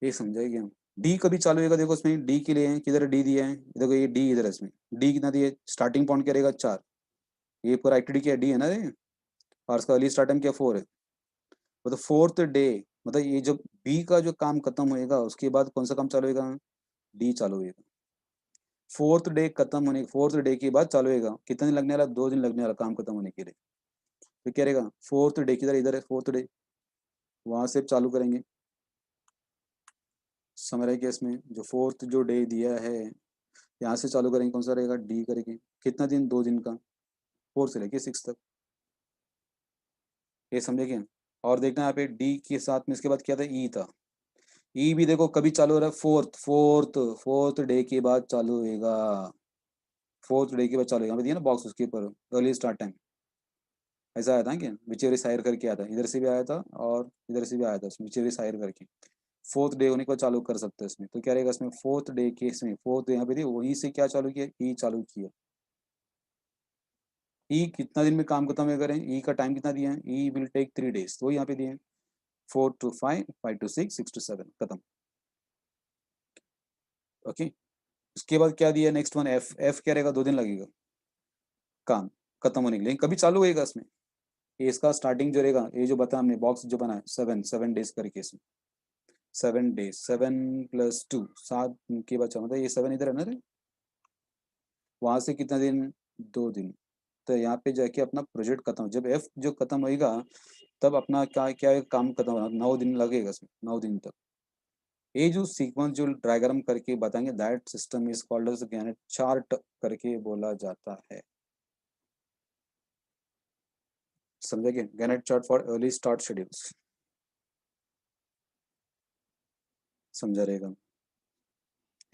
ये समझाएगी हम। डी कभी चालू होगा, देखो इसमें डी के लिए है, किधर डी दिया है, देखो ये डी इधर है, इसमें डी कितना दिया है, स्टार्टिंग पॉइंट क्या रहेगा 4, ये पूरा एक्टिविटी क्या डी है ना ये, और इसका अर्ली स्टार्ट टाइम क्या 4 है। मतलब फोर्थ डे, मतलब ये जब बी का जो काम खत्म होएगा उसके बाद कौन सा काम चालू होएगा, डी चालू होएगा। फोर्थ डे खत्म होने, फोर्थ डे के बाद चालू होएगा, कितने दिन लगने वाला, 2 दिन लगने वाला काम खत्म होने के लिए। तो क्या रहेगा, फोर्थ डे किधर, इधर है फोर्थ डे, वहां से चालू करेंगे। समझ रहे क्या, इसमें जो फोर्थ जो डे दिया है यहाँ से चालू करेंगे, कौन सा रहेगा, डी करेंगे। कितना दिन, 2 दिन का, 4 से लेके 6 तक। ये समझे क्या। और देखना यहाँ पे डी के साथ में इसके बाद क्या था, ई था। ई भी देखो कभी चालू हो रहा है, फोर्थ डे के बाद चालू होएगा, फोर्थ डे के बाद चालू होगा, यहाँ पे दिया ना बॉक्स उसके ऊपर, अर्ली स्टार्ट टाइम। ऐसा आया था क्या, विचेवरी सायर करके आया था, इधर से भी आया था और इधर से भी आया था, उसमें विचेवरी सायर करके। फोर्थ डे होने के बाद चालू कर सकते हैं इसमें। तो क्या रहेगा इसमें, फोर्थ डे के इसमें, फोर्थ यहाँ पे थी वहीं से क्या चालू किया, ई चालू किया। ई कितना दिन में काम खत्म है करें, ई का टाइम कितना दिया है, ई विल टेक 3 days, तो यहाँ पे दिए 4 to 5, 5 to 6, 6 to 7, खत्म। ओके। उसके बाद क्या दिया नेक्स्ट वन, एफ, एफ क्या रहेगा, 2 दिन लगेगा काम खत्म होने के लिए, कभी चालू होएगा इसमें। ये इसका स्टार्टिंग जो रहेगा, ये जो बताया हमने बॉक्स जो बना है, 7 days करके इसमें, 7 days, 7 + 2, 7 के बचा, मतलब ये 7 इधर है ना रे, वहां से कितना दिन, 2 दिन। तो यहाँ पे जाके अपना प्रोजेक्ट खत्म, जब एफ जो खत्म होएगा तब अपना क्या क्या काम खत्म होना, 9 दिन लगेगा इसमें, 9 दिन तक। ये जो सीक्वेंस जो डायग्राम करके बताएंगे, that system is called as Gantt chart करके बोला जाता है। समझेंगे, Gantt chart for early start schedules, समझा रहेगा।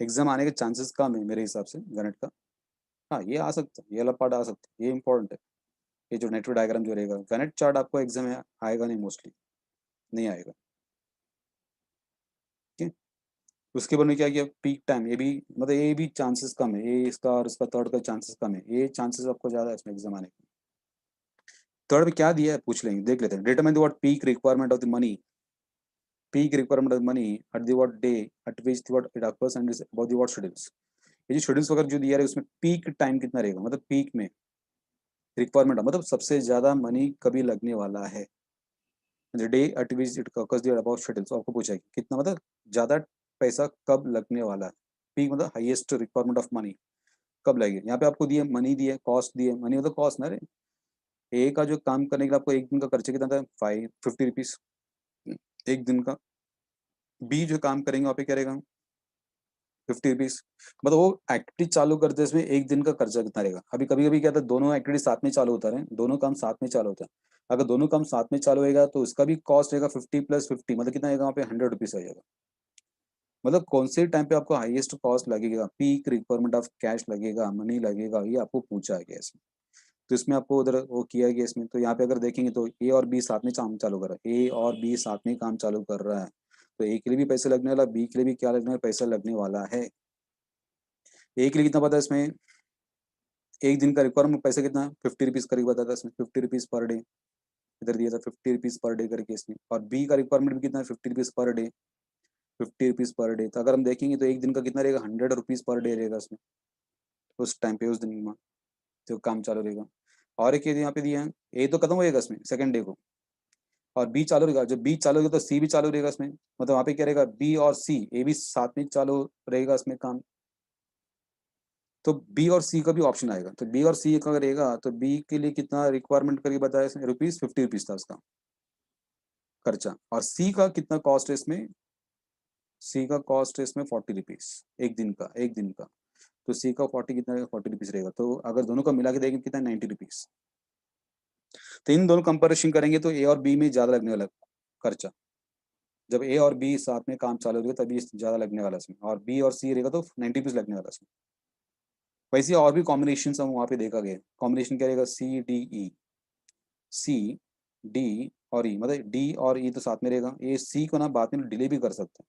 एग्जाम आने के चांसेस कम है मेरे हिसाब से गैनेट का। हाँ ये आ सकता है, ये वाला पार्ट आ सकता है, ये इंपॉर्टेंट है। ये जो नेटवर्क डायग्राम जो रहेगा, गैनेट चार्ट आपको एग्जाम में आएगा नहीं, मोस्टली नहीं आएगा। ठीक है। उसके बाद में क्या किया, पीक टाइम, ये भी मतलब ये भी चांसेस कम है, ये इसका और इसका थर्ड का चांसेस कम है, ये चांसेस आपको ज्यादा है इसमें एग्जाम आने के। थर्ड में क्या दिया है पूछ लेंगे, देख लेते हैं। Determine the what peak requirement of the money, peak requirement of money at the what day at which what it occurs and about the what schedules. ये जो शेड्यूल्स वगैरह जो दिया है उसमें पीक टाइम कितना रहेगा, मतलब पीक में रिक्वायरमेंट मतलब सबसे ज्यादा मनी कभी लगने वाला है, day at which it occurs the about schedules, आपको पूछा है कितना मतलब ज्यादा पैसा कब लगने वाला है। पीक मतलब हाईएस्ट रिक्वायरमेंट ऑफ मनी कब लगेगा। यहाँ पे आपको दिए मनी दिए, कॉस्ट दिए, मनी मतलब कॉस्ट ना रे। ए का जो काम करने के लिए आपको एक दिन का खर्चा कितना था, 50 रुपीज एक दिन का। बी जो काम करेंगे वहाँ पे क्या रहेगा, 50 रुपीज। मतलब वो एक्टिविटी चालू करते हैं इसमें एक दिन का खर्चा कितना रहेगा। अभी कभी कभी क्या था, दोनों एक्टिविटी साथ में चालू होता है, दोनों काम साथ में चालू होता है। अगर दोनों काम साथ में चालू होगा तो उसका भी कॉस्ट रहेगा 50 + 50, मतलब कितना आएगा वहाँ पे, 100 रुपीज आ जाएगा। मतलब कौन से टाइम पे आपको हाईएस्ट कॉस्ट लगेगा, पीक रिक्वायरमेंट ऑफ कैश लगेगा, मनी लगेगा, ये आपको पूछा गया इसमें। तो इसमें आपको उधर वो किया गया इसमें। तो यहाँ पे अगर देखेंगे तो ए और बी साथ में काम चालू कर रहा है, ए और बी साथ में काम चालू कर रहा है, तो ए के लिए भी पैसे लगने वाला, बी के लिए भी क्या लगने वाला, पैसा लगने वाला है। ए के लिए कितना पता है इसमें, एक दिन का रिक्वायरमेंट पैसा कितना, 50 रुपीज करीब बताया था इसमें, 50 रुपीज पर डे, इधर दिया था 50 रुपीज पर डे करके इसमें। और बी का रिक्वायरमेंट भी कितना है, 50 rupees per day, 50 rupees per day. तो अगर हम देखेंगे तो एक दिन का कितना रहेगा, 100 रुपीज पर डे रहेगा इसमें, उस टाइम पे उस दिन में जो काम चालू रहेगा। और एक यहाँ पे दिया है, ए तो खत्म होएगा इसमें सेकंड डे को, और बी चालू रहेगा। जब बी चालू रहेगा तो सी भी चालू रहेगा इसमें, मतलब वहाँ पे क्या रहेगा, बी और सी, ए भी साथ में चालू रहेगा इसमें काम। तो बी और सी का भी ऑप्शन आएगा, तो बी और सी का रहेगा तो बी के लिए कितना रिक्वायरमेंट करके बताया इसमें, रुपीज 50 रुपीज था उसका खर्चा। और सी का कितना कॉस्ट है इसमें, सी का कॉस्ट है इसमें 40 रुपीज एक दिन का। तो सी का 40 कितना रहेगा, 40 रुपीज रहेगा। तो अगर दोनों का मिला के देखेंगे कितना, 90 रुपीज। तो इन दोनों कंपेरिजन करेंगे तो ए और बी में ज्यादा लगने वाला खर्चा। जब ए और बी साथ में काम चालू रहेगा तभी ज्यादा लगने वाला इसमें, और बी और सी रहेगा तो 90 रुपीज लगने वाला इसमें। वैसे और भी कॉम्बिनेशन हम वहाँ पे देखा गया, कॉम्बिनेशन क्या रहेगा, सी डी ई, सी डी और ई, मतलब डी और ई तो साथ में रहेगा। ये सी को ना बाद में डिले भी कर सकते हैं,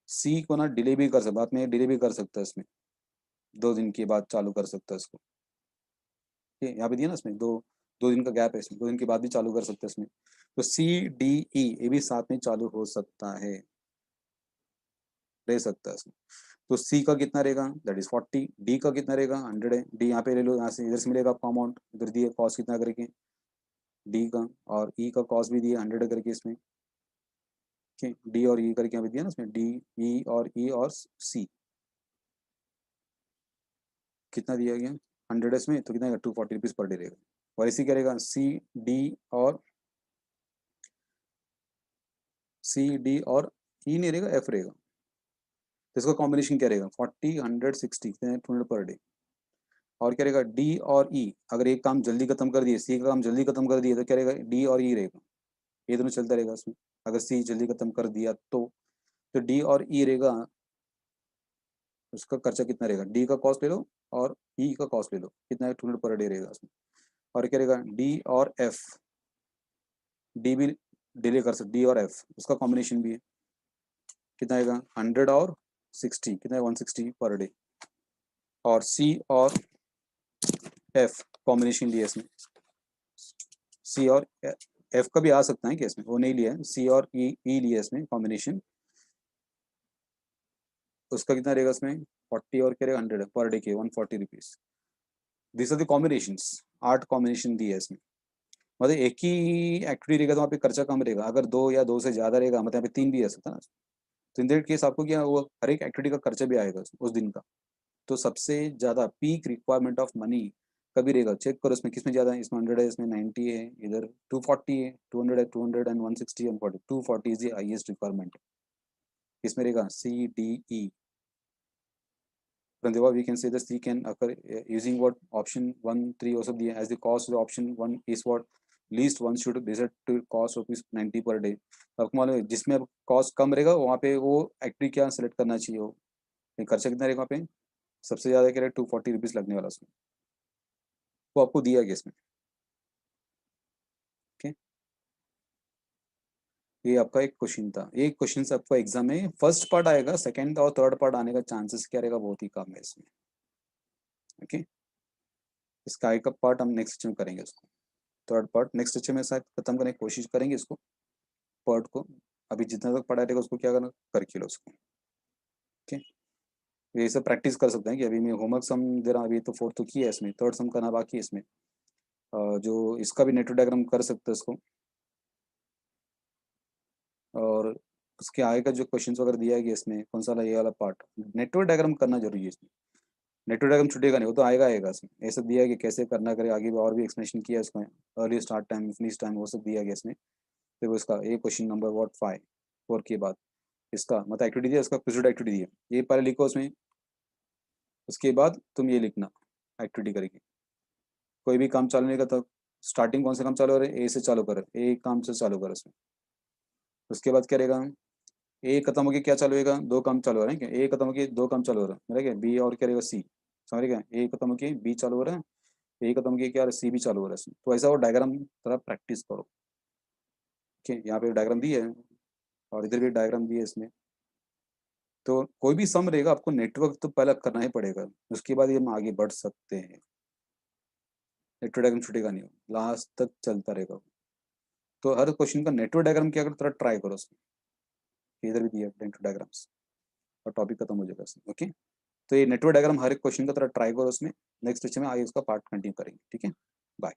सी को ना डिले भी कर सकते, बाद में डिले भी कर सकता है इसमें। 2 दिन के बाद चालू कर सकता है इसको। ठीक है, यहाँ पे दिया ना इसमें 2 दिन का गैप है इसमें, 2 दिन के बाद भी चालू कर सकते हैं इसमें। तो CDE ये भी साथ में चालू हो सकता है, रह सकता है इसमें। तो सी का कितना रहेगा, दैट इज 40। डी का कितना रहेगा, 100 है। डी यहाँ पे ले लो, यहाँ से इधर से मिलेगा आपको अमाउंट, इधर दिए कॉस्ट कितना करके डी का, और ई का कॉस्ट भी दिया 100 करके इसमें। ठीक, डी और ई करके यहाँ पे दिया ना इसमें, डी ई और सी कितना दिया गया 100 इसमें, तो कितना 240 रुपीज़ पर डे रहेगा। और इसी क्या रहेगा सी डी और ई नहीं रहेगा, एफ रहेगा। तो इसका कॉम्बिनेशन क्या रहेगा 40 100 60 200 पर डे। और क्या रहेगा डी और ई, अगर एक काम जल्दी खत्म कर दिए, सी का काम जल्दी खत्म कर दिए, तो क्या रहेगा डी और ई रहेगा, ये दोनों चलता रहेगा इसमें। अगर सी जल्दी खत्म कर दिया तो डी और ई रहेगा, उसका खर्चा कितना रहेगा, डी का कॉस्ट ले लो और ई का कॉस्ट ले लो, कितना है 200 पर डे रहेगा उसमें। और क्या रहेगा डी और एफ, डी भी डिले कर सकते, डी और एफ उसका कॉम्बिनेशन भी है, कितना आएगा 100 और 60, कितना है 160 पर डे। और सी और एफ कॉम्बिनेशन लिया इसमें, सी और एफ का भी आ सकता है क्या इसमें, वो नहीं लिया है, सी और ई लिया इसमें कॉम्बिनेशन, उसका कितना रहेगा इसमें 40 और क्या रहेगा 100 पर डे के 140 rupees. This are the combinations, 8 combination दिए है इसमें। मतलब एक ही एक्टिविटी रहेगा तो वहाँ पे खर्चा कम रहेगा, अगर 2 या 2 से ज़्यादा रहेगा मतलब यहाँ पे 3 भी आ सकता है ना। तो इन दैट केस आपको क्या, वो हर एक एक्टिविटी का खर्चा भी आएगा उस दिन का। तो सबसे ज़्यादा पीक रिक्वायरमेंट ऑफ मनी कभी रहेगा, चेक करो इसमें किसमें ज़्यादा है, इसमें 100 है, इसमें 90 है, इधर 240 है, 200 है, 200 and 160 and 40, 240 is the highest requirement. इसमें रहेगा CDE। From the above, we can say the C can occur using what option 1 3 also दिया, as the cost of option 1 is what least one should decide to cost rupees 90 per day. आपको मालूम है जिसमें अब cost कम रहेगा वहाँ पे वो एक्टिविटी क्या सेलेक्ट करना चाहिए, वो खर्चा कितना रहेगा वहाँ पे, सबसे ज़्यादा क्या रहेगा 240 रुपीज़ लगने वाला उसमें, वो आपको दिया गया इसमें। ओके, ये आपका एक क्वेश्चन था, एक क्वेश्चन से आपका एग्जाम में फर्स्ट पार्ट आएगा, सेकंड और थर्ड पार्ट आने का चांसेस क्या रहेगा बहुत ही कम है इसमें। ओके, इसका एक पार्ट हम नेक्स्ट में करेंगे उसको, थर्ड पार्ट नेक्स्ट अच्छे में शायद खत्म करने की कोशिश करेंगे इसको पार्ट को। अभी जितना तक पढ़ा रहेगा उसको क्या करना करके लो उसको। ठीक है, ये सब प्रैक्टिस कर सकते हैं कि अभी मैं होमवर्क सम दे रहा हूँ, अभी तो फोर्थ तो किया है, इसमें थर्ड सम करना बाकी है इसमें। जो इसका भी नेटवर्क डायग्राम कर सकते हैं इसको, और उसके आगे का जो क्वेश्चन वगैरह दिया है इसमें कौन सा वाला, ये वाला पार्ट नेटवर्क डायग्राम करना जरूरी है इसमें। नेटवर्क डायग्राम छूटेगा नहीं, वो तो आएगा आएगा इसमें, ये सब दिया है कि कैसे करना करे, आगे और भी एक्सप्लेनेशन किया है इसमें, early start time finish time वो सब दिया गया इसमें। फिर वो इसका ये क्वेश्चन नंबर 4 के बाद इसका मतलब एक्टिविटी दिया, इसका प्रोसीड एक्टिविटी दिया, ये पहले लिखो उसमें, उसके बाद तुम ये लिखना एक्टिविटी करेंगे। कोई भी काम चालू नहीं करता, स्टार्टिंग कौन से काम चालू हो रहे हैं, ए से चालू करो, ए काम से चालू करो इसमें। उसके बाद क्या रहेगा, ए खत्म होकर क्या चालू होगा, 2 काम चालू हो रहे हैं क्या, ए खत्म होकर 2 काम चालू हो रहा है, मेरा क्या बी और क्या रहेगा सी, समझ गया, ए खत्म होकर बी चालू हो रहा है, ए खत्म होकर क्या सी भी चालू हो रहा है इसमें। तो ऐसा वो डायग्राम थोड़ा प्रैक्टिस करो। ठीक है, यहाँ पे डायग्राम दी है और इधर भी डायग्राम दी है इसमें। तो कोई भी सम रहेगा आपको नेटवर्क तो पहले करना ही पड़ेगा, उसके बाद ये हम आगे बढ़ सकते हैं। नेटवर्क डायग्राम छूटेगा नहीं, लास्ट तक चलता रहेगा। तो हर क्वेश्चन का नेटवर्क डायग्राम क्या करो, थोड़ा ट्राई करो उसमें, इधर भी दिया नेटवर्क डायग्राम्स, और टॉपिक खत्म हो जाएगा उसमें। ओके, तो ये नेटवर्क डायग्राम हर एक क्वेश्चन का थोड़ा ट्राई करो उसमें, नेक्स्ट लेक्चर में आगे उसका पार्ट कंटिन्यू करेंगे। ठीक है, बाय।